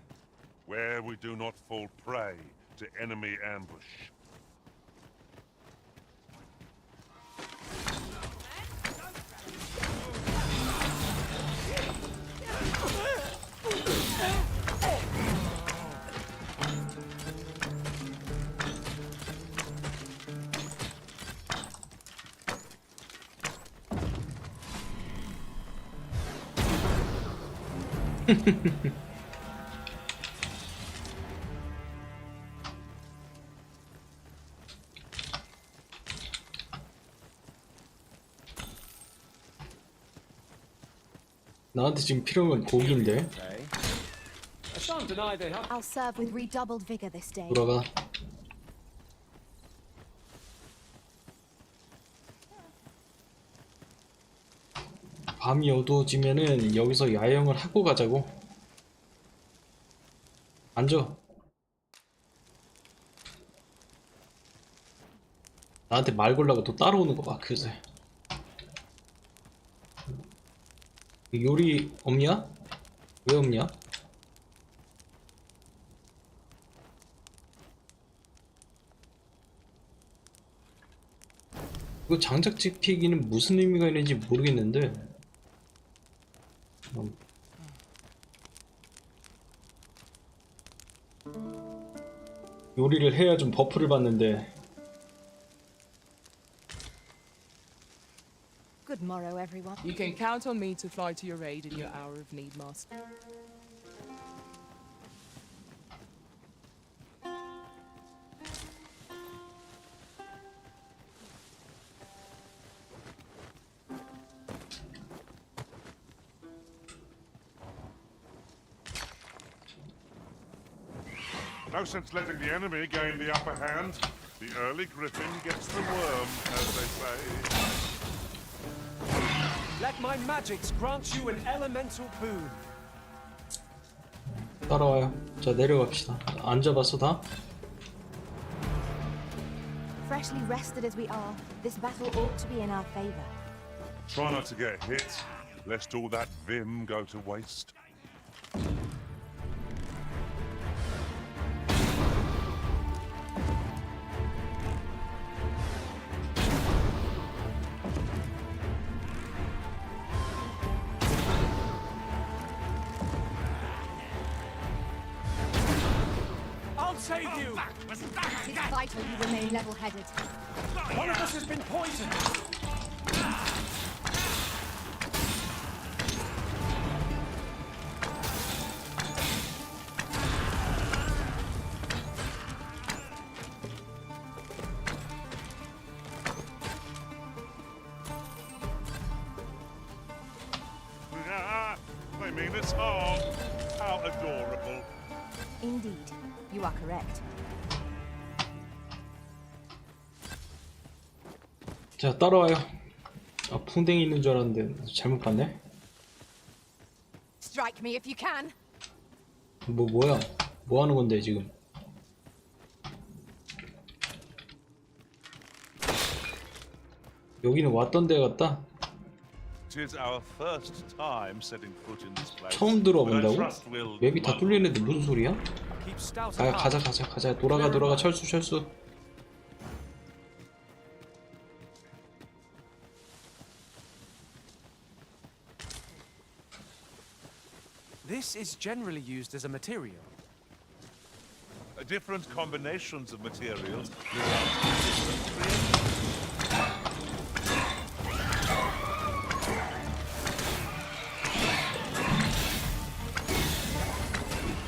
Where we do not fall prey to enemy ambush. 나한테 지금 필요한 건 고기인데. I shan't deny they have. I'll serve with redoubled vigor this day. 돌아가. 밤이 어두워지면은 여기서 야영을 하고 가자고. 앉아. 나한테 말 걸라고 또 따라오는 거 봐, 그새. 요리 없냐? 왜 없냐? 이거 장작 지피기는 무슨 의미가 있는지 모르겠는데. 요리를 해야 좀 버프를 받는데. Good morrow, everyone. You can count on me to fly to your aid in your hour of need, Master. No sense letting the enemy gain the upper hand. The early griffin gets the worm, as they say. Let my magics grant you an elemental boon. 따라와요. 자, 내려갑시다. 앉아봤어 다? Freshly rested as we are, this battle ought to be in our favor. Try not to get hit, lest all that vim go to waste. I'll save you! It's vital you remain level-headed. One of us has been poisoned! They mean it's harm. How adorable. Indeed, you are correct. 자, 따라와요. 아, 풍뎅이 있는 줄 알았는데 잘못 봤네. Strike me if you can. 뭐야? 뭐 하는 건데 지금? 여기는 왔던 데 같다. Tis our first time setting foot in this place. 처음 들어본다고? But I trust we'll 맵이 다 뚫리는데 무슨 소리야? Keep stout 아, at heart. 가자. 돌아가. 철수. This is generally used as a material. different combinations of materials.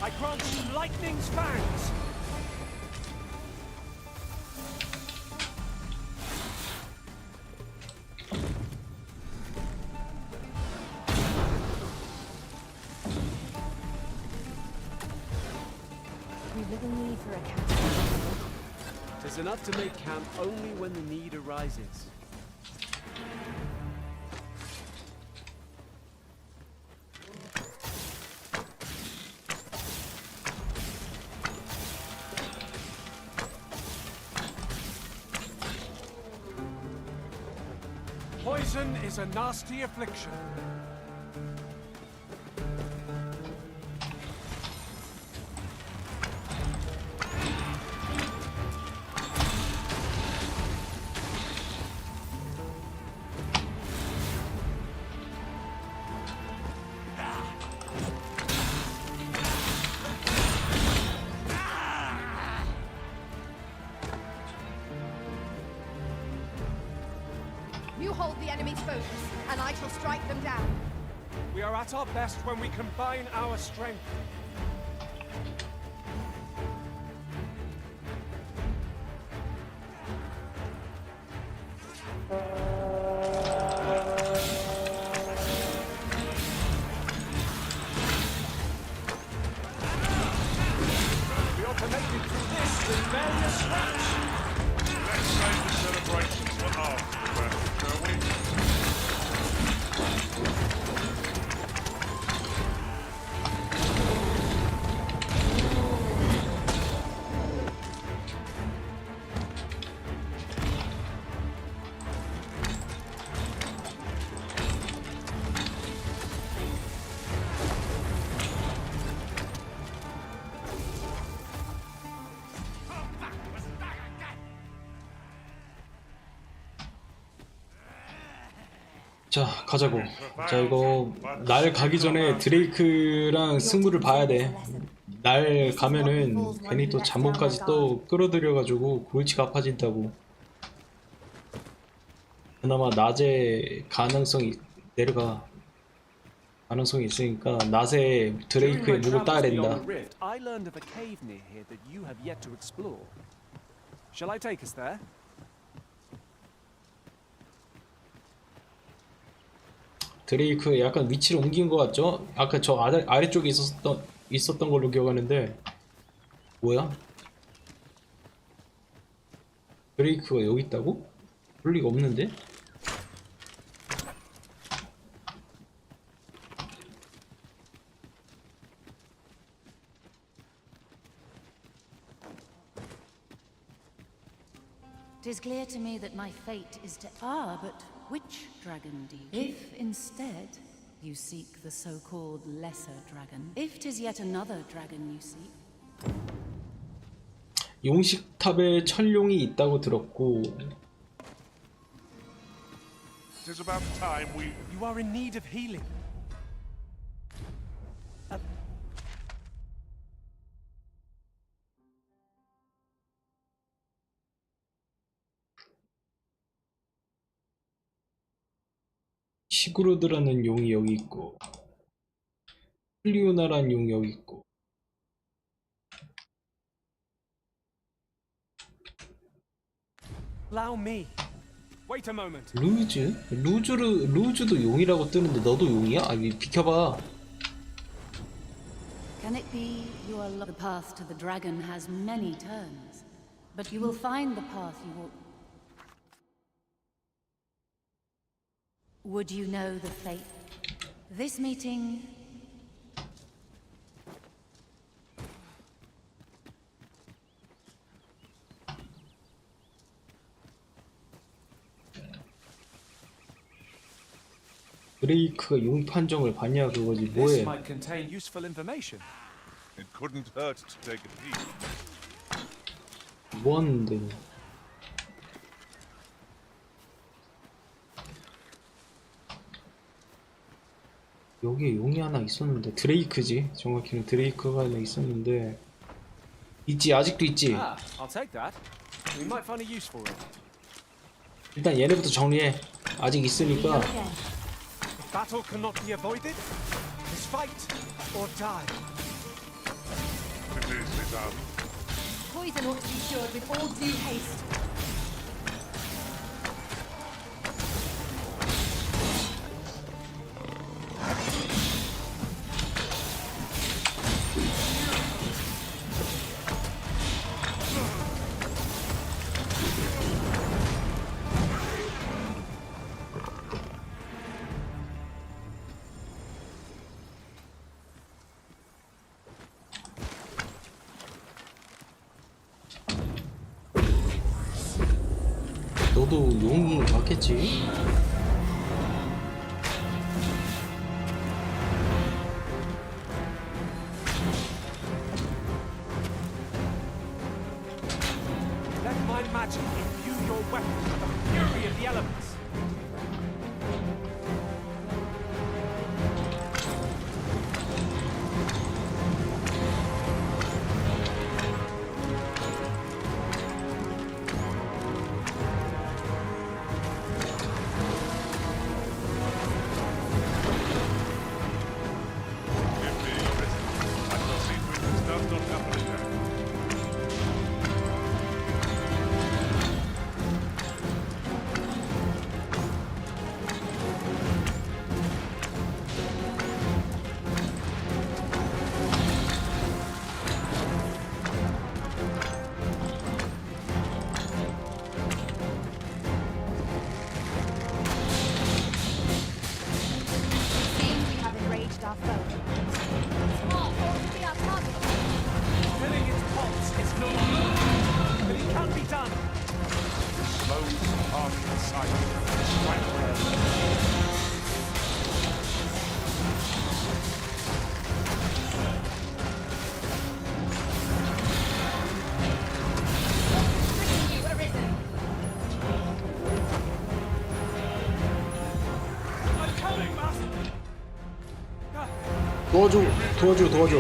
I grant you lightning's fangs. We really need for a camp. Tis enough to make camp only when the need arises. Poison is a nasty affliction. You hold the enemy's focus, and I shall strike them down. We are at our best when we combine our strength. We ought to make it through this rebellious match. Let's save the celebrations for after, shall we? 자, 가자고. 자, 이거 날 가기 전에 드레이크랑 승부를 봐야 돼. 날 가면은 괜히 또 잠옷까지 또 끌어들여가지고 골치가 아파진다고. 그나마 낮에 가능성이 내려가 가능성이 있으니까 낮에 드레이크의 목을 따야 된다. I learned of a cave near here that you have yet to explore. Shall I take us there? 드레이크 약간 위치를 옮긴 것 같죠? 아까 저 아래쪽에 있었던 걸로 기억하는데 뭐야? 브레이크가 여기 있다고? 그럴 리가 없는데? It is clear to me that my fate is to... Ah, but which dragon do you... If instead you seek the so-called lesser dragon, if 'tis yet another dragon you seek... 용식탑에 천룡이 있다고 들었고. It is about time we... You are in need of healing. 시그루드라는 용이 여기 있고, 클리오나라는 용이 여기 있고. Allow me. Wait a moment. 루즈? 루즈도 용이라고 뜨는데 너도 용이야? 아니 비켜봐. Can it be you are the path to the dragon has many turns, but you will find the path you will... Would you know the fate? This meeting... 브레이크가 용 판정을 받냐 그거지. This 뭐해? might contain useful information. It couldn't hurt to take a peek. 뭐 하는데? 여기에 용이 하나 있었는데, 드레이크지. 정확히는 드레이크가 하나 있었는데 있지, 아직도 있지. Ah, I'll take that. We might find a use for it. 일단 얘네부터 정리해. 아직 있으니까. If battle cannot be avoided, it's fight or die. It is done. Poison ought to be cured with all due haste. 너도 용이 맞겠지? Let my magic imbue your weapon with the fury of the elements. Filling its pots is no longer, but it can be done. Slow, hard sight. Quite rare. I'm coming, master. 도와줘.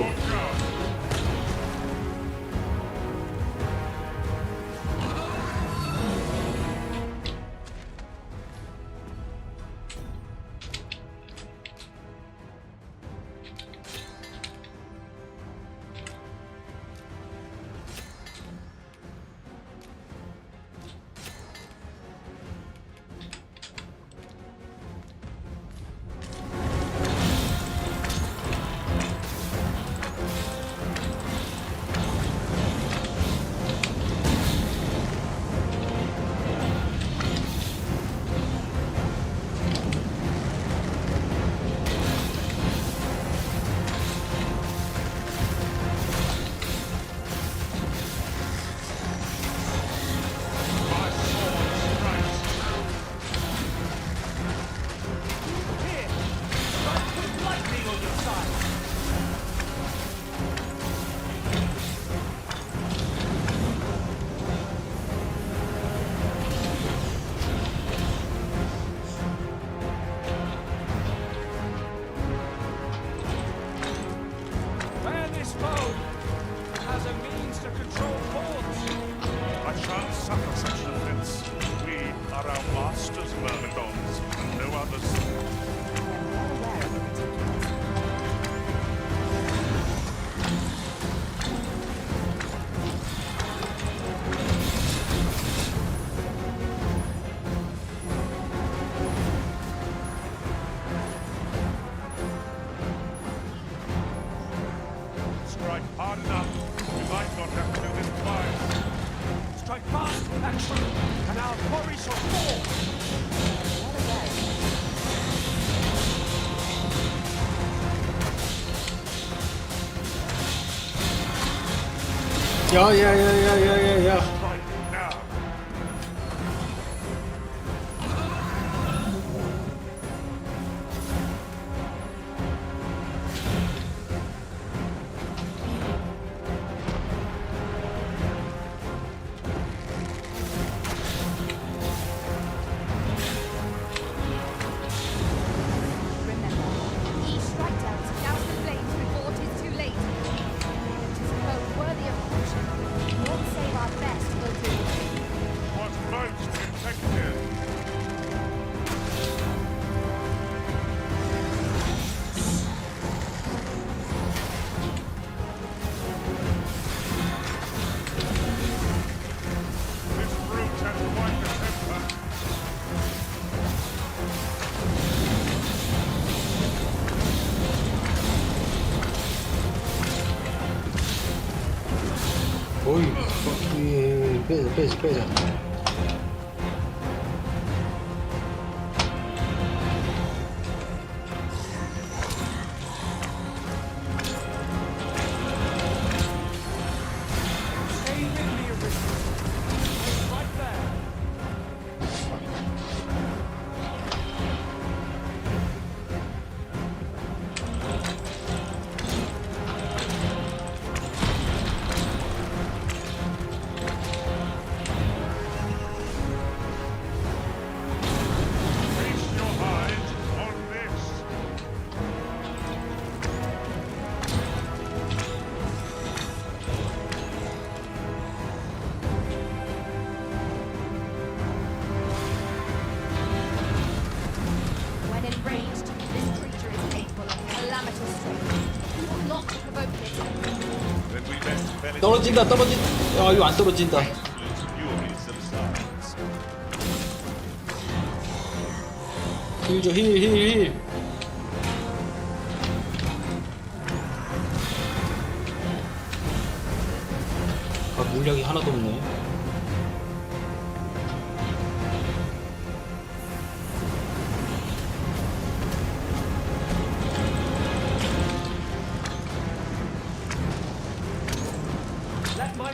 야야야야야야야. 어이, 빼자. 떨어진다. 야, 이거 안 떨어진다. 힐 줘, 힐. 아, 물약이 하나도 없네.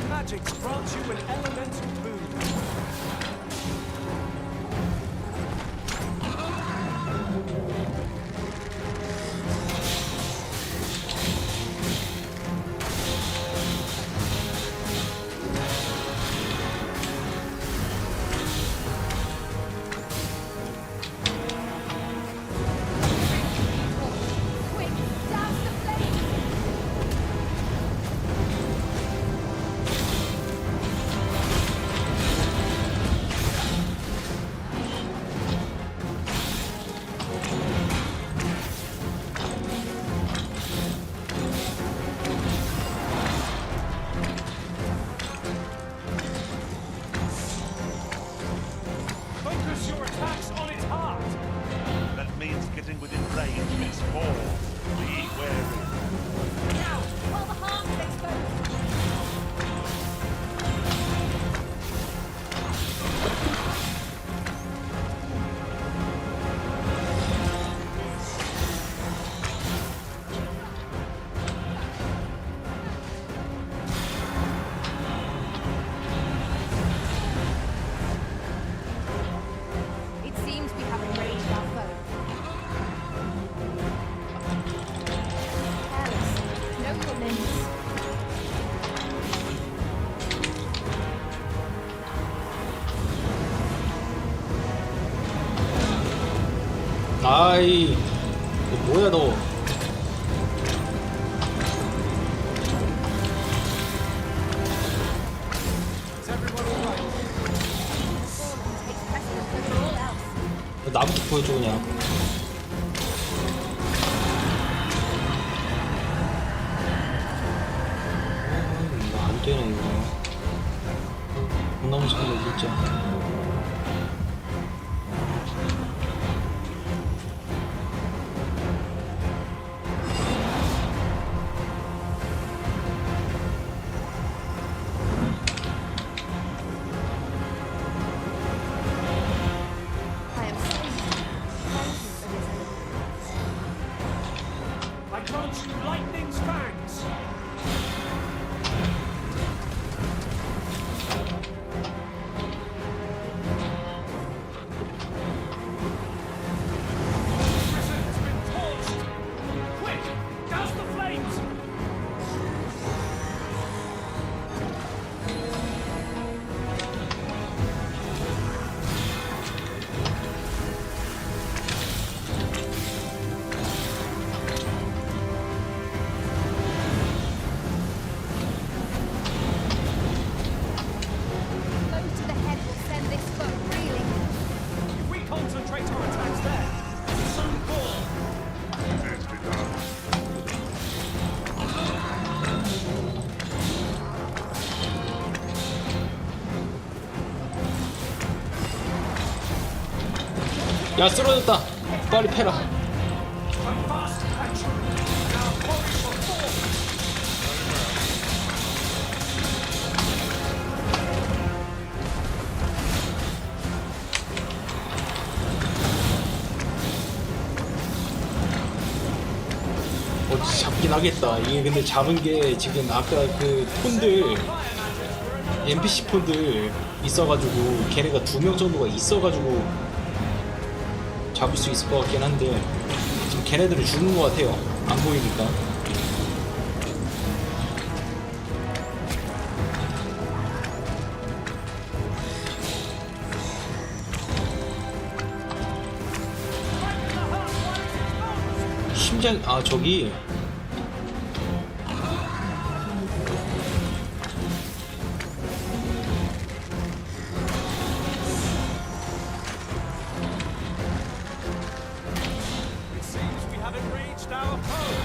Magic grants you an elemental boon. 아이, 너 뭐야 너? 나부터 보여줘 그냥. 이거 안 되네 이거. 겁나 무섭네 진짜. 야, 쓰러졌다. 빨리 패라. 잡긴 하겠다. 이게 근데 잡은 게 지금 아까 그 폰들 NPC 폰들 있어가지고 걔네가 2명 정도가 있어가지고 잡을 수 있을 것 같긴 한데 지금 걔네들은 죽는 것 같아요. 안 보이니까. 심장, 아 저기 It seems we haven't reached our home.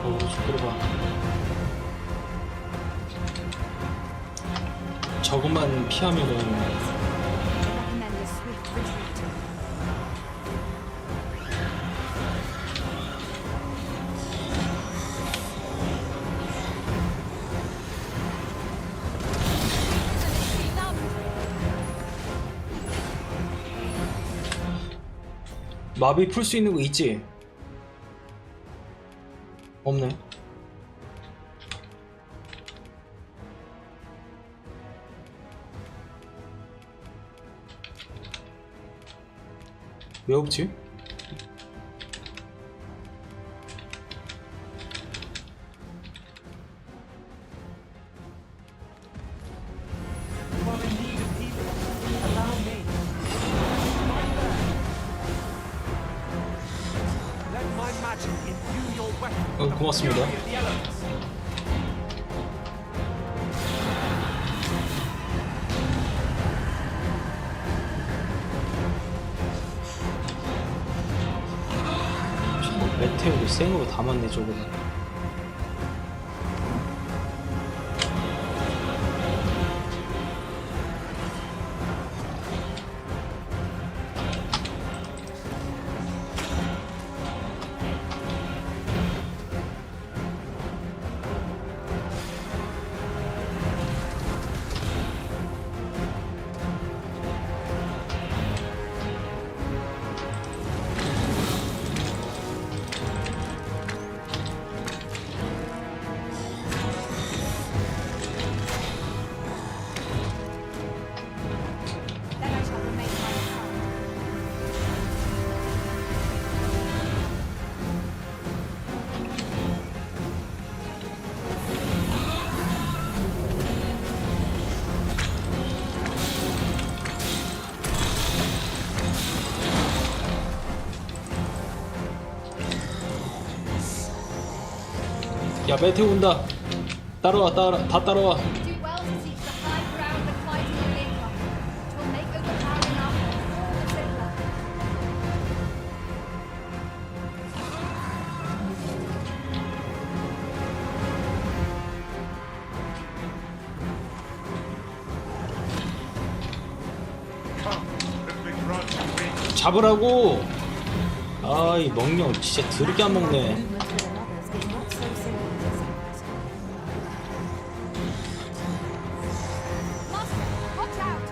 어우 시끄러워. 저것만 피하면은 Recommend a swift retreat. 마비 풀 수 있는 거 있지? 없네. 왜 없지? You are in need of healing. Allow me. Right there. Let my magic imbue your weapon. 고맙습니다. Fury of the elements. 메테오를 생으로 담았네 저거는. Then I shall remain by your side. 야 메테오 온다. 따라와 다 따라와. You do well to seek the high ground and fighting within one. It will make overpowering enough all the simpler. 잡으라고. 아이 명령 진짜 더럽게 안 먹네. Movement with others is not so simple as it Master, watch out!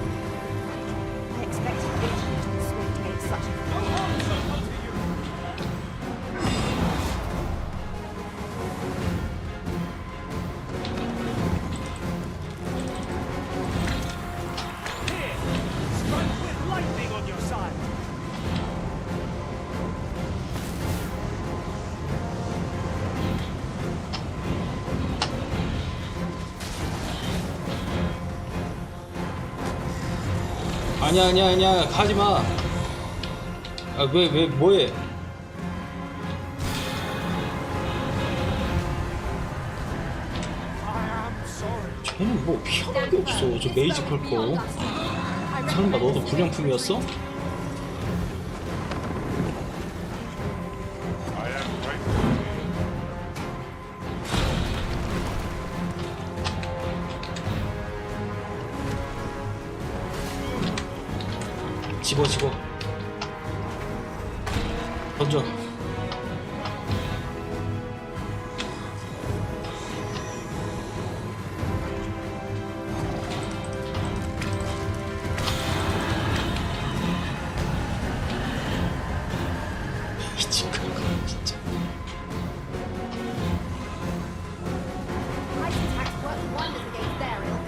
I expected victory to be swift against such a Here, strike with lightning on your side. 아니야 가지마. 아 왜 뭐해? 걔는 뭐 피하는 게 없어. 저 메이지 컬커. 설마 너도 불량품이었어? 집어 던져. 미친 거 진짜. Ice attacks work wonders against their ilk.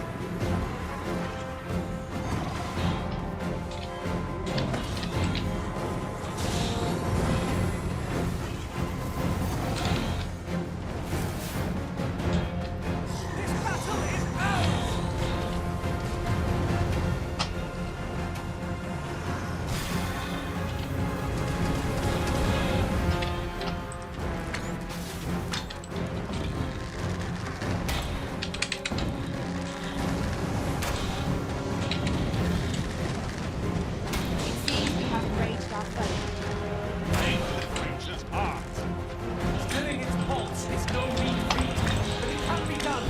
Stilling its pulse is no mean feat, but it can be done.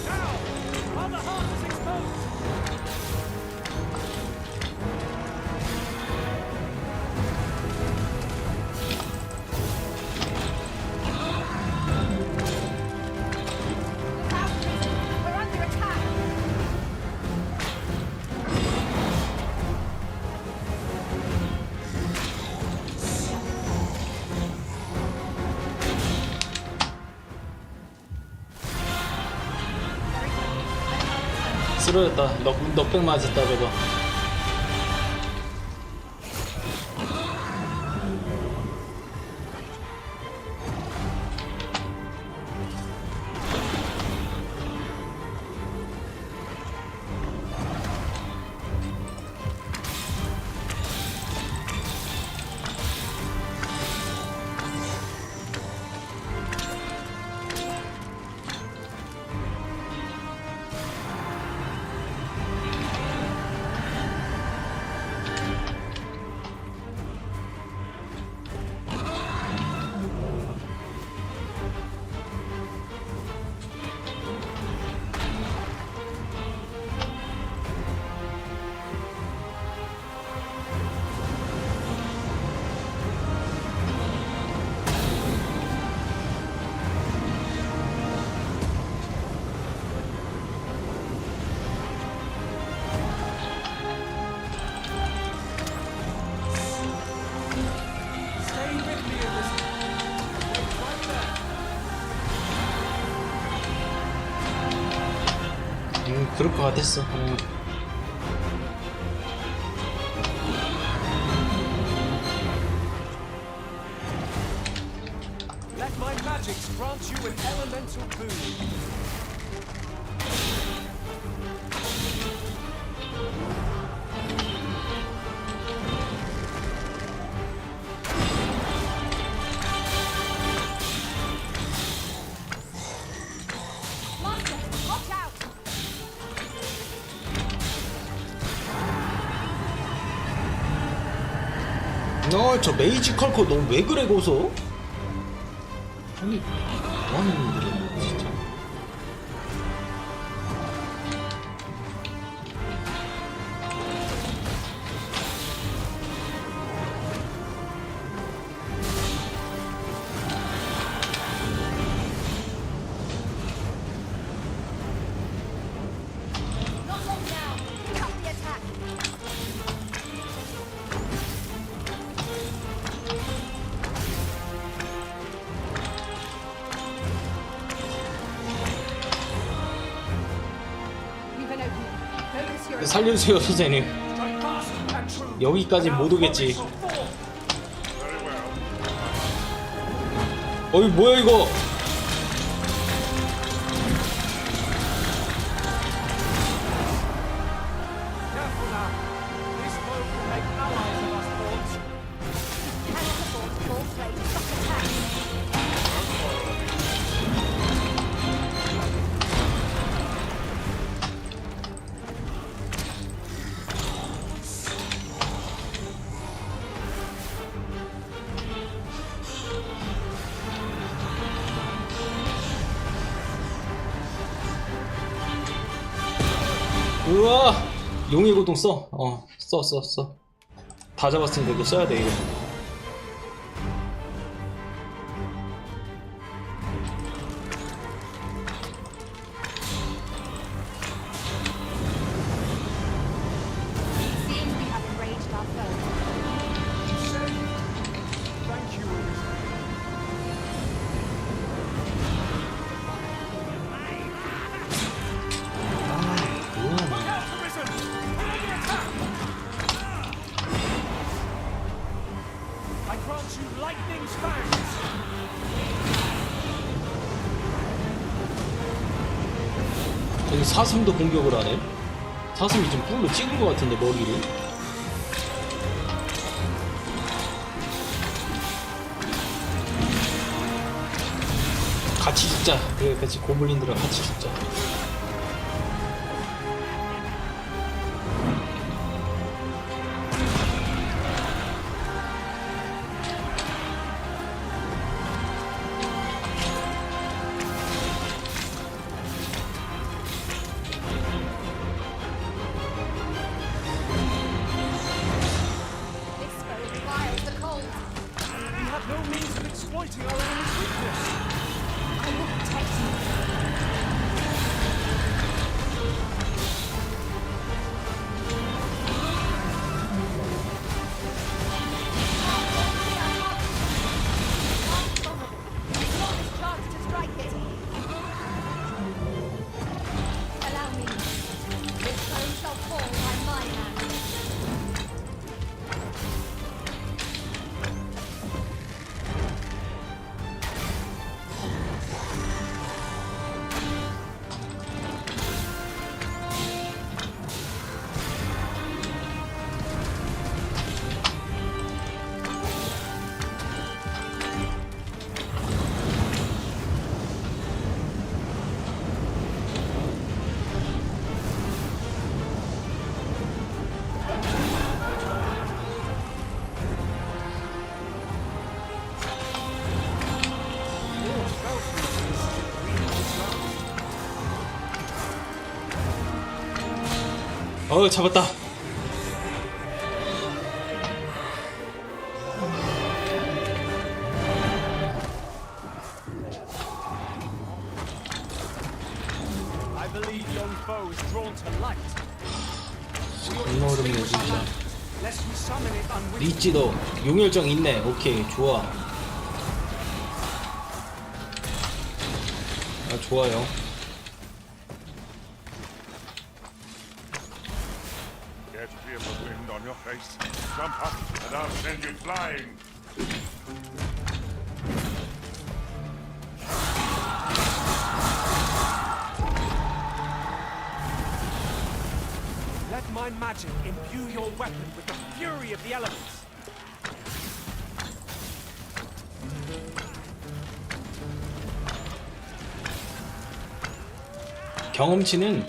Now, while the heart is exposed. We're under attack. 쓰러졌다. 넉백 맞았다 저거. Stay with me in this. Wait right there. 그럴 것 같았어. Let my magics grant you an elemental boon. Monster, watch out! 저 메이지 컬커 너 왜 그래 고서? 아니 뭐하는 놈들이야 진짜. Not long now. Pick up the attack. We've an opening. Focus your 살려주세요 선생님. Strike fast and true. 여기까지 못 오겠지. Shall fall. 어이 뭐야 이거? Careful now. This bow will make allies of us boys. hand support full straight. Shock attack. 'Tis 우와! 용의 고동 써. 써. 다 잡았으니까 이거 써야 돼, 이거. Seems we have enraged our foe. Thank you. I grant you lightning's fangs. 여기 사슴도 공격을 하네. 사슴이 좀 뿔로 찍은 것 같은데, 머리를. 같이 죽자. 그래, 같이 고블린들랑 같이 죽자. This foe reviles the cold. We have no means of exploiting our enemy's weakness. I will protect you. Chance to strike it. Allow me. This foe shall fall by my hand. 잡았다. I believe yon foe is drawn to light. 존나 어렵네, 진짜. Lest we summon it unwittingly. 리찌도 용혈정 있네. 오케이, 좋아. 좋아요. Get feel the wind on your face. Jump up and I'll send you flying. Let my magic imbue your weapon with the fury of the elements. 경험치는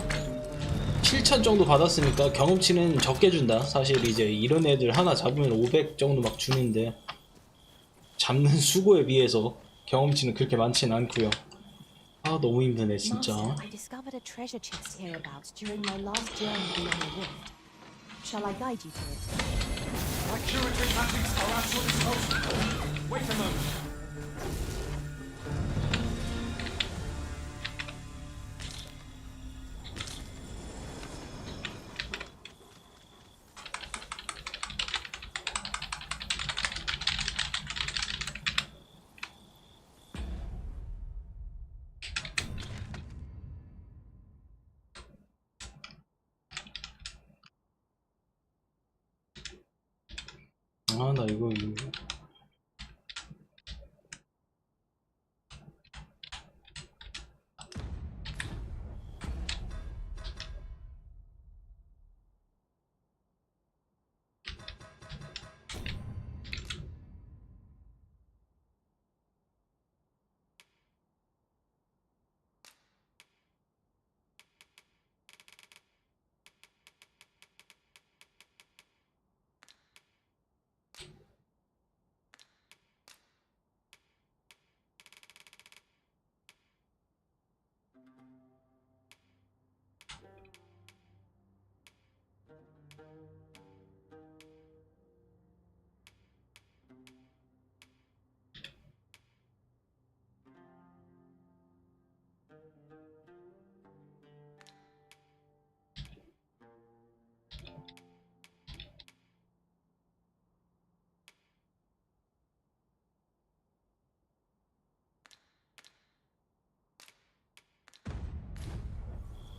7,000 정도 받았으니까 경험치는 적게 준다. 사실 이제 이런 애들 하나 잡으면 500 정도 막 주는데 잡는 수고에 비해서 경험치는 그렇게 많진 않고요. 아, 너무 힘드네 진짜. Master, I discovered a treasure chest hereabouts during my last journey beyond the rift. Shall I guide you to it? My curative magics are at your disposal. Wait a moment. 아, 나 이거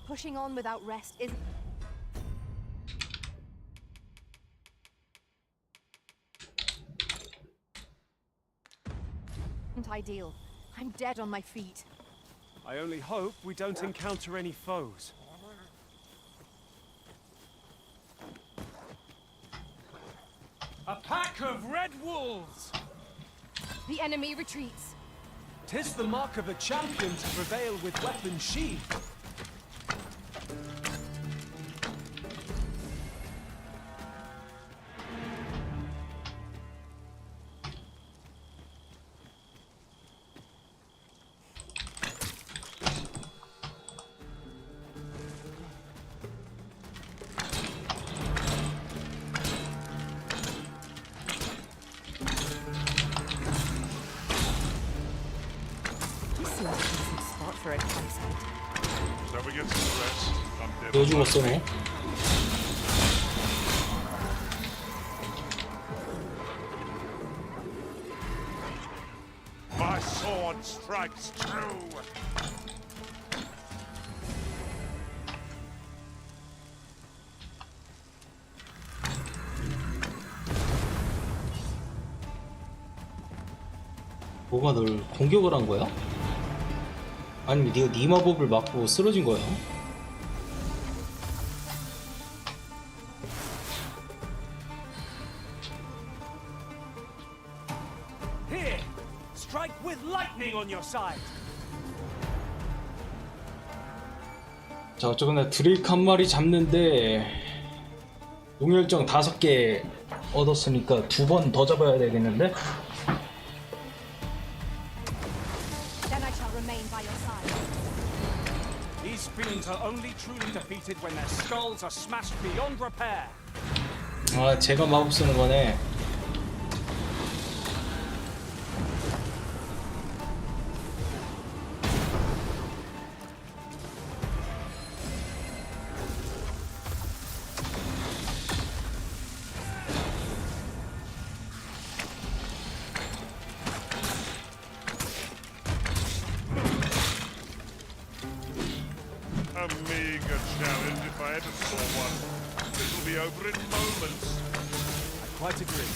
Pushing on without rest isn't ideal. I'm dead on my feet. I only hope we don't encounter any foes. A pack of red wolves! The enemy retreats. 'Tis the mark of a champion to prevail with weapons sheathed. For a concert. Shall we get some rest? I'm 너 죽었어 너? My sword strikes true. 뭐가 널 공격을 한 거야? 아니면 네가 네 마법을 맞고 쓰러진 거야? Here, strike with lightning on your side. 자, 어쨌거나 드레이크 한 마리 잡는데 용혈정 5개 얻었으니까 2번 더 잡아야 되겠는데? Then I shall remain by your side. These fiends are only truly defeated when their skulls are smashed beyond repair. 아, 제가 마법 쓰는 거네. A meager challenge if I ever saw one. It'll be over in moments. I quite agree.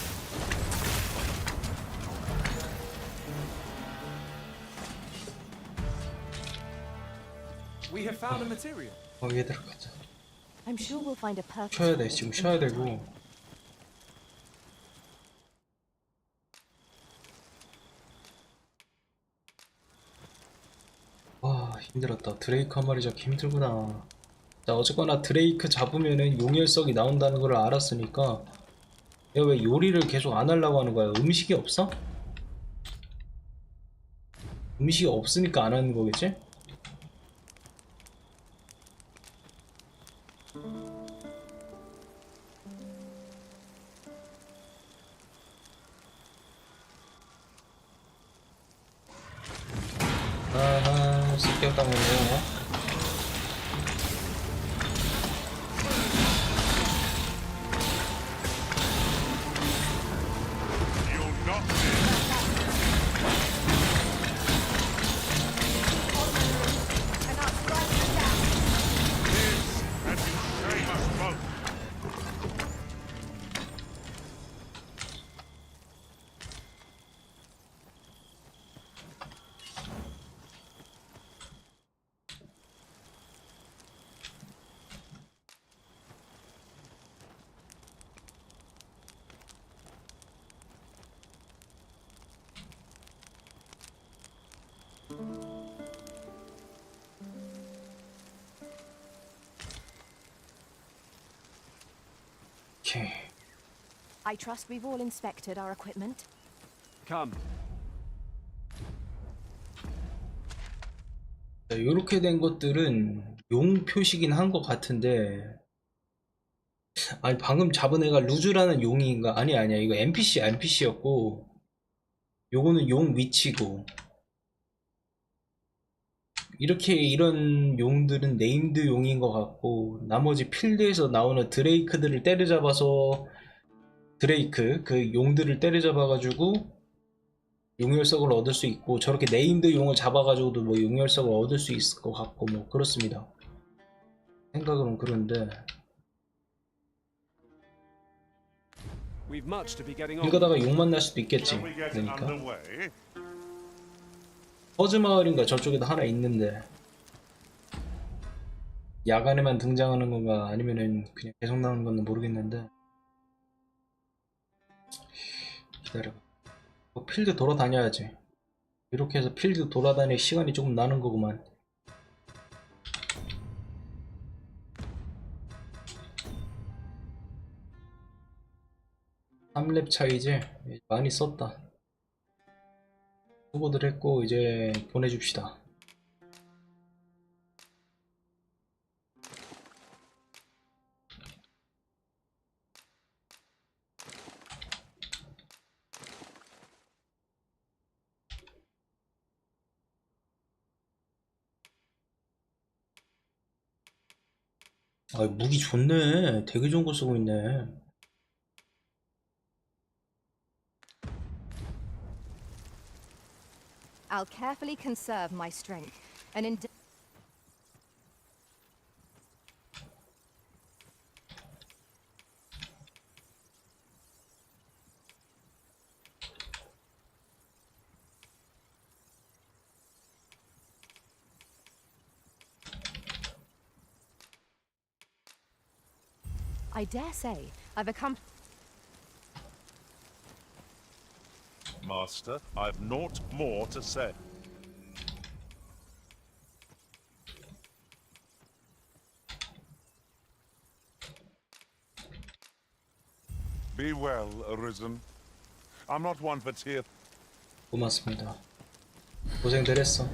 We have found a material. 위에 들어가자. I'm sure we'll find a perfect. 쉬어야 돼. 지금 쉬어야 되고. 와, 힘들었다. 드레이크 한 마리 잡기 힘들구나. 자, 어쨌거나 드레이크 잡으면은 용혈석이 나온다는 걸 알았으니까 얘가 왜 요리를 계속 안 하려고 하는 거야? 음식이 없어? 음식이 없으니까 안 하는 거겠지? 아하, 습격당했네요. 오케이. I trust we've all inspected our equipment. Come. 자, 요렇게 된 것들은 용 표시긴 한 것 같은데, 아니 방금 잡은 애가 루즈라는 용인가? 아니야 이거 NPC였고, 요거는 용 위치고, 이렇게 이런 용들은 네임드 용인 것 같고, 나머지 필드에서 나오는 드레이크들을 때려잡아서 드레이크 그 용들을 때려잡아가지고 용혈석을 얻을 수 있고, 저렇게 네임드 용을 잡아가지고도 뭐 용혈석을 얻을 수 있을 것 같고, 뭐 그렇습니다. 생각은 그런데 We've much to be getting 길 on. 가다가 욕만 날 수도 있겠지. Shall we get 그러니까 underway? 퍼즈 마을인가 저쪽에도 하나 있는데 야간에만 등장하는 건가 아니면은 그냥 계속 나오는 건지 모르겠는데 기다려봐. 필드 돌아다녀야지. 이렇게 해서 필드 돌아다닐 시간이 조금 나는 거구만. 3렙 차이지? 많이 썼다. 수고들 했고 이제 보내줍시다. 아, 무기 좋네. 되게 좋은 거 쓰고 있네. I'll carefully conserve my strength and in I dare say I've accomplished. Master, I've naught more to say. Be well, Arisen. I'm not one for tears. 고맙습니다. 고생들 했어.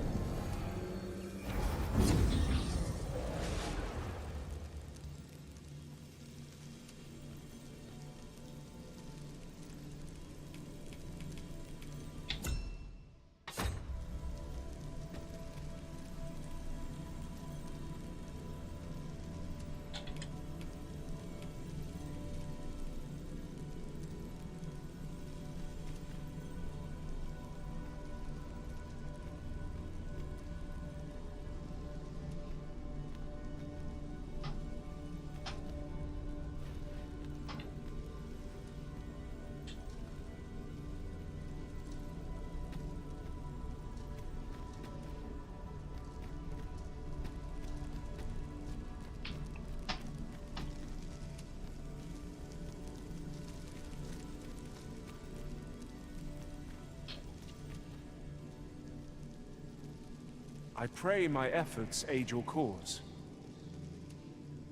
I pray my efforts aid your cause.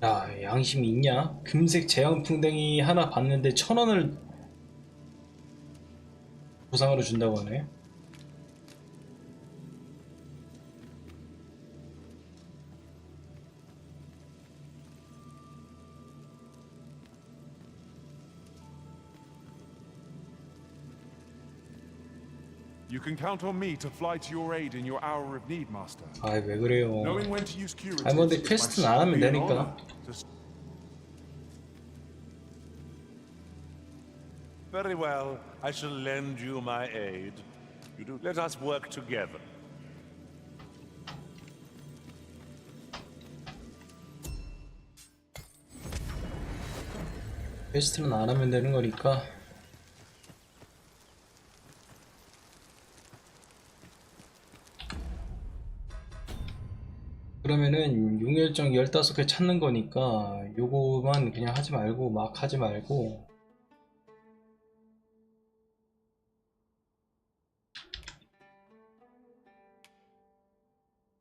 야, 양심이 있냐? 금색 재앙풍뎅이 하나 봤는데 1,000원을 보상으로 준다고 하네. You can count on me to fly to your aid in your hour of need, Master. 아이, 왜 그래요? Knowing when to use curatives 아니, 뭐 근데 is my 퀘스트는 안 하면 shield and 되니까. honor to- Very well, I shall lend you my aid. Let us work together. 퀘스트는 안 하면 되는 거니까. 그러면은 용혈정 15개 찾는 거니까 요거만 그냥 하지 말고 막 하지 말고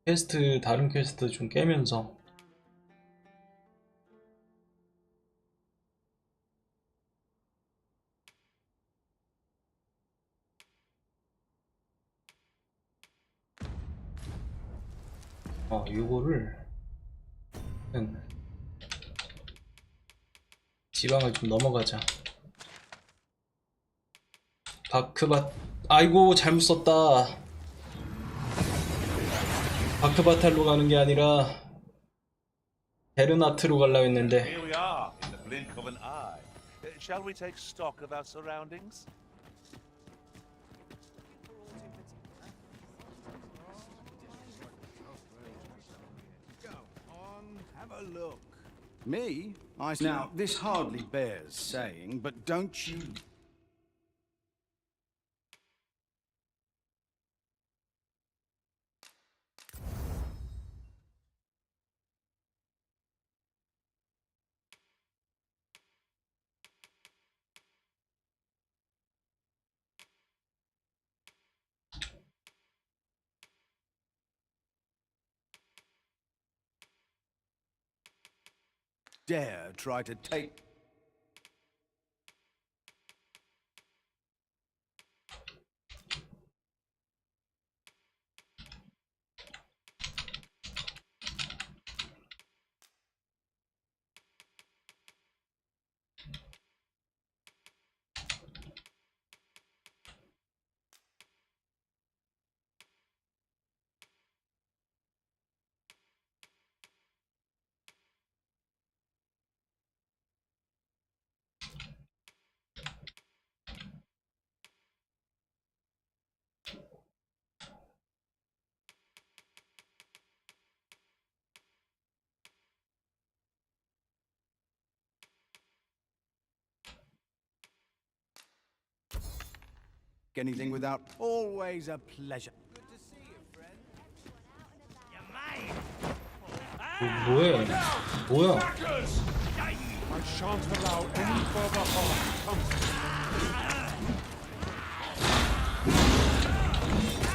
퀘스트 다른 퀘스트 좀 깨면서 요거를 지방을 좀 넘어가자. 바크바 아이고 잘못 썼다. 바크바탈로 가는 게 아니라 베르나트로 가려고 했는데. Here we are, in the blink of an eye. Shall we take stock of our surroundings? Go on, have a look. Me? Now, this hardly bears saying, but don't you... dare try to take... anything without... Always a pleasure. Good to see you, friend. 뭐해? 뭐야? I shan't allow any further harm to come to you.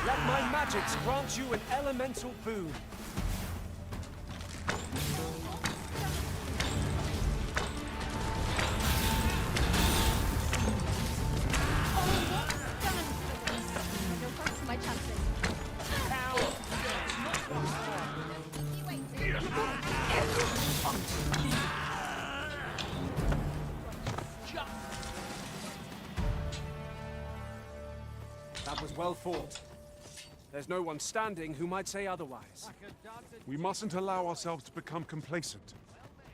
Let my magics grant you an elemental boon. That was well fought. There's no one standing who might say otherwise. We mustn't allow ourselves to become complacent.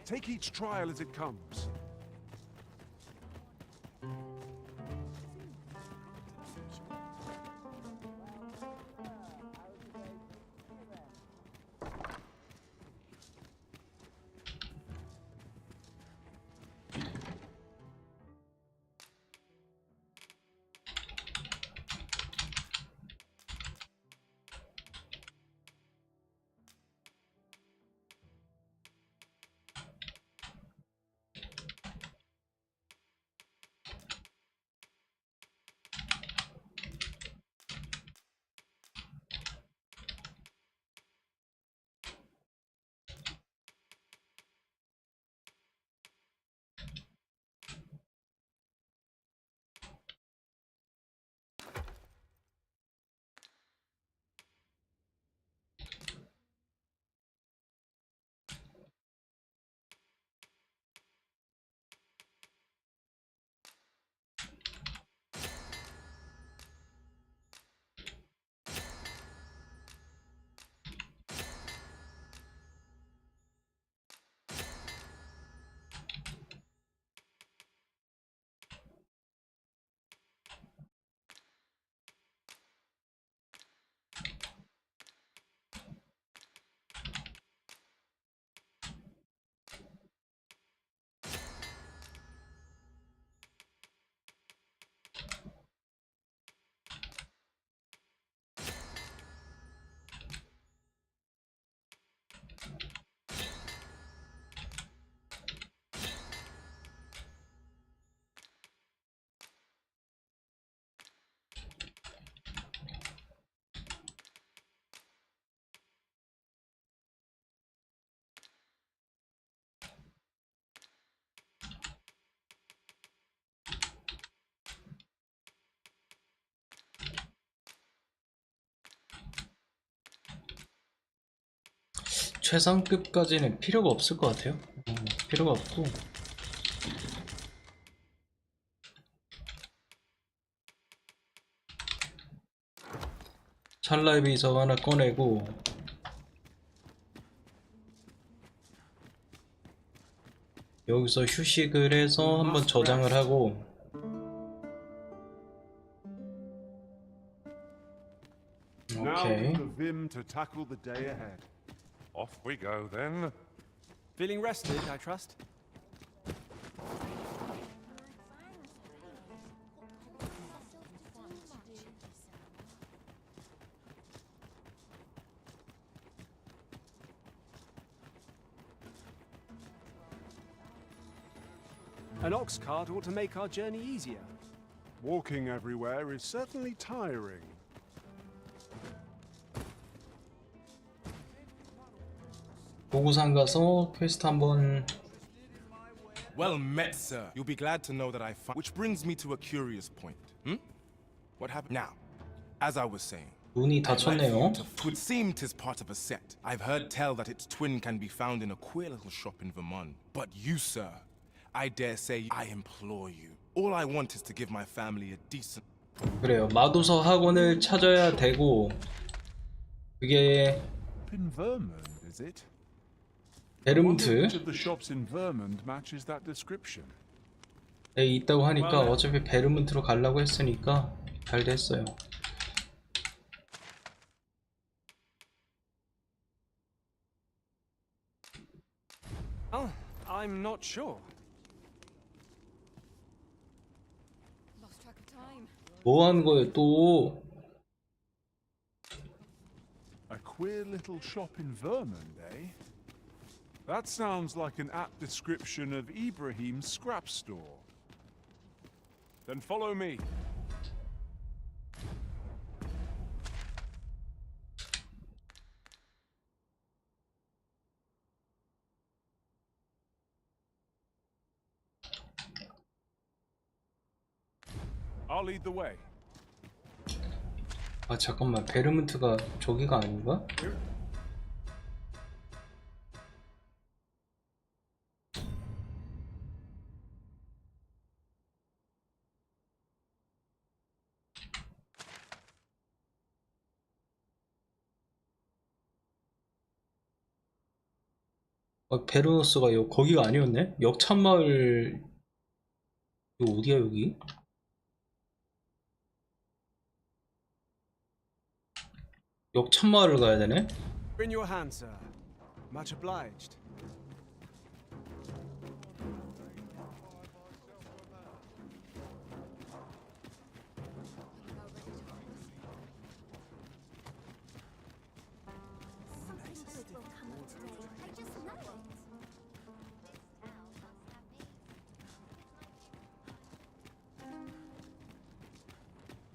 Take each trial as it comes. 최상급까지는 필요가 없을 것 같아요. 필요가 없고 찰나의 비석 하나 꺼내고 여기서 휴식을 해서 한번 저장을 하고 Now give the vim to tackle the day ahead. Off we go then. Feeling rested, I trust? An ox cart ought to make our journey easier. Walking everywhere is certainly tiring. 보고산 가서 퀘스트 한번. Well met, sir. You'll be glad to know that I found. Which brings me to a curious point. What happened now? As I was saying. 눈이 다쳤네요. It would seem 'tis part of a set. I've heard tell that its twin can be found in a queer little shop in Vermont. But you, sir, I dare say, I implore you. All I want is to give my family a decent. 그래요. 마도서 학원을 찾아야 되고 그게 In Vermont, is it? 베르문트 Which of the shops in Vermont matches that description? 에 있다고 하니까 어차피 베르문트로 가려고 했으니까 잘 됐어요. Oh, I'm not sure. Lost track of time. 뭐 하는 거예요 또? A queer little shop in Vermont, eh? That sounds like an apt description of Ibrahim's scrap store. Then follow me. I'll lead the way. 아 잠깐만 베르문트가 저기가 아닌가? 베르노스가 거기가 아니었네? 역참마을 이거 어디야 여기? 역참마을을 가야 되네? In your hand, sir. Much obliged.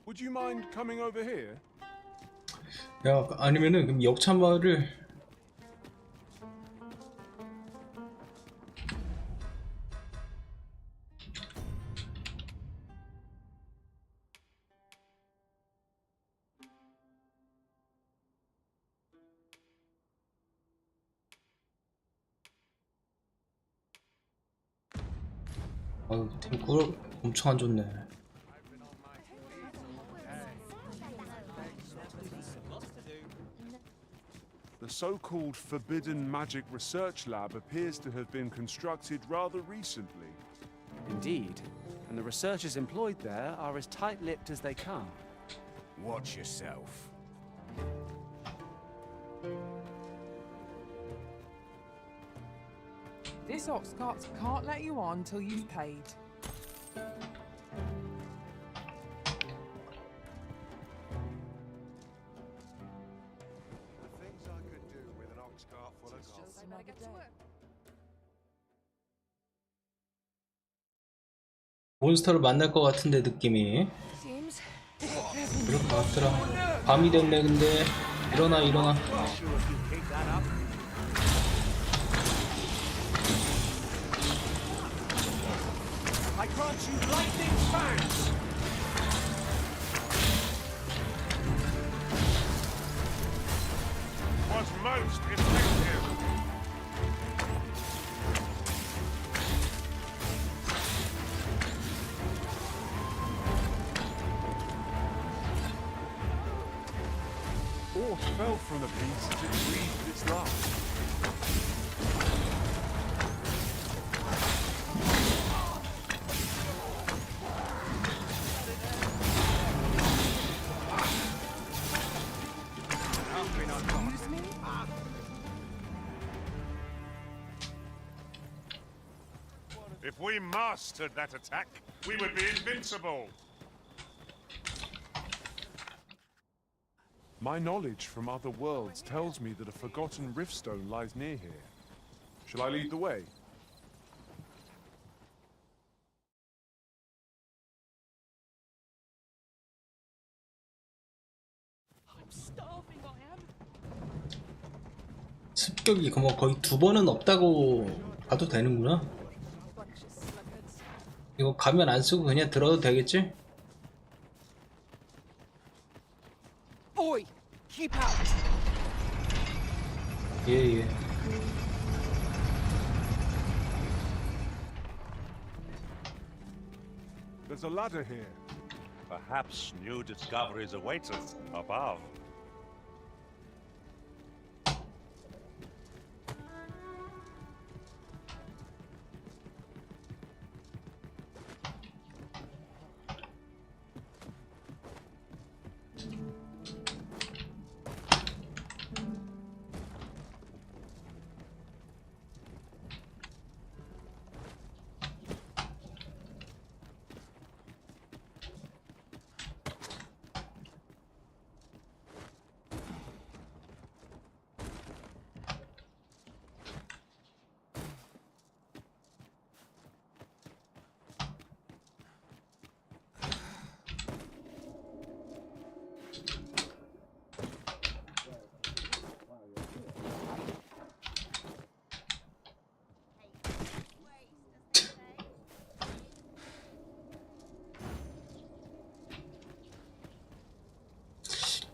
Would you mind coming over here? 야 아니면은 그럼 역참마을을 아유 템꿀 엄청 안 좋네. The so-called Forbidden Magic Research Lab appears to have been constructed rather recently. Indeed. And the researchers employed there are as tight-lipped as they come. Watch yourself. This ox cart can't let you on till you've paid. 몬스터를 만날 것 같은데 느낌이 그럴 것 같더라. 밤이 됐네. 근데 일어나 I grant you lightning fangs! Was most effective. Orc fell from the beast as it breathed its last. If we mastered that attack, we would be invincible. My knowledge from other worlds tells me that a forgotten riftstone lies near here. Shall I lead the way? I'm starving, I am. 습격이 뭐 거의 2번은 없다고 봐도 되는구나. 이거 가면 안 쓰고 그냥 들어도 되겠지? Oi, keep out. 예. There's a ladder here. Perhaps new discoveries await us above.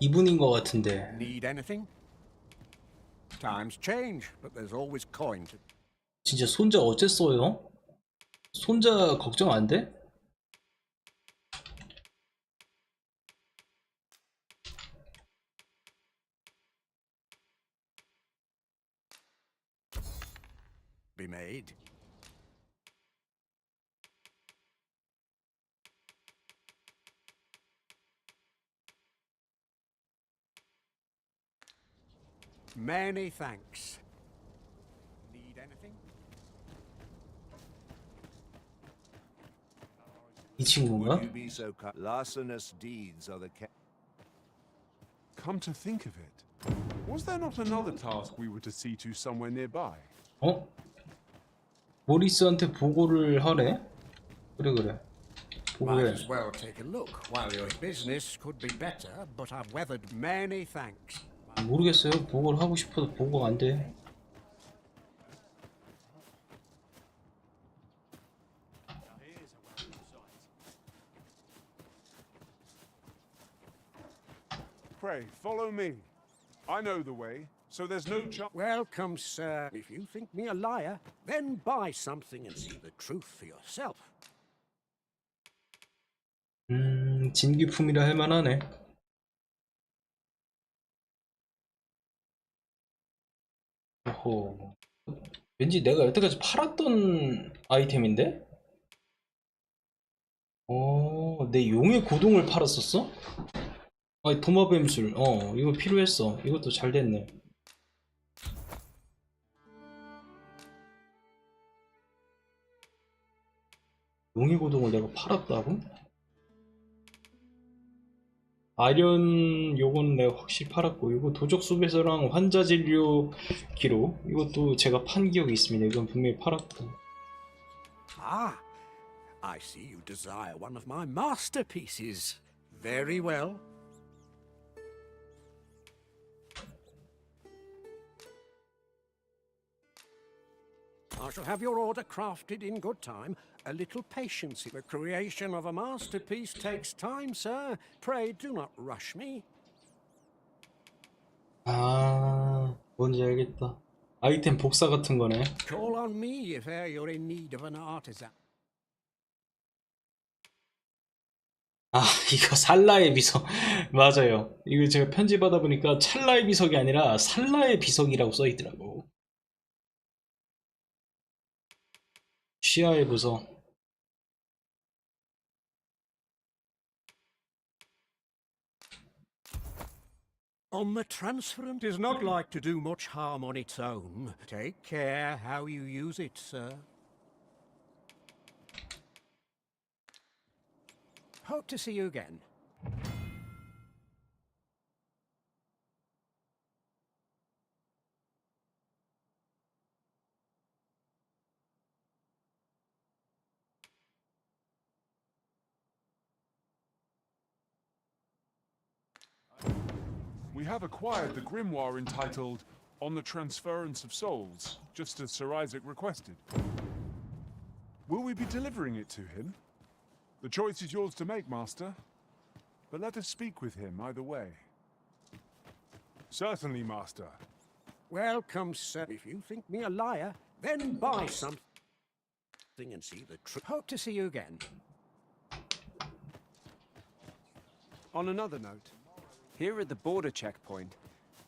이분인 것 같은데. Need anything? Times change, but there's always coin to... 진짜 손자 어쨌어요? 손자 걱정 안 돼? be made. Many thanks. Need anything? 이 친구인가? Would you be so larcenous deeds are the Come to think of it, was there not another task we were to see to somewhere nearby? 어? 모리스한테 보고를 하래? 그래. Might 보고해. as well take a look. While your business could be better, but I've weathered many thanks. 모르겠어요. 보고를 하고 싶어도 보고가 안 돼. Pray, follow me. I know the way, so there's no chance. Welcome, sir. If you think me a liar, then buy something and see the truth for yourself. 진기품이라 할 만하네. 오호. 왠지 내가 여태까지 팔았던 아이템인데? 내 용의 고동을 팔았었어? 아니, 도마뱀술. 이거 필요했어. 이것도 잘 됐네. 용의 고동을 내가 팔았다고? 아련 요거는 내가 확실히 팔았고, 이거 도적 수배서랑 환자 진료 기록 이것도 제가 판 기억이 있습니다. 이건 분명히 팔았고. Ah, I see you desire one of my masterpieces. Very well. I shall have your order crafted in good time. A little patience. The creation of a masterpiece takes time, sir. Pray do not rush me. 아, 뭔지 알겠다. 아이템 복사 같은 거네. Call on me if e'er you're in need of an artisan. 아, 이거 살라의 비석. 맞아요. 이거 제가 편집하다 보니까 찰나의 비석이 아니라 살라의 비석이라고 써있더라고. 시야의 부석. On the transferent is not like to do much harm on its own. Take care how you use it, sir. Hope to see you again. We have acquired the grimoire entitled On the Transference of Souls, just as Sir Isaac requested. Will we be delivering it to him? The choice is yours to make, Master. But let us speak with him either way. Certainly, Master. Welcome, sir. If you think me a liar, then buy something and see the truth. Hope to see you again. On another note, here at the border checkpoint,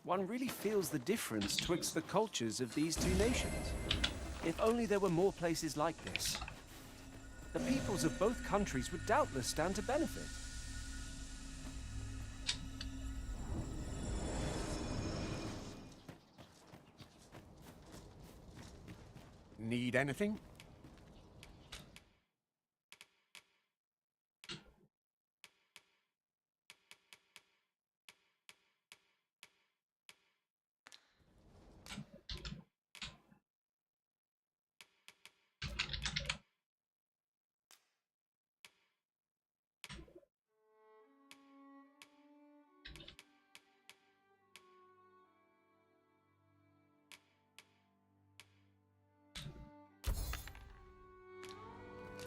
one really feels the difference twixt the cultures of these two nations. If only there were more places like this. The peoples of both countries would doubtless stand to benefit. Need anything?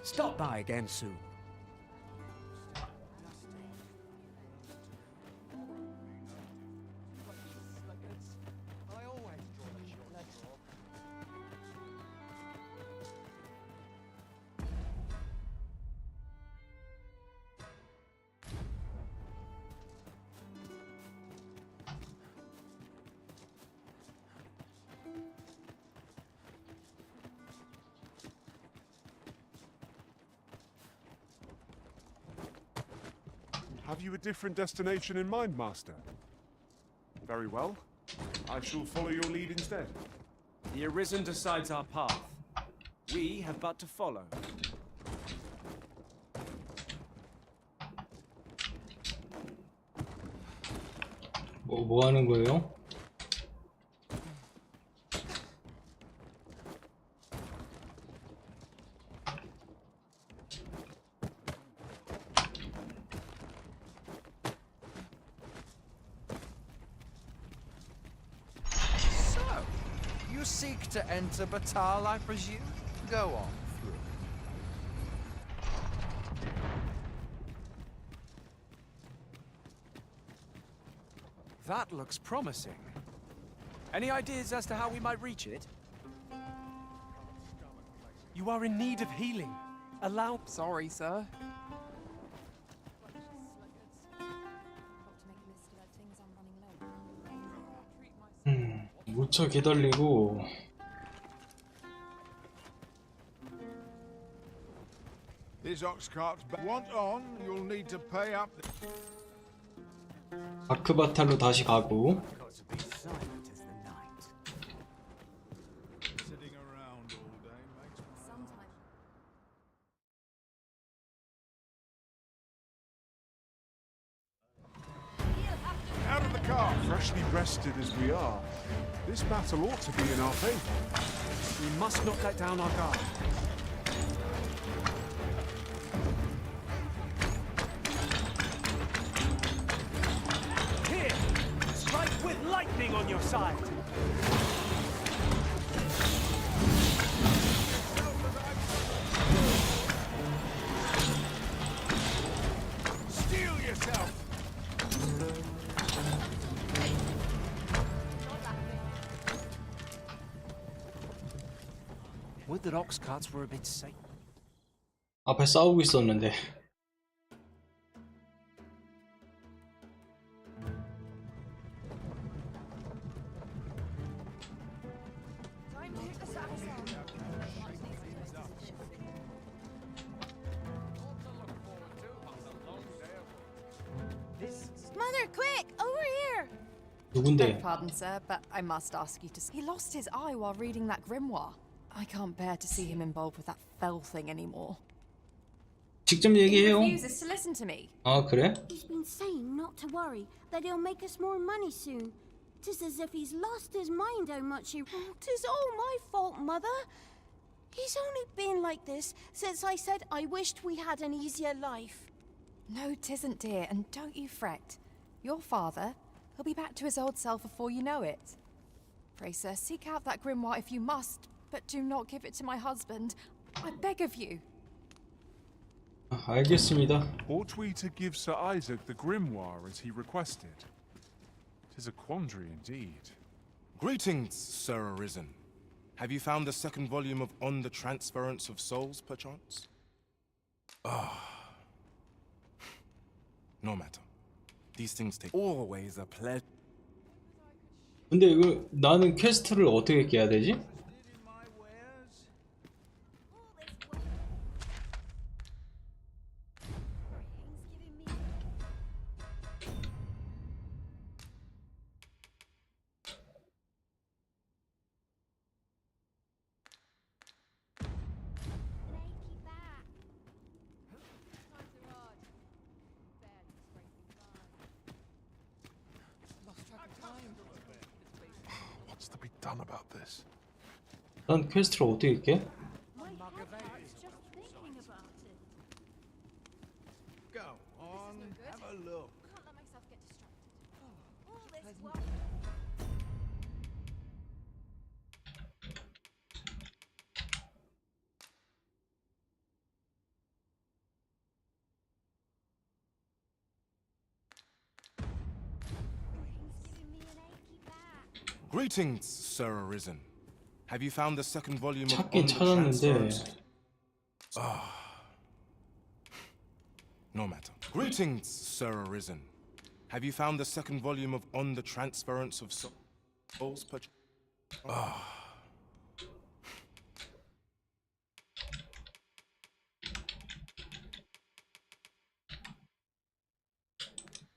Stop by again soon. Have you a different destination in mind, Master? Very well. I shall follow your lead instead. The Arisen decides our path. We have but to follow. 뭐 하는 거예요? Seek to enter Batal, I presume? Go on through. That looks promising. Any ideas as to how we might reach it? You are in need of healing. Allow... Sorry, sir. 무척 기다리고 This ox cart's want on, you'll need to pay up. 아크바탈로 다시 가고 Sitting around all day makes me Out of the car! Freshly rested as we are, this battle ought to be in our favor. We must not let down our guard. Here! Strike with lightning on your side! Steel yourself! Would that ox carts were a bit safe. 앞에 싸우고 있었는데 Mother, quick! Over here! 누군데? Beg pardon, sir, but I must ask you to... He lost his eye while reading that grimoire. I can't bear to see him involved with that fell thing anymore. 직접 He 얘기해요. refuses to listen to me. 아, 그래? He's been saying not to worry, that he'll make us more money soon. 'Tis as if he's lost his mind how much he... 'Tis all my fault, Mother. He's only been like this since I said I wished we had an easier life. No, 'tisn't, dear, and don't you fret. Your father, he'll be back to his old self before you know it. Pray, sir, seek out that grimoire if you must, but do not give it to my husband. I beg of you. 알겠습니다. Ought we to give Sir Isaac the grimoire as he requested? 'Tis a quandary indeed. Greetings, Sir Arisen. Have you found the second volume of On the Transference of Souls, perchance? No matter. These things take always a pleasure. 근데 이거 나는 퀘스트를 어떻게 깨야 되지? What's to be done about this? 난 퀘스트를 어떻게 깨? Go on, have a look. Greetings, Sir Arisen. Have you found the second volume of 찾긴 On the 찾았는데 Transference? No matter. Greetings, Sir Arisen. Have you found the second volume of On the Transference of Souls, perchance?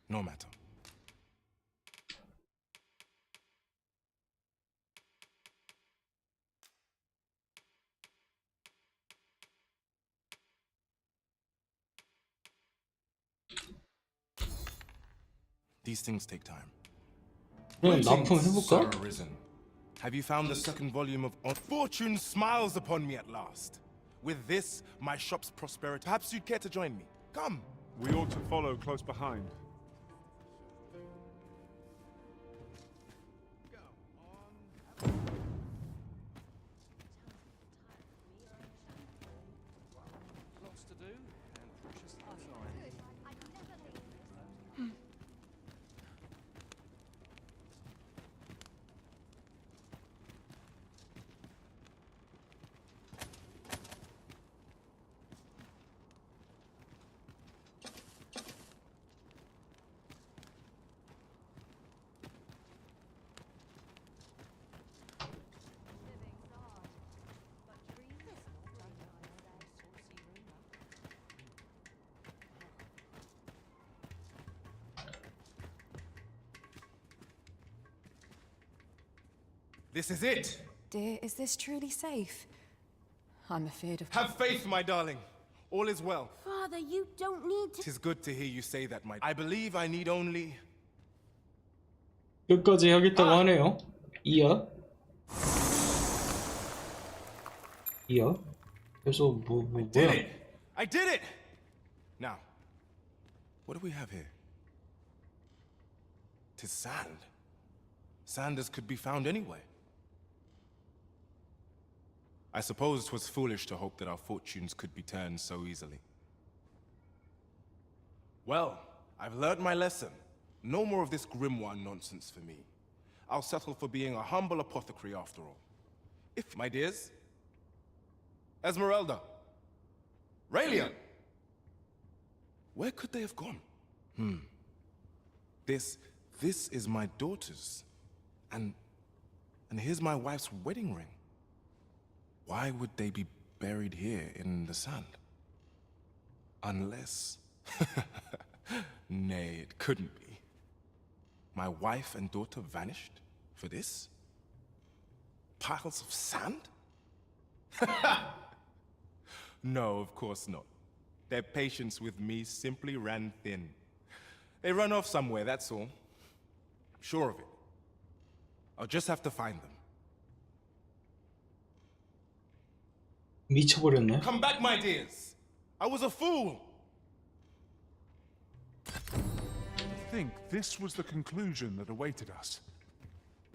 No matter. These things take time. 그냥 Greetings, 납품해볼까? Sir Arisen. Have you found the second volume of Fortune smiles upon me at last. With this, my shop's prosperity. Perhaps you'd care to join me. Come. We ought to follow close behind. Lots to do, and precious little time. This is it. Dear, is this truly safe? I'm afeard of... Have faith, my darling. All is well. Father, you don't need to... 'Tis good to hear you say that, my... I believe I need only... 끝까지 하겠다고 하네요. 이어. 그래서 뭐야? I did it! Now, what do we have here? 'Tis sand. Sand as could be found anywhere. I suppose 'twas foolish to hope that our fortunes could be turned so easily. Well, I've learned my lesson. No more of this grimoire nonsense for me. I'll settle for being a humble apothecary after all. If, my dears... Esmeralda. Raelia. Where could they have gone? This is my daughter's. And here's my wife's wedding ring. Why would they be buried here in the sand? Unless... Nay, it couldn't be. My wife and daughter vanished for this? Piles of sand? No, of course not. Their patience with me simply ran thin. They run off somewhere, that's all. I'm sure of it. I'll just have to find them. 미쳐버렸네. Come back, my dears! I was a fool! I think this was the conclusion that awaited us.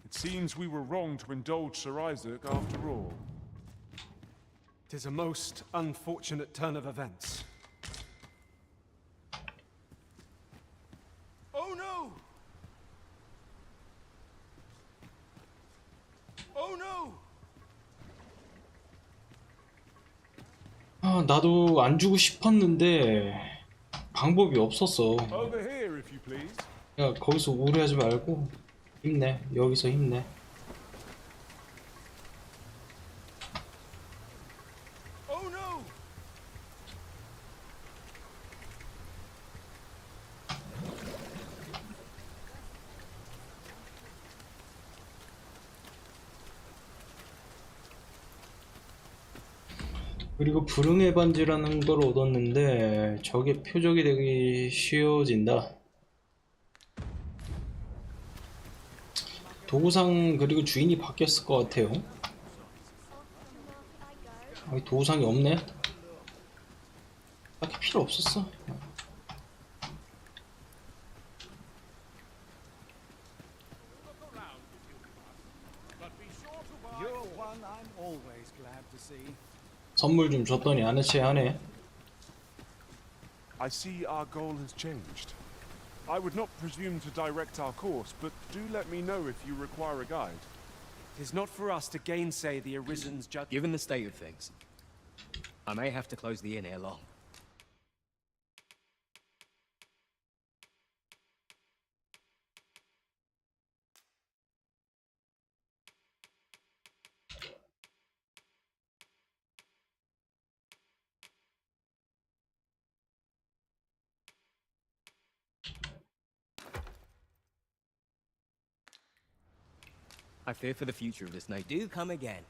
It seems we were wrong to indulge Sir Isaac after all. 'Tis a most unfortunate turn of events. Oh no! Oh no! 아, 나도 안 주고 싶었는데 방법이 없었어. Over here, if you please. 야, 거기서 우려하지 말고 힘내. 여기서 힘내. Oh no! 그리고 불응의 반지라는 걸 얻었는데 저게 표적이 되기 쉬워진다. 도구상 그리고 주인이 바뀌었을 것 같아요. 도구상이 없네. 딱히 필요 없었어. You're one I'm always glad to see. 선물 좀 줬더니 아는 체 하네. I see our goal has changed. I would not presume to direct our course, but do let me know if you require a guide. 'Tis not for us to gainsay the Arisen's judgment. Given the state of things, I may have to close the inn ere long. I fear for the future of this nation. Do come again.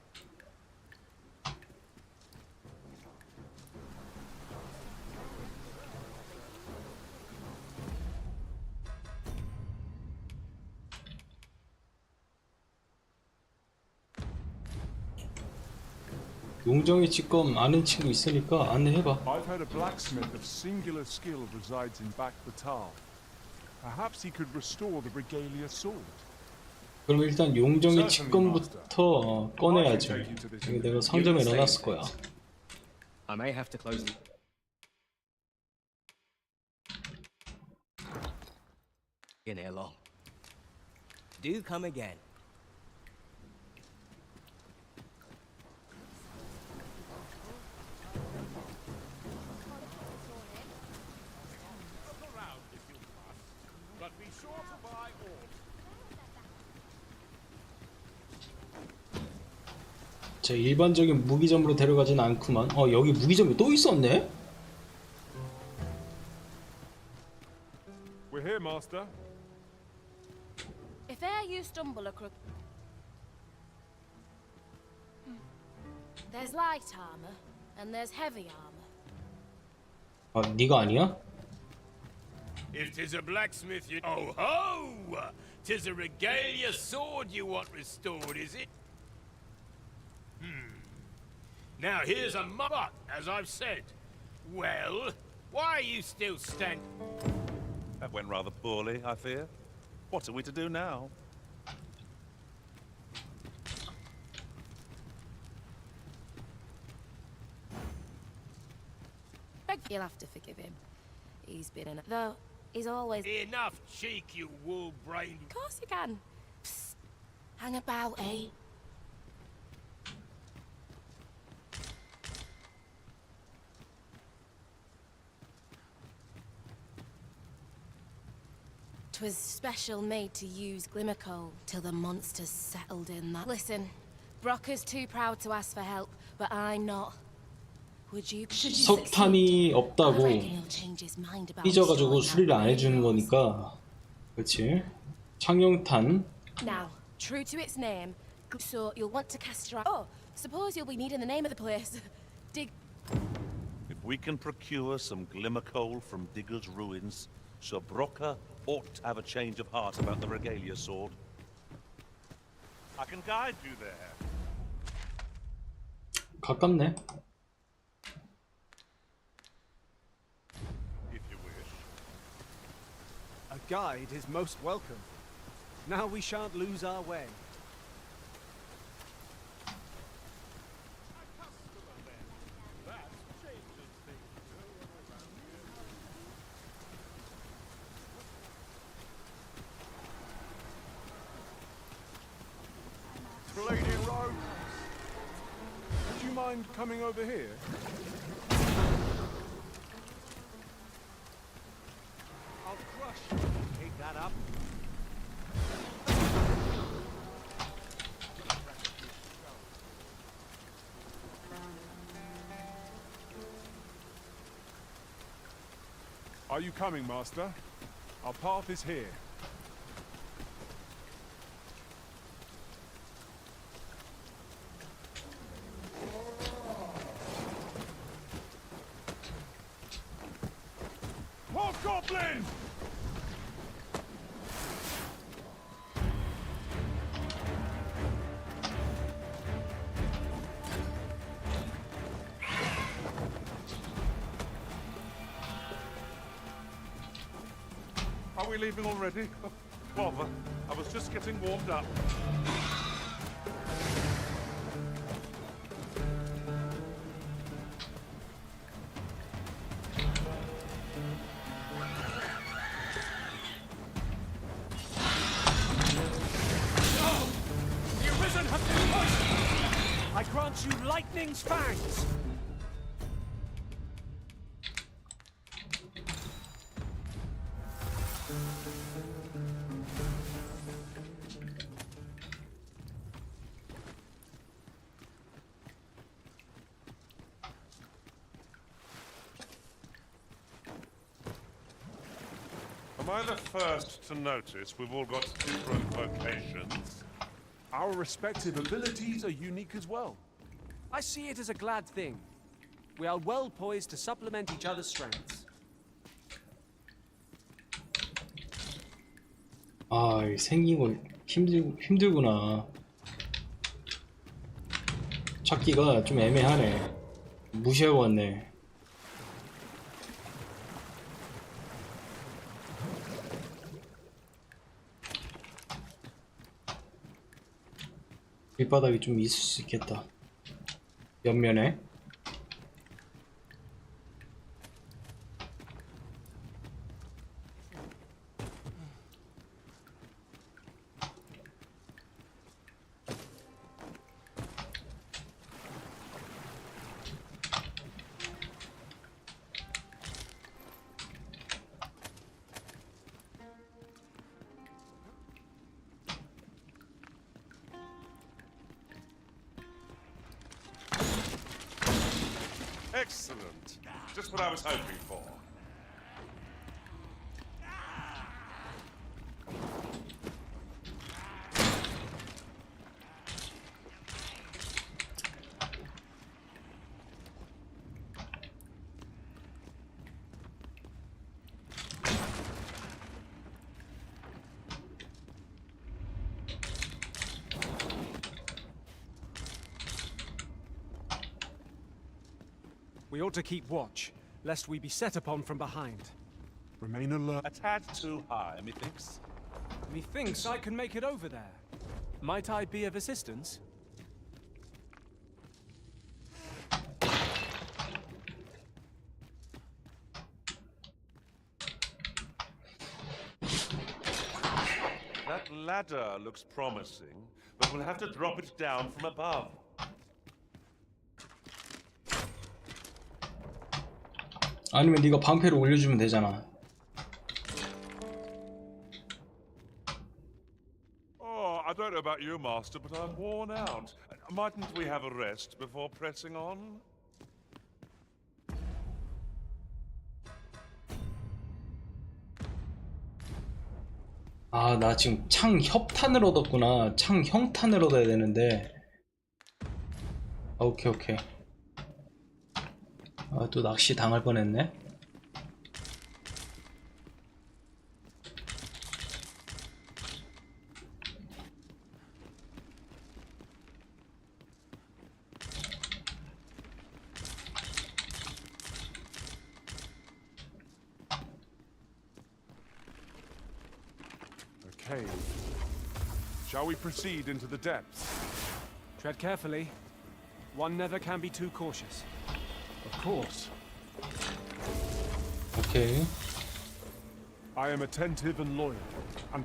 용정의 직검 아는 친구 있으니까 안내해봐. I've heard a blacksmith of singular skill resides in Back Batal. Perhaps he could restore the regalia sword. 그럼 일단 용정의 직검부터 꺼내야지. 여기 내가 상점에 넣어놨을 거야. I may have to close the inn ere long. Do come again. But be sure to buy all. 자, 일반적인 무기점으로 데려가진 않구만. 여기 무기점이 또 있었네? We're here, master. If e'er you stumble across... There's light armor, and there's heavy armor. 네가 아니야? If 'tis a blacksmith, you... Oh ho! 'Tis a regalia sword you want restored, is it? Now here's a but, as I've said. Well, why are you still standing? That went rather poorly, I fear. What are we to do now? You'll have to forgive him. He's been in... Though, he's always... Enough cheek, you wool-brained... Of course you can. Psst. Hang about, eh? 'Twas special made to use glimmer coal till the monsters settled in that. Listen, Brocker's too proud to ask for help, but I'm not. Would you 석탄이 없다고 삐져가지고 수리를 안 해주는 거니까. 그렇지. 창룡탄. Now, true to its name, so you'll want to cast your... Oh, suppose you'll be needing the name of the place. Dig... If we can procure some glimmer coal from Digger's ruins, so Broca ought to have a change of heart about the regalia sword. I can guide you there. 가깝네. If you wish. A guide is most welcome. Now we shan't lose our way. Bleeding road. Would you mind coming over here? I'll crush you. Keep that up. Are you coming, Master? Our path is here. Goblin! Are we leaving already? Bother. I was just getting warmed up. I grant you lightning's fangs! Am I the first to notice we've all got different vocations? Our respective abilities are unique as well. I see it as a glad thing. We are well poised to supplement each other's strengths. 아, 생긴 거 힘들구나. 찾기가 좀 애매하네. 무시하고 왔네. 밑바닥이 좀 있을 수 있겠다. 옆면에. Excellent. Just what I was hoping for. We ought to keep watch, lest we be set upon from behind. Remain alert. A tad too high, methinks. Methinks I can make it over there. Might I be of assistance? That ladder looks promising, but we'll have to drop it down from above. 아니면 네가 방패를 올려주면 되잖아. Oh, I don't know about you, Master, but I'm worn out. Mightn't we have a rest before pressing on? 아, 나 지금 창 협탄을 얻었구나. 창 형탄을 얻어야 되는데. 오케이. 아, 또 낚시 당할 뻔했네. Okay. Shall we proceed into the depths? Tread carefully. One never can be too cautious. Of course. 오케이. I am attentive and loyal. And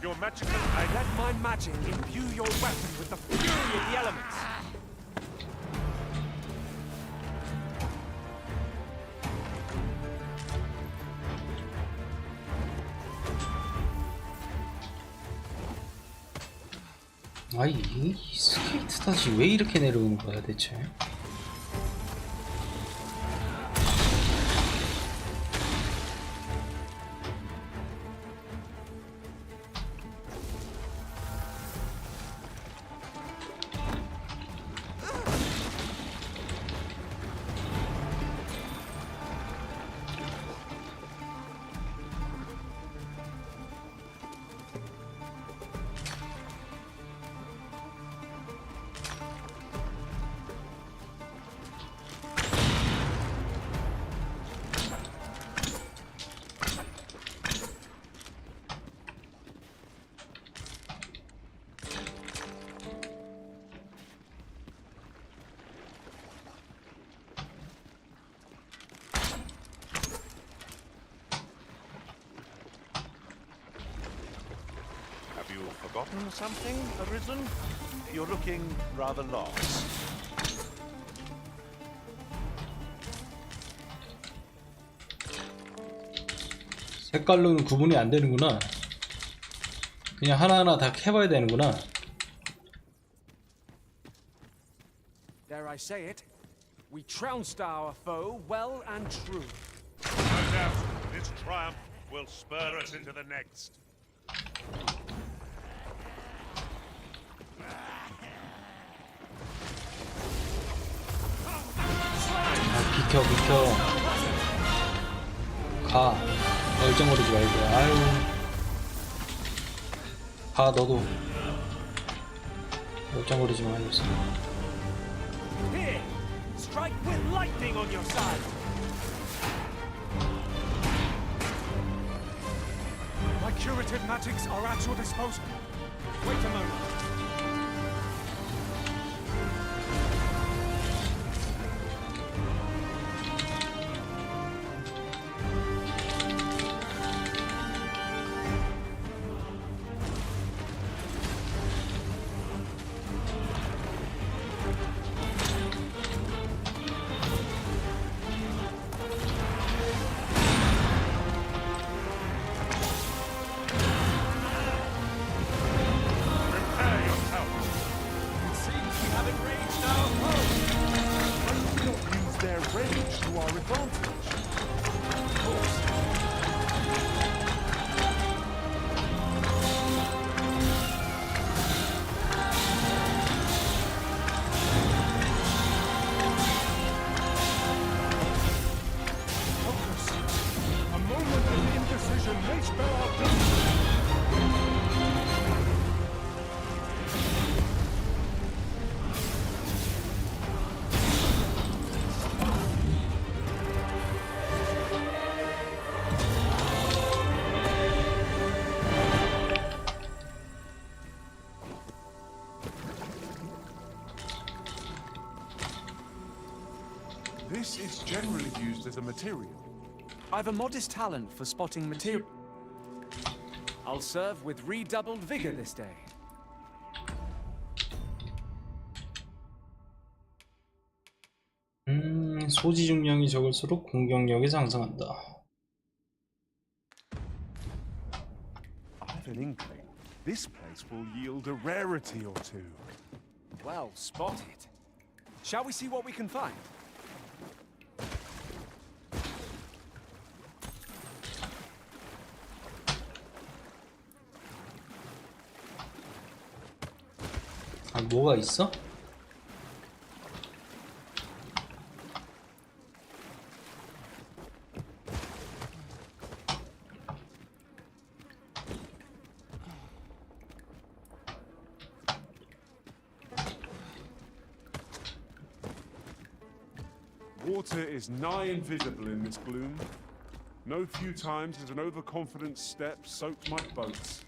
Your magical... I let my magic imbue your weapon with the fury of the elements. 아이, 이 스케이트 다시 왜 이렇게 내려오는 거야 대체? Have you forgotten something, Arisen? You're looking rather lost. 색깔로는 구분이 안 되는구나. 그냥 하나하나 다 해봐야 되는구나. Dare I say it? We trounced our foe well and true. No doubt, this triumph will spur us into the next. 아, 비켜 비켜. 가. 얼쩡거리지 말고. 아유. 가 너도. 얼쩡거리지 마. 이러면서. Here! Strike with lightning on your side! My curative magics are at your disposal. Wait a moment. Prepare as a material. I've a modest talent for spotting material. I'll serve with redoubled vigor this day. 소지 중량이 적을수록 공격력이 상승한다. I have an inkling. This place will yield a rarity or two. Well spotted. Shall we see what we can find? 아, 뭐가 있어? Water is nigh invisible in this gloom. No few times has an overconfident step soaked my boats.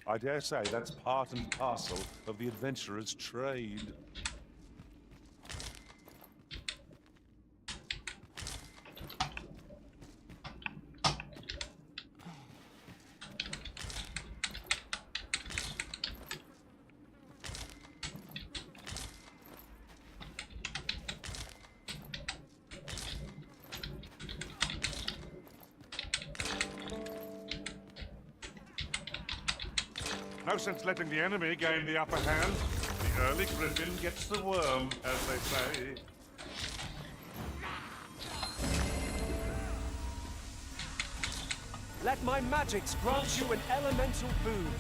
I dare say that's part and parcel of the adventurer's trade. No sense letting the enemy gain the upper hand. The early griffin gets the worm, as they say. Let my magics grant you an elemental boon.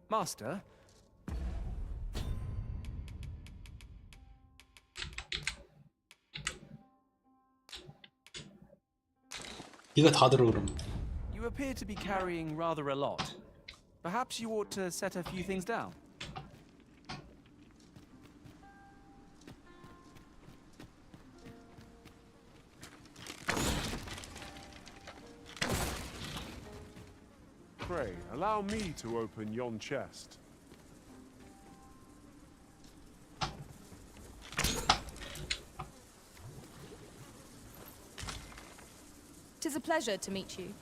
Master? 네가 다 들어 그럼. You appear to be carrying rather a lot. Perhaps you ought to set a few things down. Pray, allow me to open yon chest. Tis a pleasure to meet you.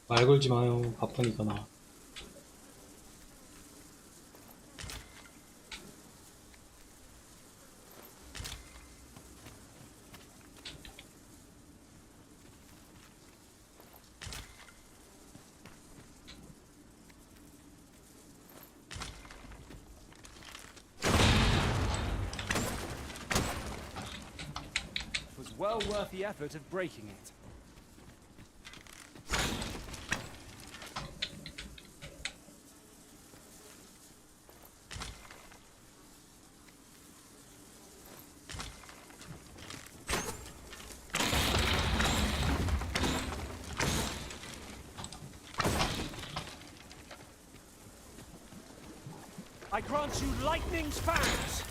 말 걸지 마요. 바쁘니까 나. Well worth the effort of breaking it. I grant you lightning's fangs!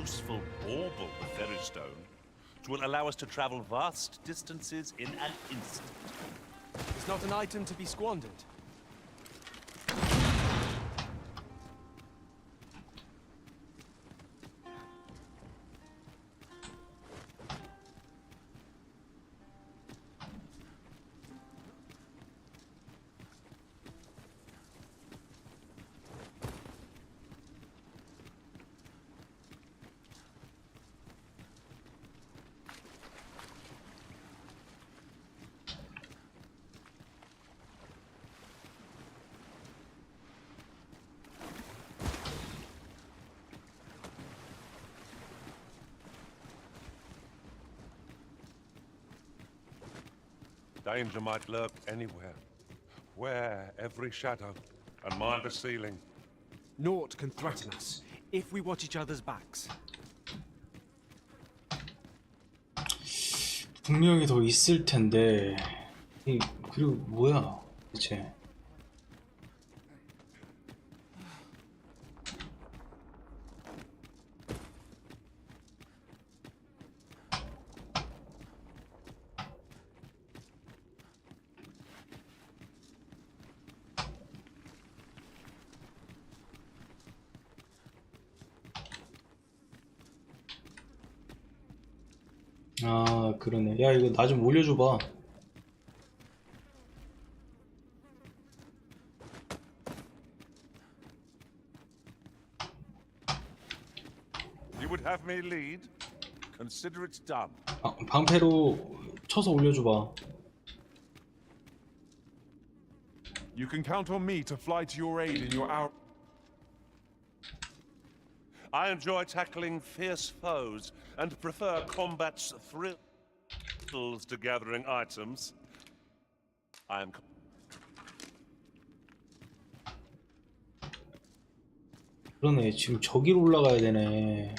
useful bauble, the ferry stone. It will allow us to travel vast distances in an instant. It's not an item to be squandered. Danger might lurk anywhere. Wear every shadow and mind the ceiling. Naught can threaten us if we watch each other's backs. 분명히 더 있을 텐데. 그리고 뭐야, 대체? 아, 그러네. 야, 이거 나 좀 올려줘봐. You would have me lead? Consider it done. 방패로 쳐서 올려줘봐. You can count on me to fly to your aid in your hour. I enjoy tackling fierce foes and prefer combat's thrills to gathering items. I am... 그러네. 지금 저기로 올라가야 되네.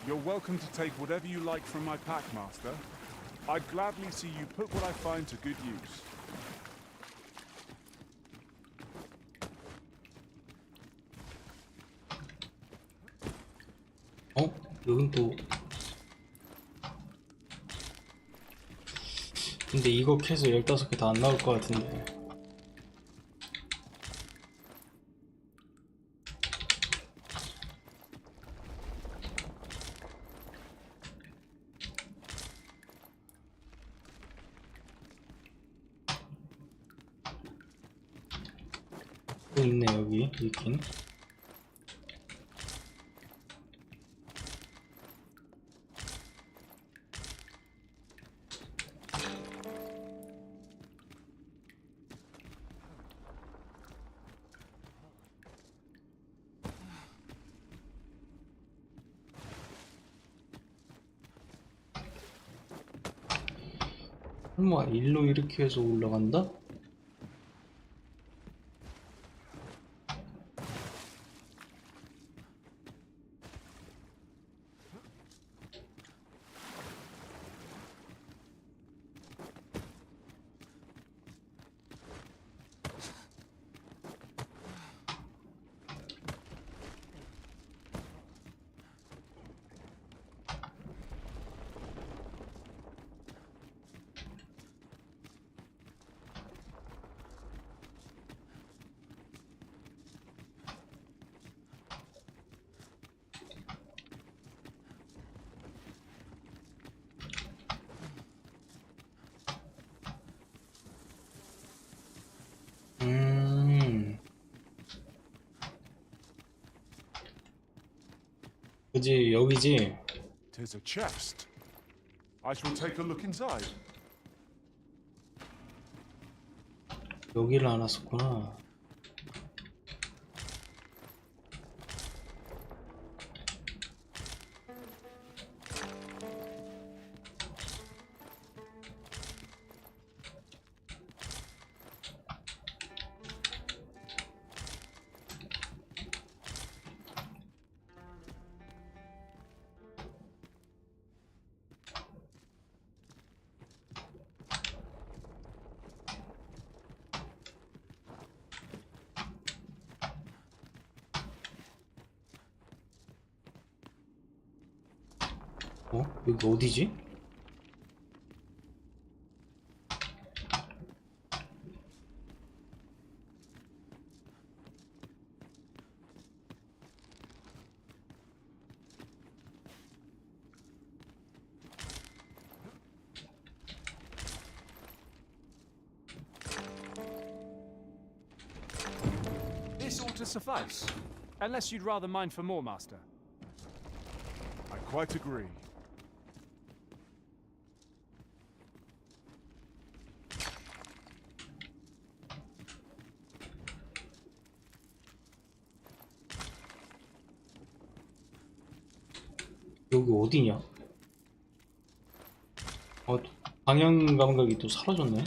You're welcome to take whatever you like from my pack, Master. I'd gladly see you put what I find to good use. 여긴 또... 근데 이거 캐서 15개 다 안 나올 것 같은데. 또 있네, 여기. 있긴. 설마 일로 이렇게 해서 올라간다? 왠지 여기지. Tis a chest. I shall take a look inside. 여기를 안 왔었구나. 여기 어디지? This ought to suffice. Unless you'd rather mine for more, Master. I quite agree. 여기 어디냐? 방향 감각이 또 사라졌네.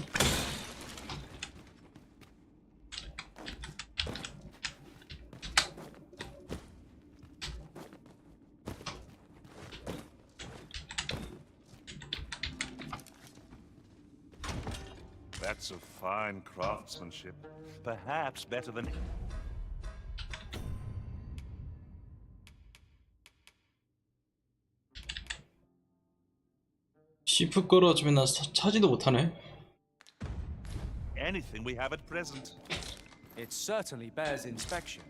That's of fine craftsmanship. Perhaps better than... 시프 끌어주면 나 차지도 못하네. anything we have at present. It certainly bears inspection.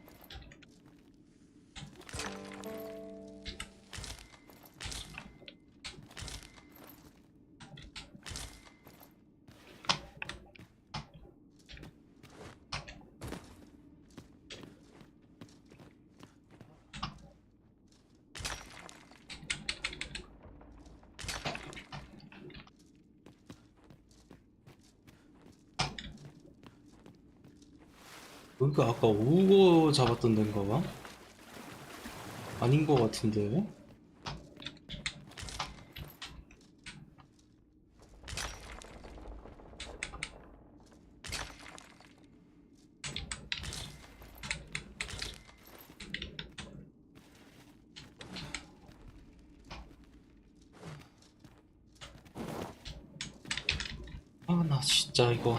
여기가 아까 오거 잡았던 데인가 봐? 아닌 것 같은데? 아, 나 진짜 이거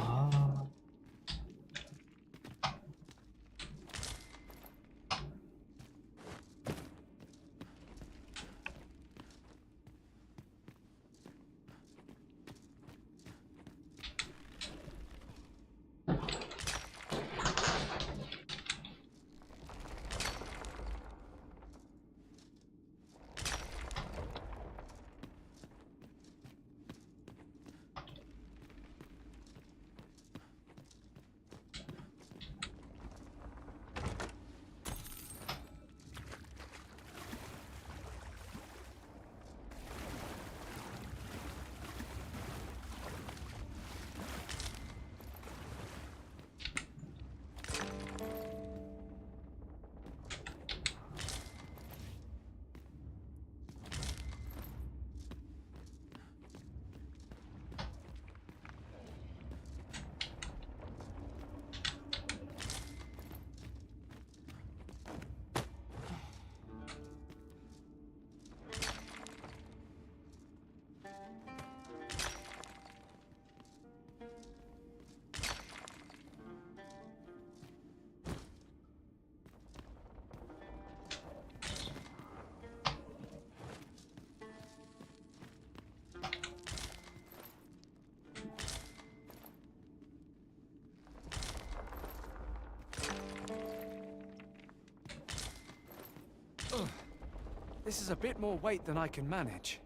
This is a bit more weight than I can manage.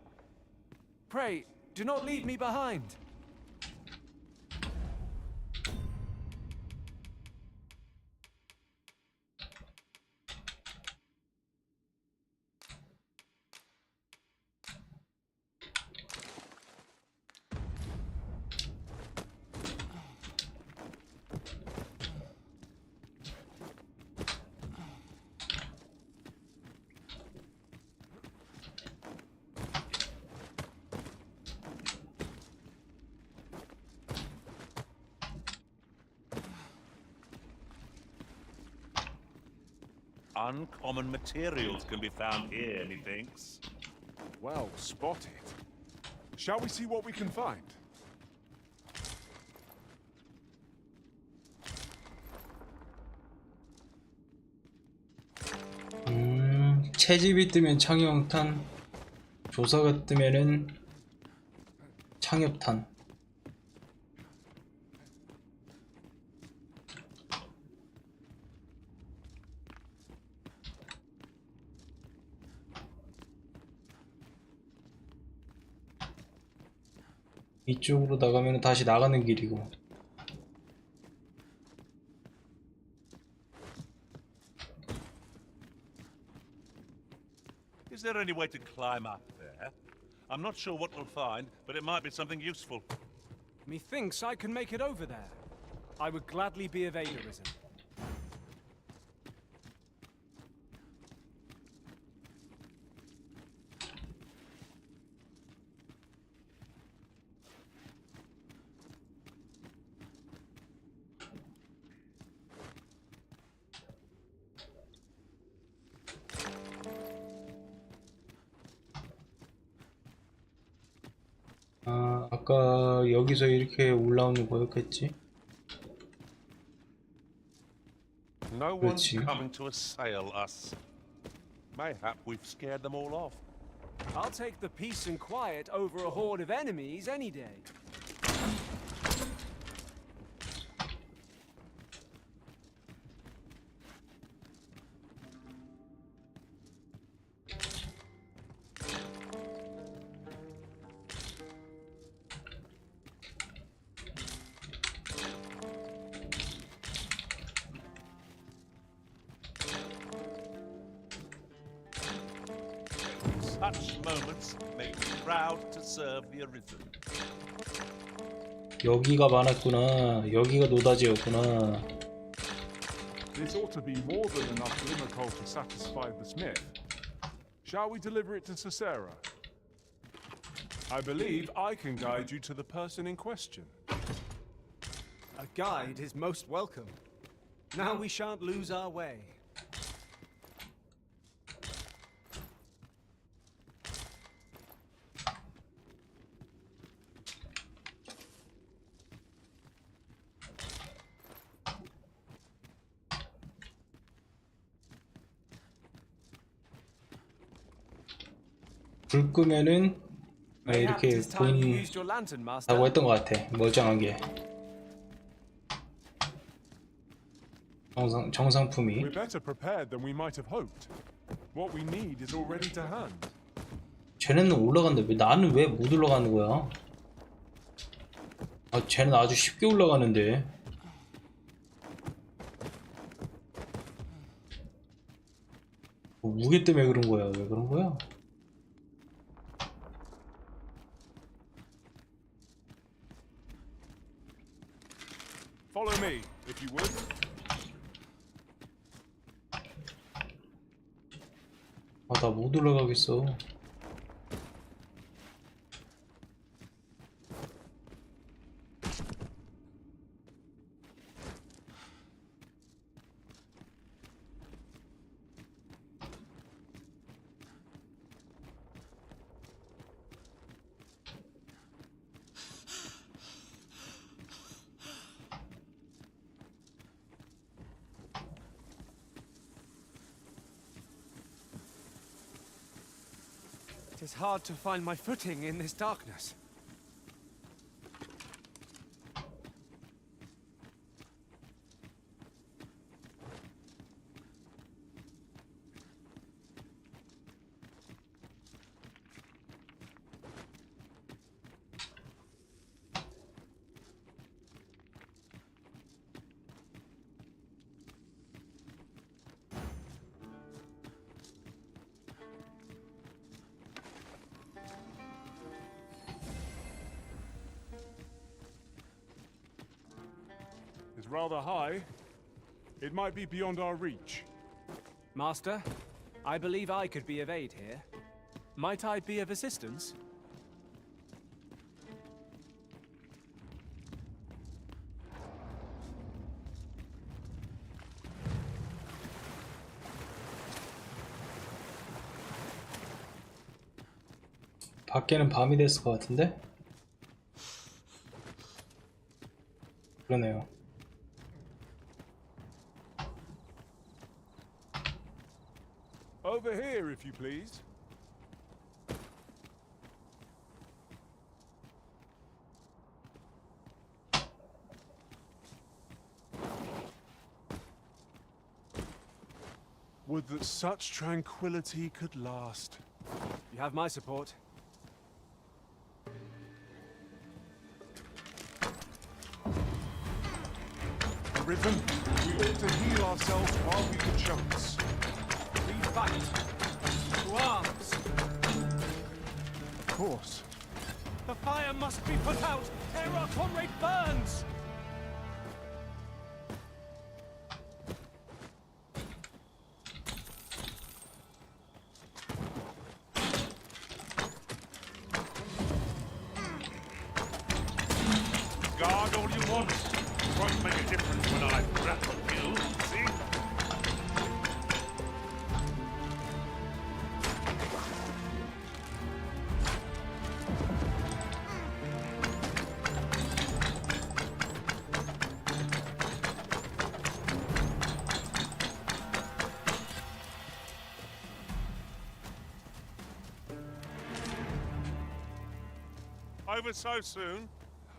Pray, do not leave me behind. Uncommon materials can be found here, methinks. Well spotted. Shall we see what we can find? 채집이 뜨면 창형탄, 조사가 뜨면은 창엽탄. 이쪽으로 나가면 다시 나가는 길이고. Is there any way to climb up there? I'm not sure what we'll find, but it might be something useful. Methinks I can make it over there. I would gladly be of aid arisen. 아까 여기서 이렇게 올라오는 거였겠지? No one's coming to assail us. Mayhap we've scared them all off. I'll take the peace and quiet over a horde of enemies any day. Such moments make me proud to serve the arisen. 여기가 많았구나. 여기가 노다지였구나. This ought to be more than enough glimmer coal to satisfy the smith. Shall we deliver it to Cicera? I believe I can guide you to the person in question. A guide is most welcome. Now we shan't lose our way. 불 끄면은 이렇게 보인다고 했던 것 같아. 멀쩡한 게. 정상품이. We're better prepared than we might have hoped. What we need is already to hand. 쟤네는 올라간다. 나는 왜 못 올라가는 거야? 아, 쟤는 아주 쉽게 올라가는데. 무게 때문에 그런 거야. 왜 그런 거야? Follow me, if you would. 아, 나 못 올라가겠어. It is hard to find my footing in this darkness. It's rather high. It might be beyond our reach. Master, I believe I could be of aid here. Might I be of assistance? 밖에는 밤이 됐을 것 같은데? 그러네요. Over here, if you please. Would that such tranquility could last. You have my support. Rhythm, we ought to heal ourselves while we get chance. We fight. To arms. Of course. The fire must be put out ere our comrade burns. Guard all you want. Won't make a difference when I grapple you, see? Over so soon?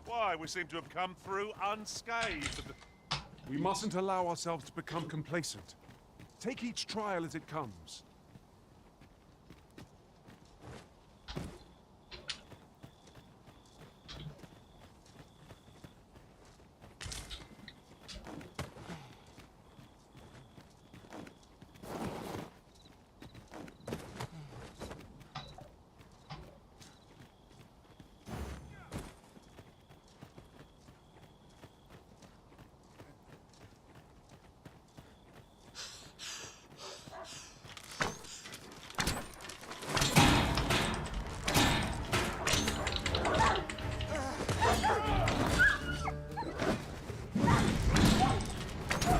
Why, we seem to have come through unscathed. We mustn't allow ourselves to become complacent. Take each trial as it comes.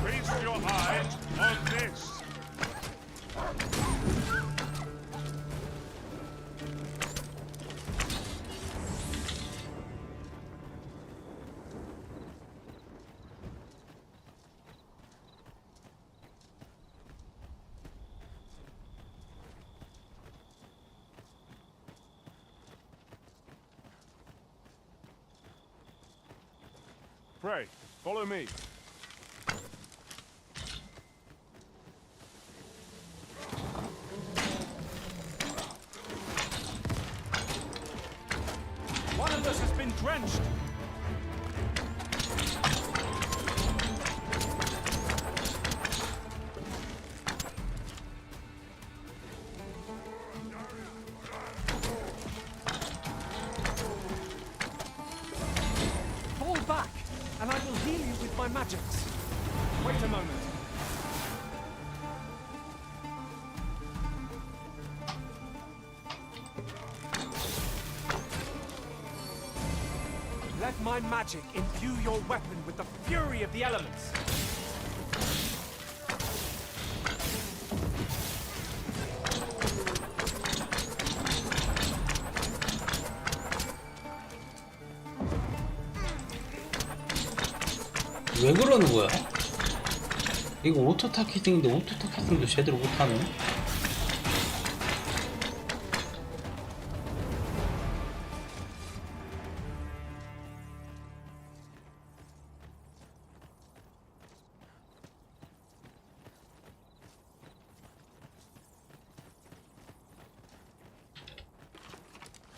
Feast your eyes on this. Pray, follow me. One of us has been drenched. Fall back, and I will heal you with my magics. Wait a moment. Let my magic imbue your weapon with the fury of the elements. 왜 그러는 거야? 이거 오토 타겟팅인데 오토 타겟팅도 제대로 못하네.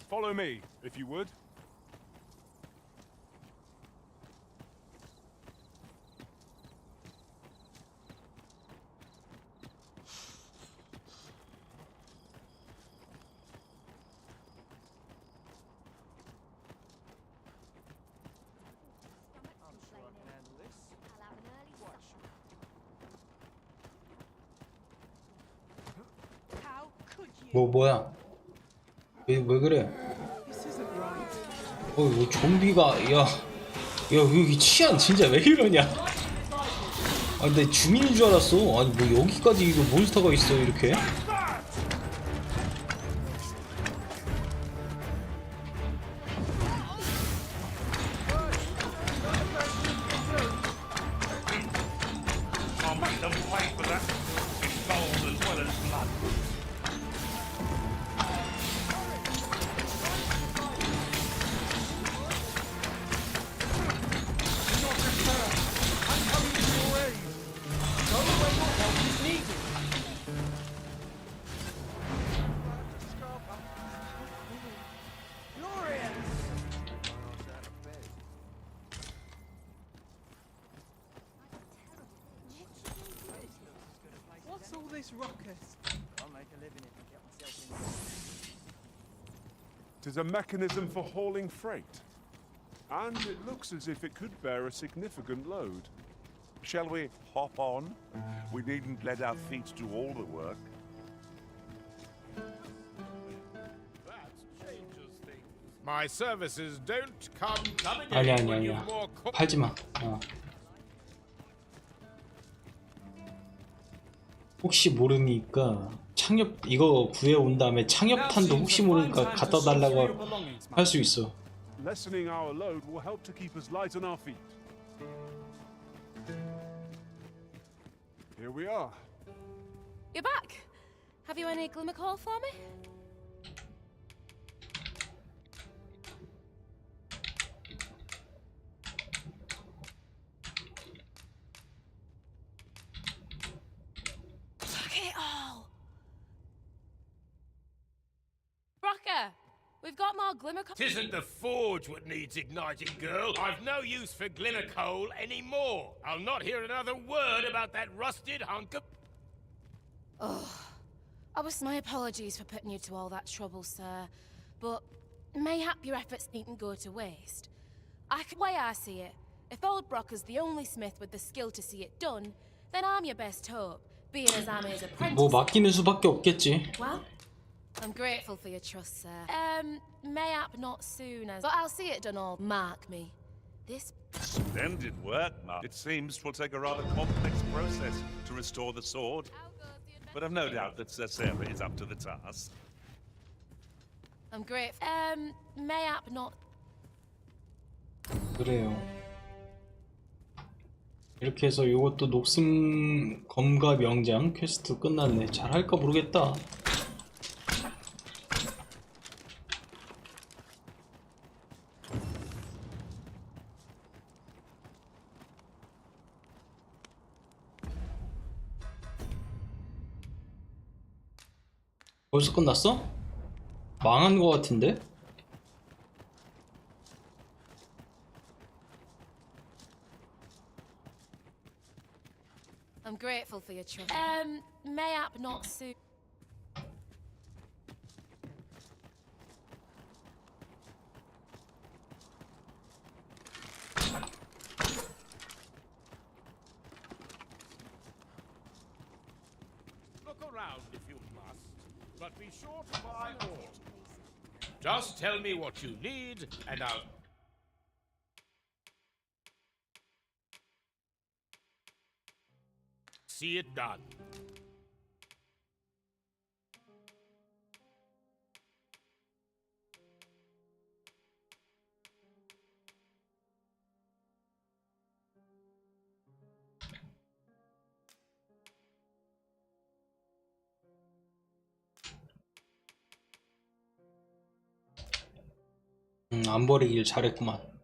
Follow me, if you would. 뭐야? 왜 그래? 뭐 좀비가 야 여기 치안 진짜 왜 이러냐? 아 근데 주민인 줄 알았어. 아니 뭐 여기까지 이거 몬스터가 있어 이렇게? this ruckus? I'll make a living if I get myself in. It is a mechanism for hauling freight. And it looks as if it could bear a significant load. Shall we hop on? We needn't let our feet do all the work. That changes things. My services don't come 아니야 again 아니야 when 아니야. you've more 팔지마. 혹시 모르니까 창엽 이거 구해온 다음에 창엽탄도 혹시 모르니까 갖다 달라고 할 수 있어. Lessening our load will help to keep us light on our feet. Here we are. You're back. Have you any glimmer coal for me? Look at it all. Brocker, we've got more glimmer coal. Tisn't the forge what needs igniting, girl. I've no use for glimmer coal anymore. I'll not hear another word about that rusted hunk of... Oh, my apologies for putting you to all that trouble, sir. But mayhap your efforts needn't go to waste. Way I see it, if old Brocker's the only smith with the skill to see it done, then I'm your best hope, being as I'm his apprentice. 뭐 맡기는 수밖에 없겠지. Well, I'm grateful for your trust, sir. Mayhap not soon as... But I'll see it done all. Mark me. This... Splendid work, Mark. It seems 'twill take a rather complex process to restore the sword. But I've no doubt that Sir Sarah is up to the task. I'm grateful. Mayhap not... 그래요. 이렇게 해서 요것도 녹슨 검과 명장 퀘스트 끝났네. 잘 할까 모르겠다. 벌써 끝났어? 망한 거 같은데? I'm grateful for your trust. Mayhap not soon. Look around if you must, but be sure to buy all. Just tell me what you need, and I'll... see it done. 안 버리길 잘했구만.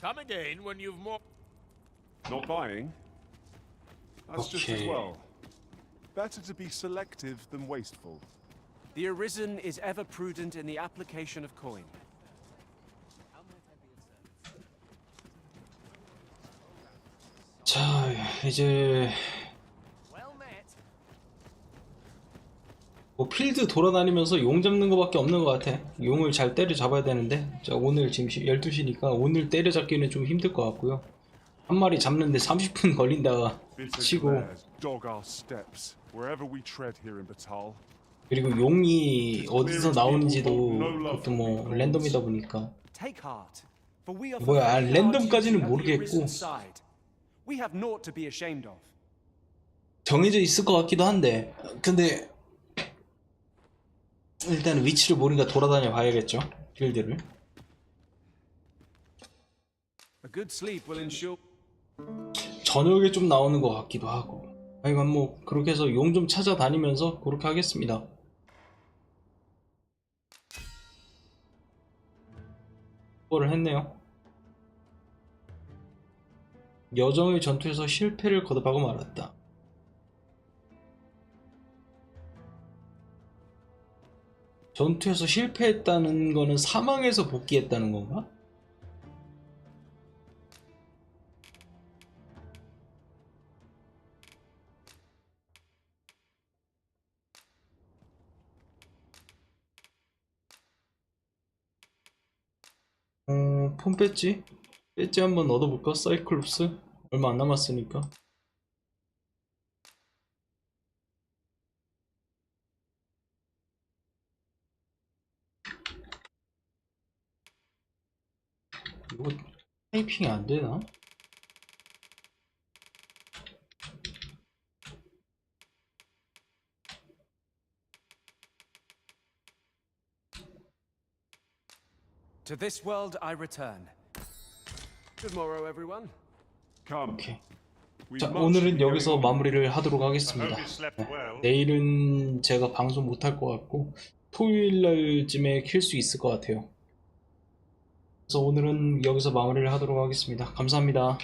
Come again when you've more... Not buying? That's just as well. Better to be selective than wasteful. The Arisen is ever prudent in the application of coin. 자, 이제 뭐 필드 돌아다니면서 용 잡는 거밖에 없는 것 같아. 용을 잘 때려잡아야 되는데 자, 오늘 지금 12시니까 오늘 때려잡기는 좀 힘들 것 같고요. 한 마리 잡는데 30분 걸린다가 치고, 그리고 용이 어디서 나오는지도 그것도 뭐 랜덤이다 보니까 Take heart. For we are 뭐야, fulfilling our 랜덤까지는 duty at the 모르겠고. arisen side. We have naught to be ashamed of. 정해져 있을 것 같기도 한데, 근데 일단 위치를 모르니까 돌아다녀 봐야겠죠, 길드를. A good sleep will ensure. 저녁에 좀 나오는 것 같기도 하고. 하여간 뭐 그렇게 해서 용 좀 찾아다니면서 그렇게 하겠습니다. 그거를 했네요. 여정의 전투에서 실패를 거듭하고 말았다. 전투에서 실패했다는 거는 사망해서 복귀했다는 건가? 폰 배지? 배지 한번 얻어볼까? 사이클롭스? 얼마 안 남았으니까. 이거 타이핑이 안 되나? To this world I return. Good morrow, everyone. Come. 오케이. 자, 오늘은 여기서 마무리를 하도록 하겠습니다. 네. 내일은 제가 방송 못할 것 같고 토요일날쯤에 킬 수 있을 것 같아요. 그래서 오늘은 여기서 마무리를 하도록 하겠습니다. 감사합니다.